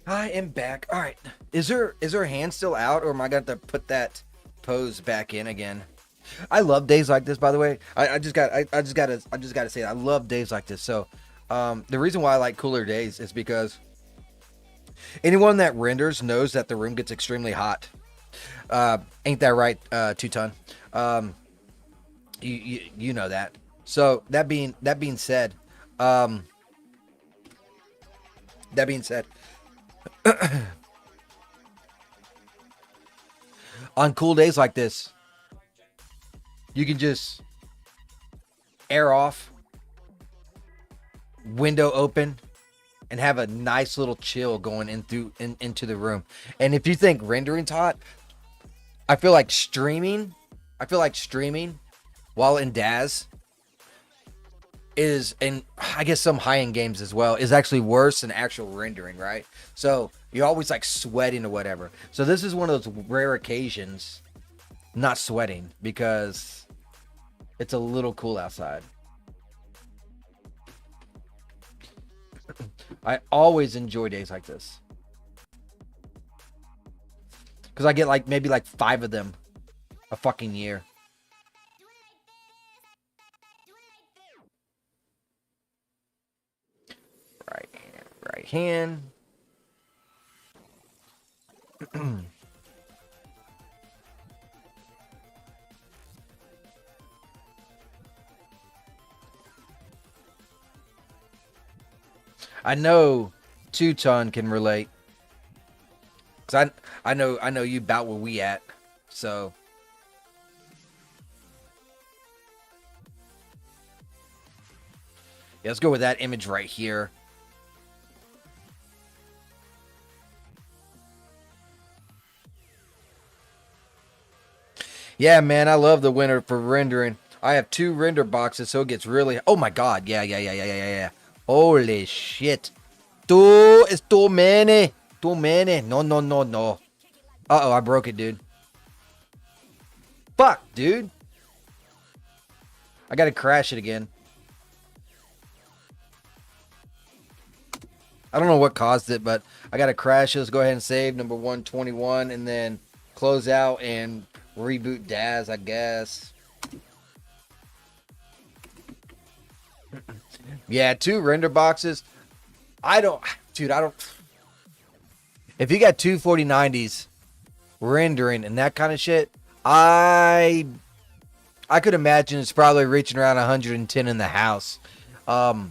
I am back. All right. Is her hand still out, or am I going to put that pose back in again? I love days like this, by the way. I just gotta say it. I love days like this. So, the reason why I like cooler days is because anyone that renders knows that the room gets extremely hot. Ain't that right, two ton? You know that. So that being said, um, that being said, on cool days like this, you can just air off, window open, and have a nice little chill going into the room. And if you think rendering's hot, I feel like streaming. I feel like streaming while in Daz is, and I guess some high-end games as well, is actually worse than actual rendering, right? So you're always like sweating or whatever. So this is one of those rare occasions not sweating because it's a little cool outside. I always enjoy days like this because I get like maybe like 5 of them a fucking year. Right hand. I know Two Ton can relate. Cause I know you about where we at. So yeah, let's go with that image right here. Yeah, man, I love the winter for rendering. I have 2 render boxes, so it gets really. Oh my god, yeah. Holy shit, it's too many, too many. No. Uh oh, I broke it, dude. Fuck, dude. I gotta crash it again. I don't know what caused it, but I gotta crash it. Let's go ahead and save number 121 and then close out and reboot Daz, I guess. Yeah, 2 render boxes. I don't. If you got 2 4090s rendering and that kind of shit, I could imagine it's probably reaching around 110 in the house. I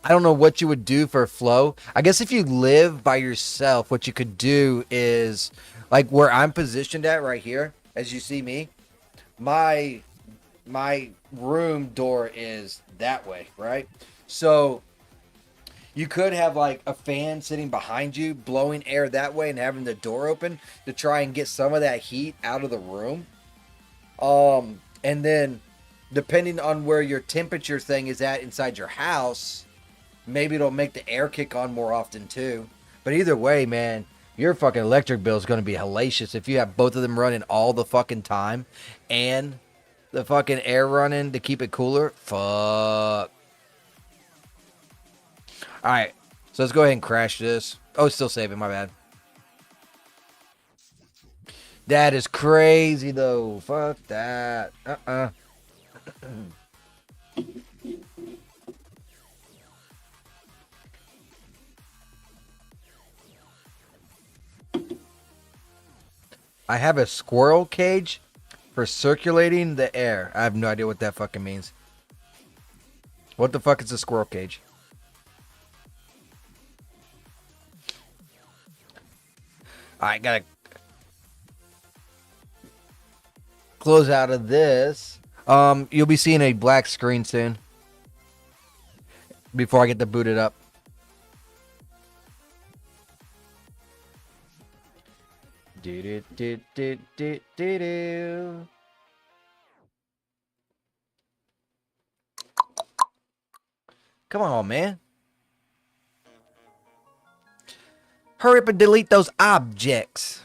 don't know what you would do for flow. I guess if you live by yourself, what you could do is like where I'm positioned at right here, as you see me, my room door is that way, right? So you could have like a fan sitting behind you, blowing air that way and having the door open to try and get some of that heat out of the room. And then depending on where your temperature thing is at inside your house, maybe it'll make the air kick on more often too. But either way, man, your fucking electric bill is going to be hellacious if you have both of them running all the fucking time and the fucking air running to keep it cooler. Fuck. All right, so let's go ahead and crash this. Oh, it's still saving. My bad. That is crazy though. Fuck that. I have a squirrel cage for circulating the air. I have no idea what that fucking means. What the fuck is a squirrel cage? I gotta close out of this. You'll be seeing a black screen soon. Before I get to boot it up. Do. Come on, man. Hurry up and delete those objects.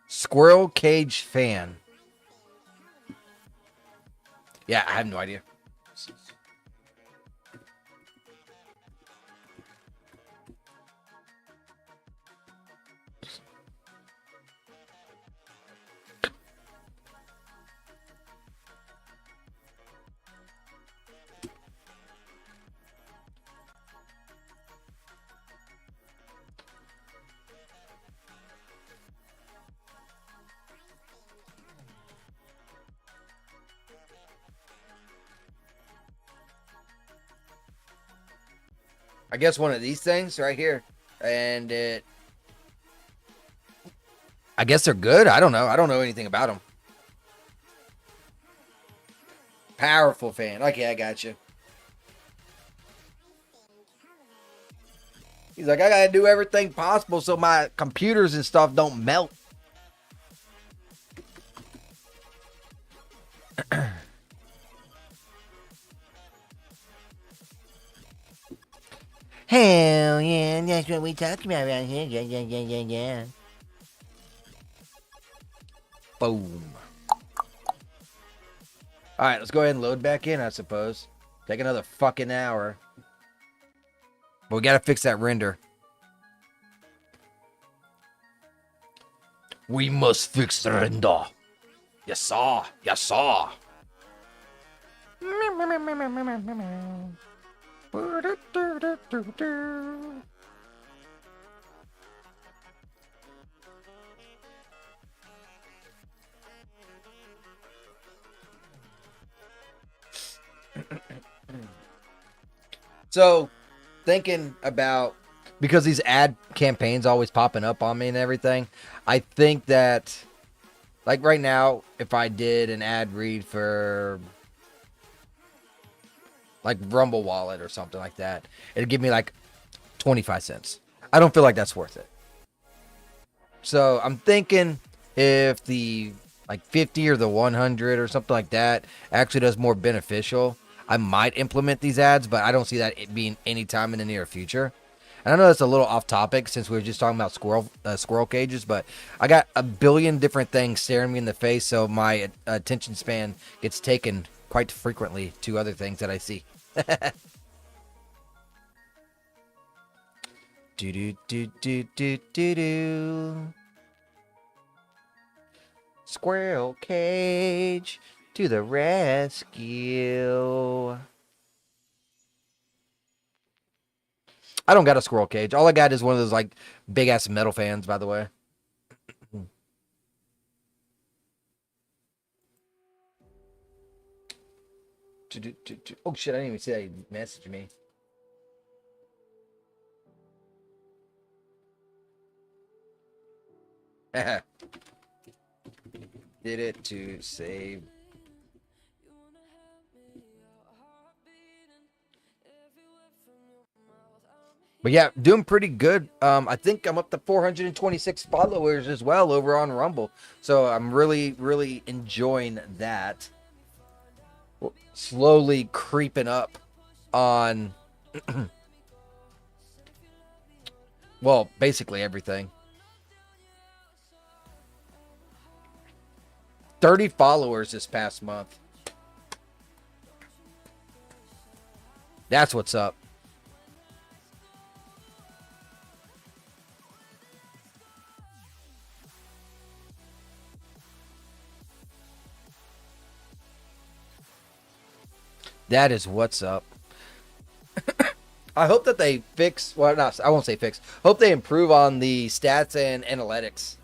Squirrel cage fan. Yeah, I have no idea. I guess one of these things right here. And I guess they're good. I don't know. I don't know anything about them. Powerful fan. Okay, I got you. He's like, I gotta do everything possible so my computers and stuff don't melt. Hell yeah, that's what we talk about around here. Yeah. Boom. All right, let's go ahead and load back in, I suppose. Take another fucking hour. But we gotta fix that render. We must fix the render. Yes, sir. Yes, sir. So, thinking about, because these ad campaigns always popping up on me and everything, I think that, like right now, if I did an ad read for like Rumble Wallet or something like that, it'd give me like 25 cents. I don't feel like that's worth it. So I'm thinking if the like 50 or the 100 or something like that actually does more beneficial, I might implement these ads, but I don't see that being any time in the near future. And I know that's a little off topic since we were just talking about squirrel cages, but I got a billion different things staring me in the face, so my attention span gets taken quite frequently to other things that I see. Do do do do do do do. Squirrel cage to the rescue. I don't got a squirrel cage. All I got is one of those like big ass metal fans, by the way. Oh shit, I didn't even see that you messaged me. Did it to save. But yeah, doing pretty good. I think I'm up to 426 followers as well over on Rumble. So I'm really, really enjoying that. Slowly creeping up on, well, basically everything. 30 followers this past month. That's what's up. That is what's up. I hope that they fix, well, not, I won't say fix. Hope they improve on the stats and analytics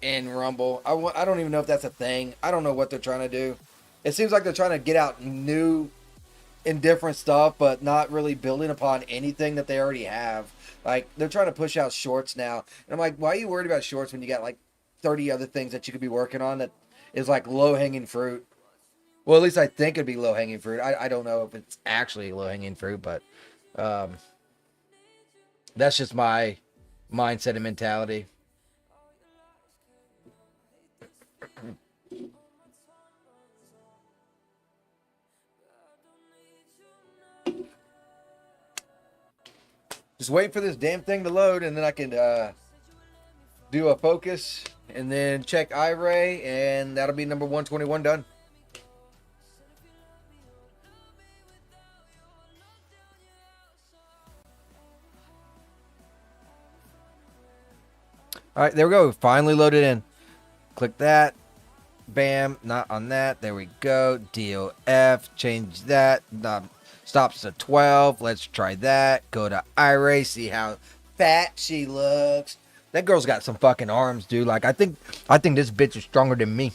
in Rumble. I don't even know if that's a thing. I don't know what they're trying to do. It seems like they're trying to get out new and different stuff, but not really building upon anything that they already have. Like, they're trying to push out shorts now. And I'm like, why are you worried about shorts when you got like 30 other things that you could be working on that is like low-hanging fruit? Well, at least I think it'd be low-hanging fruit. I don't know if it's actually low-hanging fruit, but that's just my mindset and mentality. Just waiting for this damn thing to load, and then I can do a focus, and then check iRay, and that'll be number 121 done. All right, there we go. Finally loaded in. Click that. Bam. Not on that. There we go. DOF. Change that. Stops to 12. Let's try that. Go to iRay. See how fat she looks. That girl's got some fucking arms, dude. Like, I think this bitch is stronger than me.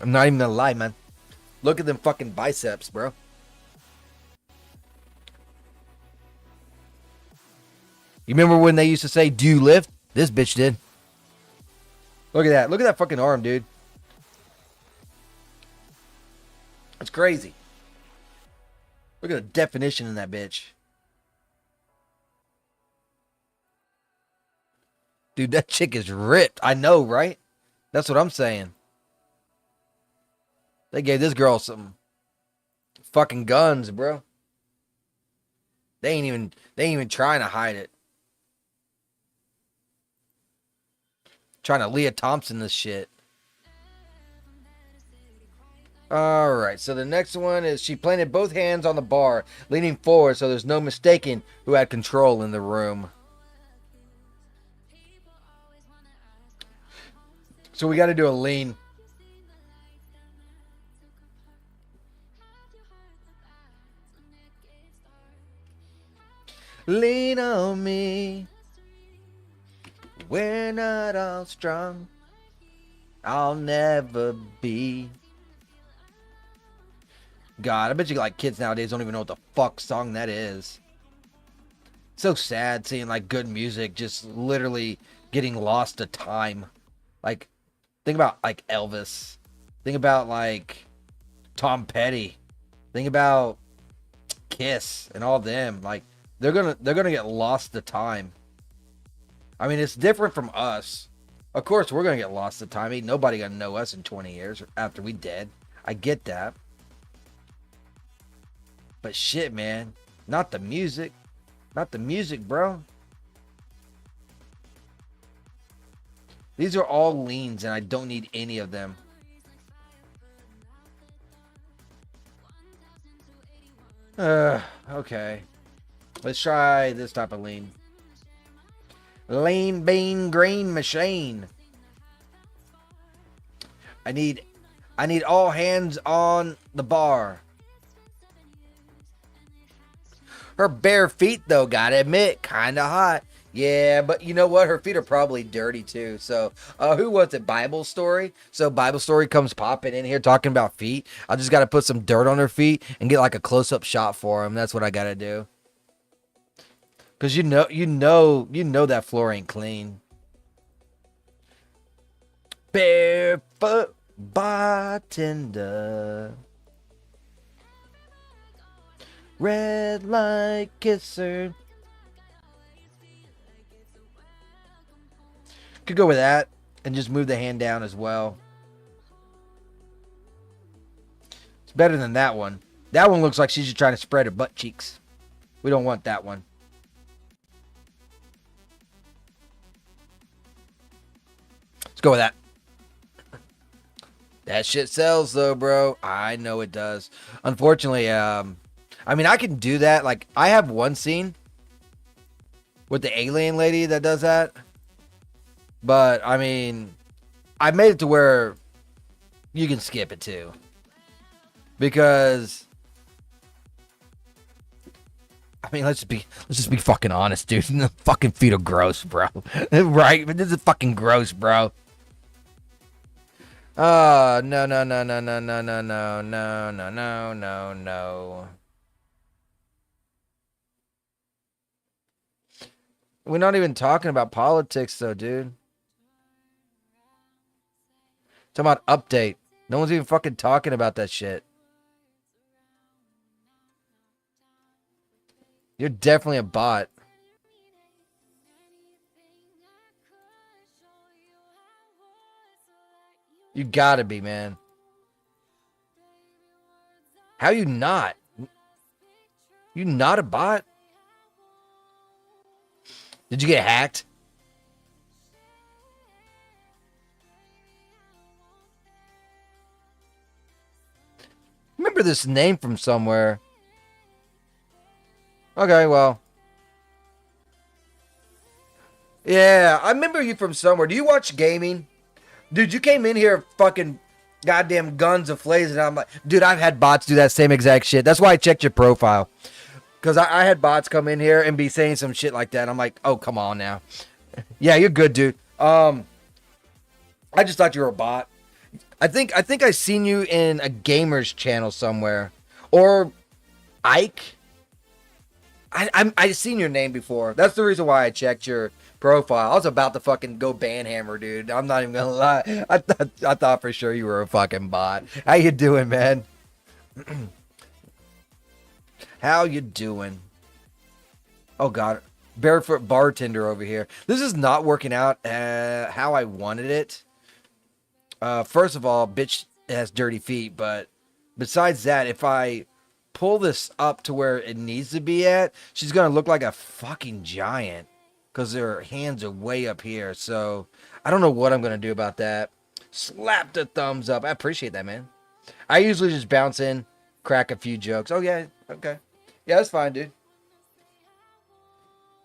I'm not even gonna lie, man. Look at them fucking biceps, bro. You remember when they used to say, "Do you lift?" This bitch did. Look at that. Look at that fucking arm, dude. It's crazy. Look at the definition in that bitch. Dude, that chick is ripped. I know, right? That's what I'm saying. They gave this girl some fucking guns, bro. They ain't even trying to hide it. Trying to Leah Thompson this shit. Alright, so the next one is she planted both hands on the bar, leaning forward so there's no mistaking who had control in the room. So we got to do a lean. Lean on me. We're not all strong. I'll never be. God, I bet you like kids nowadays don't even know what the fuck song that is. So sad seeing like good music just literally getting lost to time. Like, think about like Elvis. Think about like Tom Petty. Think about Kiss and all them. Like, they're gonna get lost to time. I mean, it's different from us. Of course, we're gonna get lost to time. Ain't nobody gonna know us in 20 years after we dead. I get that. But shit, man. Not the music. Not the music, bro. These are all leans, and I don't need any of them. Okay. Let's try this type of lean. Lean bean green machine. I need all hands on the bar. Her bare feet, though, gotta admit, kinda hot. Yeah, but you know what? Her feet are probably dirty, too. So, who was it? Bible Story? So, Bible Story comes popping in here talking about feet. I just gotta put some dirt on her feet and get like a close-up shot for him. That's what I gotta do. Because you know that floor ain't clean. Barefoot bartender. Red light kisser. Could go with that and just move the hand down as well. It's better than that one. That one looks like she's just trying to spread her butt cheeks. We don't want that one. Let's go with that. That shit sells though, bro. I know it does. Unfortunately, I mean, I can do that. Like, I have one scene with the alien lady that does that. But, I mean, I made it to where you can skip it too. Because, I mean, let's just be fucking honest, dude. The fucking feet are gross, bro. Right? But this is fucking gross, bro. Oh, no. We're not even talking about politics, though, dude. Talking about update. No one's even fucking talking about that shit. You're definitely a bot. You gotta be, man. How you not? You not a bot? Did you get hacked? Remember this name from somewhere. Okay, well. Yeah, I remember you from somewhere. Do you watch gaming? Dude, you came in here fucking goddamn guns aflazing. I'm like, dude, I've had bots do that same exact shit. That's why I checked your profile. Because I had bots come in here and be saying some shit like that. I'm like, oh, come on now. Yeah, you're good, dude. I just thought you were a bot. I think I seen you in a gamer's channel somewhere. Or Ike. I seen your name before. That's the reason why I checked your profile. I was about to fucking go banhammer, dude. I'm not even gonna lie. I thought for sure you were a fucking bot. How you doing, man? How you doing? Oh god, barefoot bartender over here. This is not working out how I wanted it. First of all, bitch has dirty feet, but besides that, if I pull this up to where it needs to be at, she's gonna look like a fucking giant because her hands are way up here. So I don't know what I'm gonna do about that. Slap the thumbs up. I appreciate that, man. I usually just bounce in, crack a few jokes. Oh yeah, okay, yeah, that's fine, dude.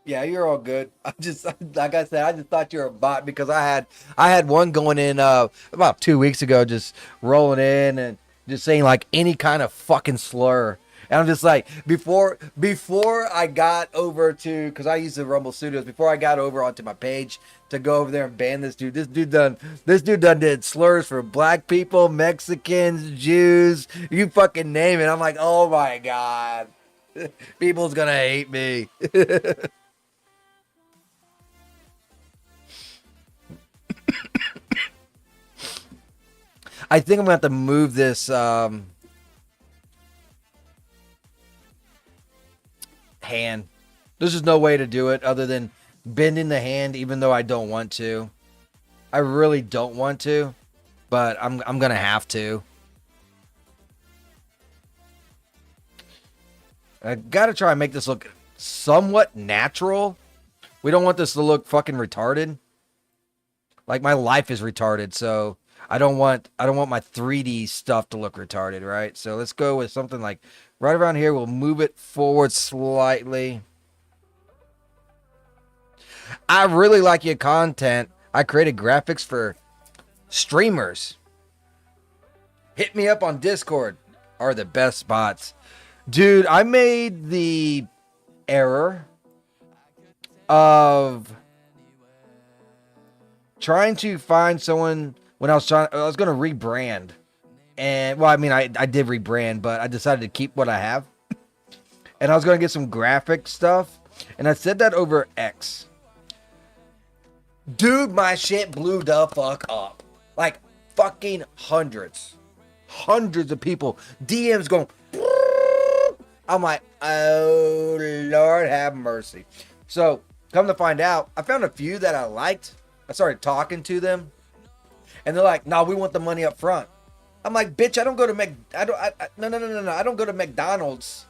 Yeah, you're all good. I just like I said, I just thought you were a bot because I had one going in about 2 weeks ago, just rolling in and just saying like any kind of fucking slur. And I'm just like, before I got over to, because I use the Rumble Studios, before I got over onto my page to go over there and ban this dude done did slurs for black people, Mexicans, Jews, you fucking name it. I'm like, oh my god, people's gonna hate me. I think I'm gonna have to move this hand. There's just no way to do it other than bending the hand, even though I don't want to. I really don't want to, but I'm gonna have to. I gotta try and make this look somewhat natural. We don't want this to look fucking retarded. Like my life is retarded, so I don't want my 3D stuff to look retarded, right? So let's go with something like right around here. We'll move it forward slightly. I really like your content. I created graphics for streamers. Hit me up on Discord. Are the best spots. Dude, I made the error of trying to find someone when I was going to rebrand. And well, I mean, I did rebrand, but I decided to keep what I have. And I was going to get some graphic stuff, and I said that over X. Dude, my shit blew the fuck up. Like fucking hundreds of people DMs going. I'm like, oh Lord have mercy. So come to find out, I found a few that I liked. I started talking to them, and they're like, "No, we want the money up front." I'm like, "Bitch, I don't go to no. I don't go to McDonald's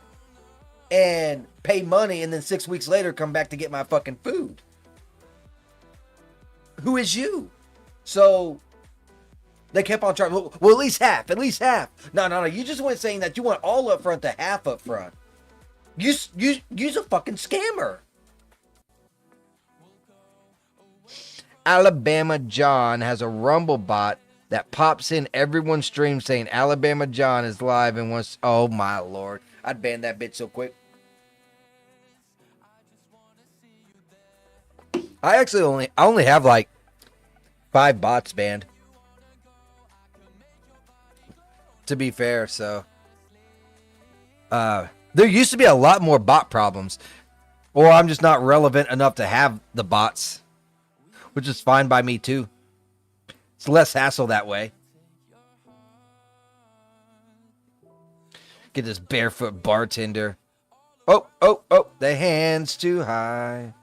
and pay money, and then 6 weeks later come back to get my fucking food. Who is you?" So they kept on trying. Well, at least half. No. You just went saying that you want all up front to half up front. You's a fucking scammer. Alabama John has a Rumble bot that pops in everyone's stream saying Alabama John is live and wants. Oh my lord! I'd ban that bitch so quick. I only have like 5 bots banned. To be fair, so there used to be a lot more bot problems, or I'm just not relevant enough to have the bots, which is fine by me too. It's less hassle that way. Get this barefoot bartender. Oh, the hand's too high.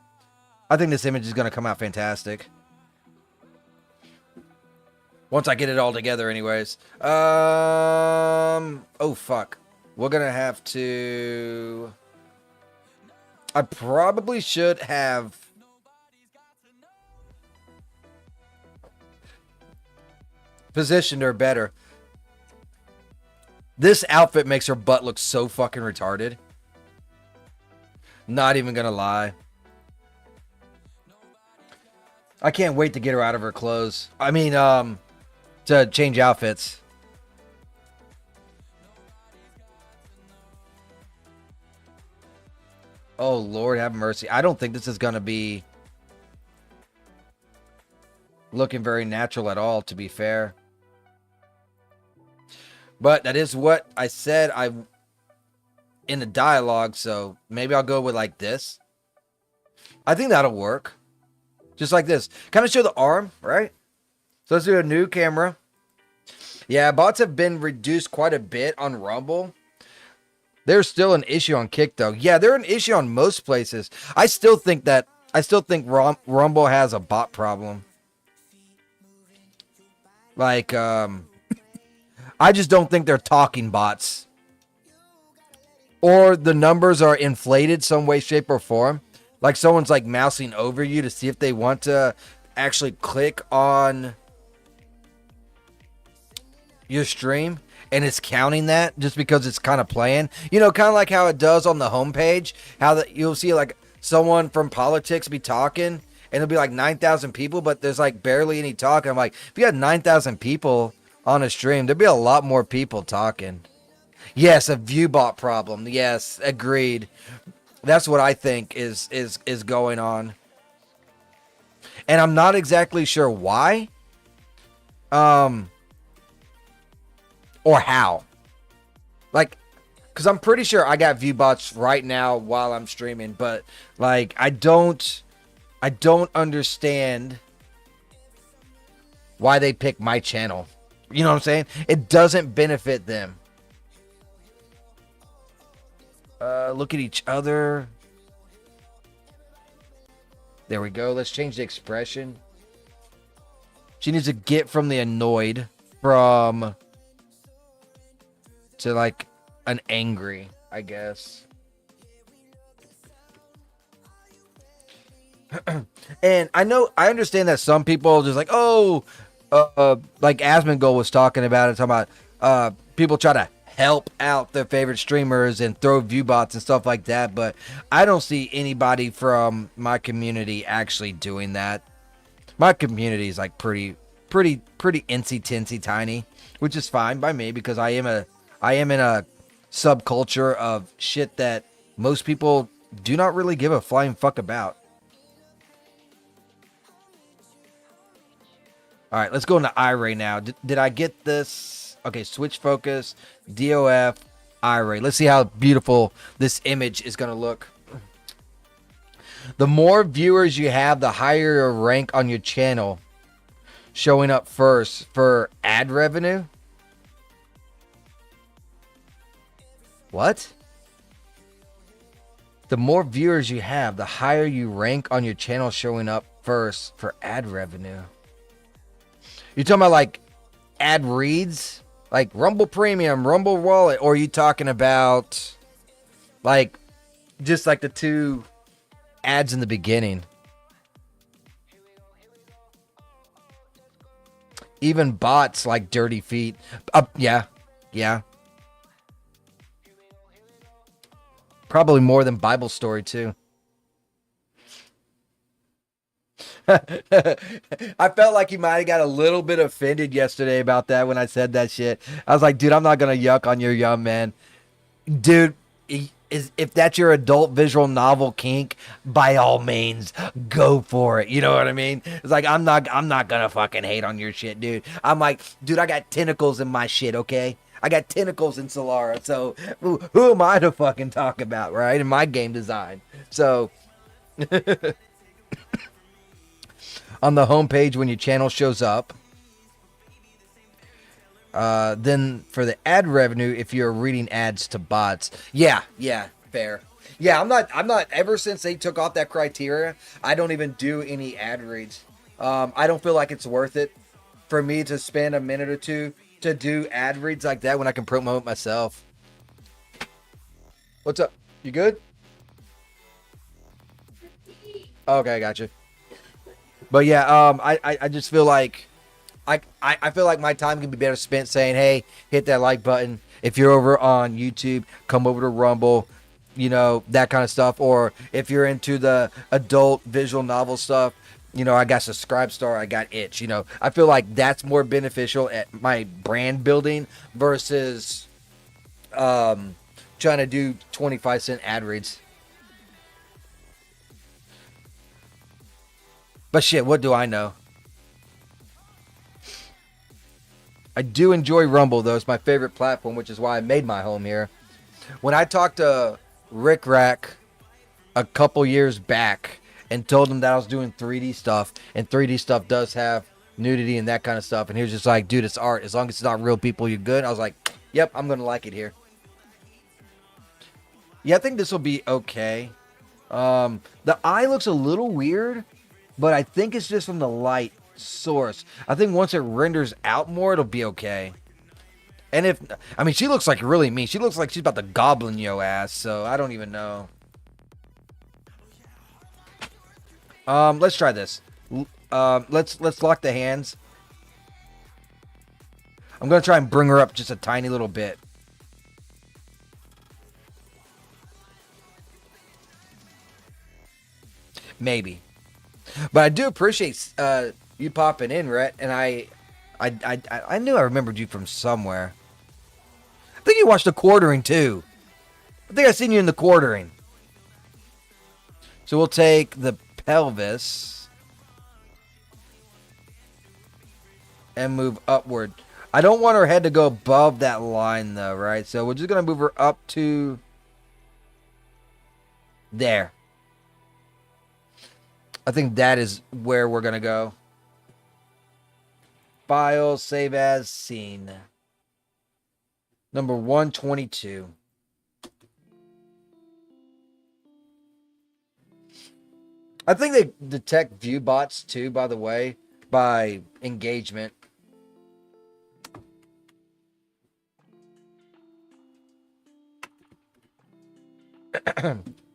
I think this image is going to come out fantastic. Once I get it all together anyways. Oh, fuck. We're going to have to... I probably should have... positioned her better. This outfit makes her butt look so fucking retarded. Not even going to lie. I can't wait to get her out of her clothes. I mean, to change outfits. Oh, Lord have mercy. I don't think this is going to be looking very natural at all, to be fair. But that is what I said in the dialogue, so maybe I'll go with like this. I think that'll work. Just like this. Kind of show the arm, right? So let's do a new camera. Yeah, bots have been reduced quite a bit on Rumble. There's still an issue on Kick, though. Yeah, they're an issue on most places. I still think Rumble has a bot problem. Like, I just don't think they're talking bots. Or the numbers are inflated some way, shape, or form. Like someone's like mousing over you to see if they want to actually click on your stream. And it's counting that just because it's kind of playing. You know, kind of like how it does on the homepage. How you'll see like someone from politics be talking. And there'll be like 9,000 people, but there's like barely any talking. I'm like, if you had 9,000 people on a stream, there'd be a lot more people talking. Yes, a view bot problem. Yes, agreed. That's what I think is going on. And I'm not exactly sure why. Or how. Like, because I'm pretty sure I got view bots right now while I'm streaming, but like I don't understand why they pick my channel. You know what I'm saying? It doesn't benefit them. Look at each other. There we go. Let's change the expression. She needs to get from the annoyed to like an angry, I guess. And I understand that some people are just like, oh, like Asmongold was talking about it, talking about people try to help out their favorite streamers and throw view bots and stuff like that, but I don't see anybody from my community actually doing that. My community is like pretty insy-tinsy tiny, which is fine by me because I am in a subculture of shit that most people do not really give a flying fuck about. All right, let's go into iRay now. Did I get this? Okay, switch focus, DOF, iRay. Let's see how beautiful this image is going to look. The more viewers you have, the higher your rank on your channel showing up first for ad revenue. What? The more viewers you have, the higher you rank on your channel showing up first for ad revenue. You talking about like ad reads? Like Rumble Premium, Rumble Wallet, or are you talking about like just like the two ads in the beginning? Even bots like Dirty Feet. Yeah. Probably more than Bible Story too. I felt like you might have got a little bit offended yesterday about that when I said that shit. I was like, dude, I'm not going to yuck on your yum, man. Dude, if that's your adult visual novel kink, by all means, go for it. You know what I mean? It's like, I'm not going to fucking hate on your shit, dude. I'm like, dude, I got tentacles in my shit, okay? I got tentacles in Solara, so who am I to fucking talk about, right? In my game design. So... on the homepage when your channel shows up. Then for the ad revenue, if you're reading ads to bots. Yeah, fair. Yeah, I'm not ever since they took off that criteria, I don't even do any ad reads. I don't feel like it's worth it for me to spend a minute or two to do ad reads like that when I can promote myself. What's up? You good? Okay, I got you. But yeah, I just feel like I feel like my time can be better spent saying, hey, hit that like button. If you're over on YouTube, come over to Rumble, you know, that kind of stuff. Or if you're into the adult visual novel stuff, You know, I got Subscribe Star, I got Itch. You know, I feel like that's more beneficial at my brand building versus trying to do 25-cent ad reads. But shit, what do I know? I do enjoy Rumble, though. It's my favorite platform, which is why I made my home here. When I talked to Rick Rack a couple years back and told him that I was doing 3D stuff, and 3D stuff does have nudity and that kind of stuff, and he was just like, dude, it's art. As long as it's not real people, you're good. I was like, yep, I'm going to like it here. Yeah, I think this will be okay. The eye looks a little weird, but I think it's just from the light source. I think once it renders out more, it'll be okay. And if, I mean, she looks like really mean. She looks like she's about to goblin yo ass, so I don't even know. Let's try this. Let's lock the hands. I'm gonna try and bring her up just a tiny little bit. Maybe. But I do appreciate you popping in, Rhett, and I knew I remembered you from somewhere. I think you watched the quartering too. I think I seen you in the quartering. So we'll take the pelvis and move upward. I don't want her head to go above that line though, right? So we're just gonna move her up to there. I think that is where we're gonna go. File, save as, scene. Number 122. I think they detect view bots too, by the way, by engagement.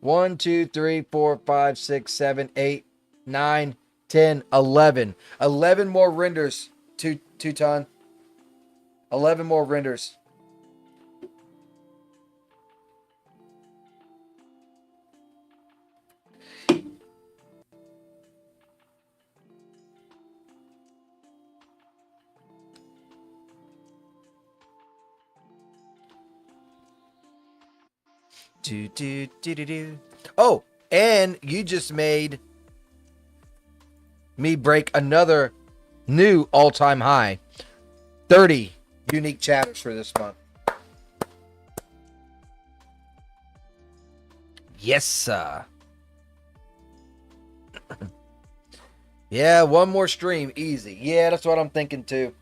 One, 2, 3, 4, 5, 6, 7, 8, 9, 10, 11. 11 more renders, Two-ton. 11 more renders. Oh, and you just made me break another new all-time high. 30 unique chapters for this month. Yes, sir. Yeah, one more stream, easy. Yeah, that's what I'm thinking too.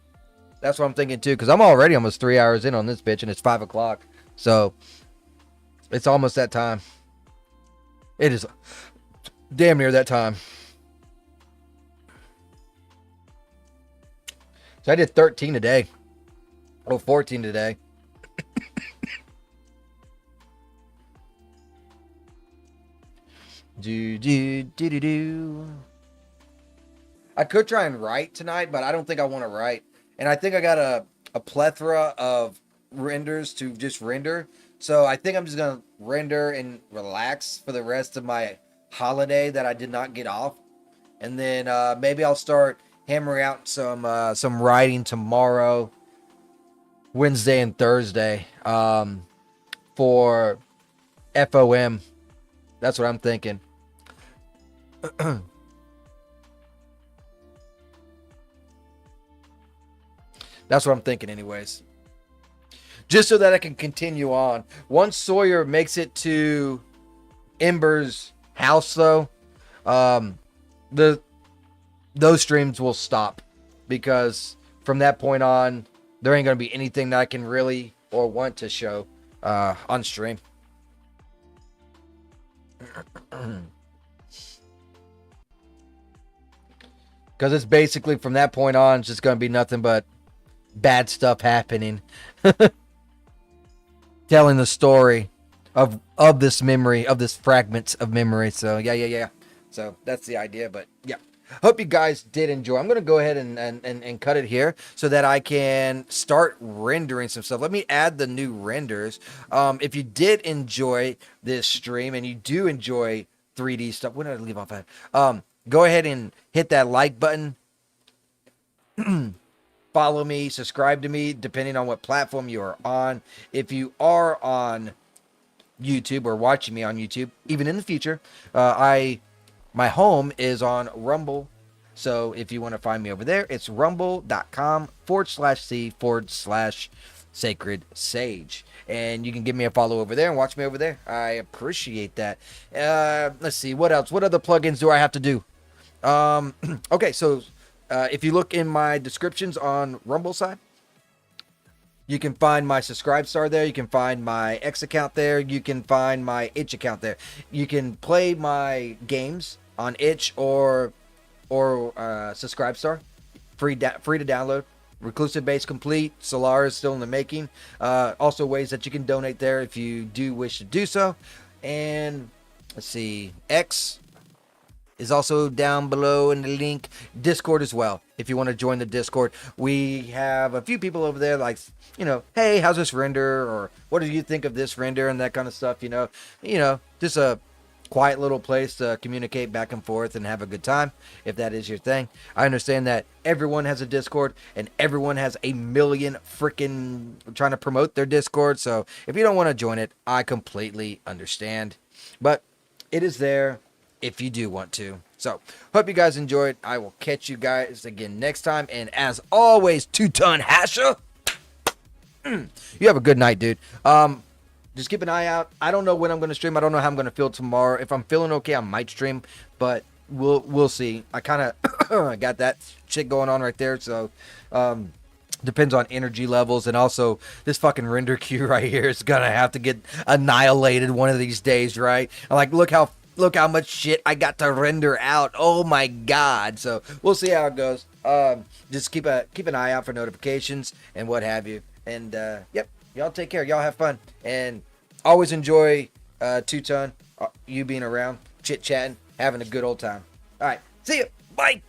That's what I'm thinking too, because I'm already almost 3 hours in on this bitch, and it's 5 o'clock. So it's almost that time. It is damn near that time. So I did 13 today. Oh, 14 today. Do. I could try and write tonight, but I don't think I want to write. And I think I got a plethora of renders to just render. So I think I'm just going to render and relax for the rest of my holiday that I did not get off. And then maybe I'll start hammering out some writing tomorrow, Wednesday and Thursday for FoM. That's what I'm thinking. That's what I'm thinking anyways. Just so that I can continue on. Once Sawyer makes it to Ember's house, though, those streams will stop. Because from that point on, there ain't going to be anything that I can really or want to show on stream. Because it's basically, from that point on, it's just going to be nothing but bad stuff happening. Telling the story of this memory, of this fragments of memory. So yeah. So that's the idea. But yeah, hope you guys did enjoy. I'm gonna go ahead and cut it here so that I can start rendering some stuff. Let me add the new renders. If you did enjoy this stream and you do enjoy 3D stuff, what did I leave off at? Go ahead and hit that like button. Follow me, subscribe to me, depending on what platform you are on. If you are on YouTube or watching me on YouTube, even in the future, my home is on Rumble. So if you want to find me over there, it's rumble.com/C/Sacred Sage. And you can give me a follow over there and watch me over there. I appreciate that. Let's see, what else? What other plugins do I have to do? Okay, so if you look in my descriptions on Rumble side, you can find my subscribe star there. You can find my X account there. You can find my itch account there. You can play my games on itch or subscribe star, free to download. Reclusive base complete. Solar is still in the making. Also ways that you can donate there if you do wish to do so. And let's see, X is also down below in the link. Discord as well. If you want to join the Discord, we have a few people over there, like, hey, how's this render, or what do you think of this render, and that kind of stuff. Just a quiet little place to communicate back and forth and have a good time, if that is your thing. I understand that everyone has a Discord and everyone has a million freaking trying to promote their Discord. So if you don't want to join it, I completely understand, but it is there if you do want to. So hope you guys enjoyed. I will catch you guys again next time. And as always, 2-ton Hasher, you have a good night, dude. Just keep an eye out. I don't know when I'm going to stream. I don't know how I'm going to feel tomorrow. If I'm feeling okay, I might stream, but we'll see. I kind of got that shit going on right there. So depends on energy levels, and also this fucking render queue right here is gonna have to get annihilated one of these days, right? I'm like, look how much shit I got to render out. Oh my god. So we'll see how it goes. Just keep an eye out for notifications and what have you. And yep, y'all take care. Y'all have fun, and always enjoy 2-ton, you being around, chit chatting, having a good old time. All right, see you. Bye.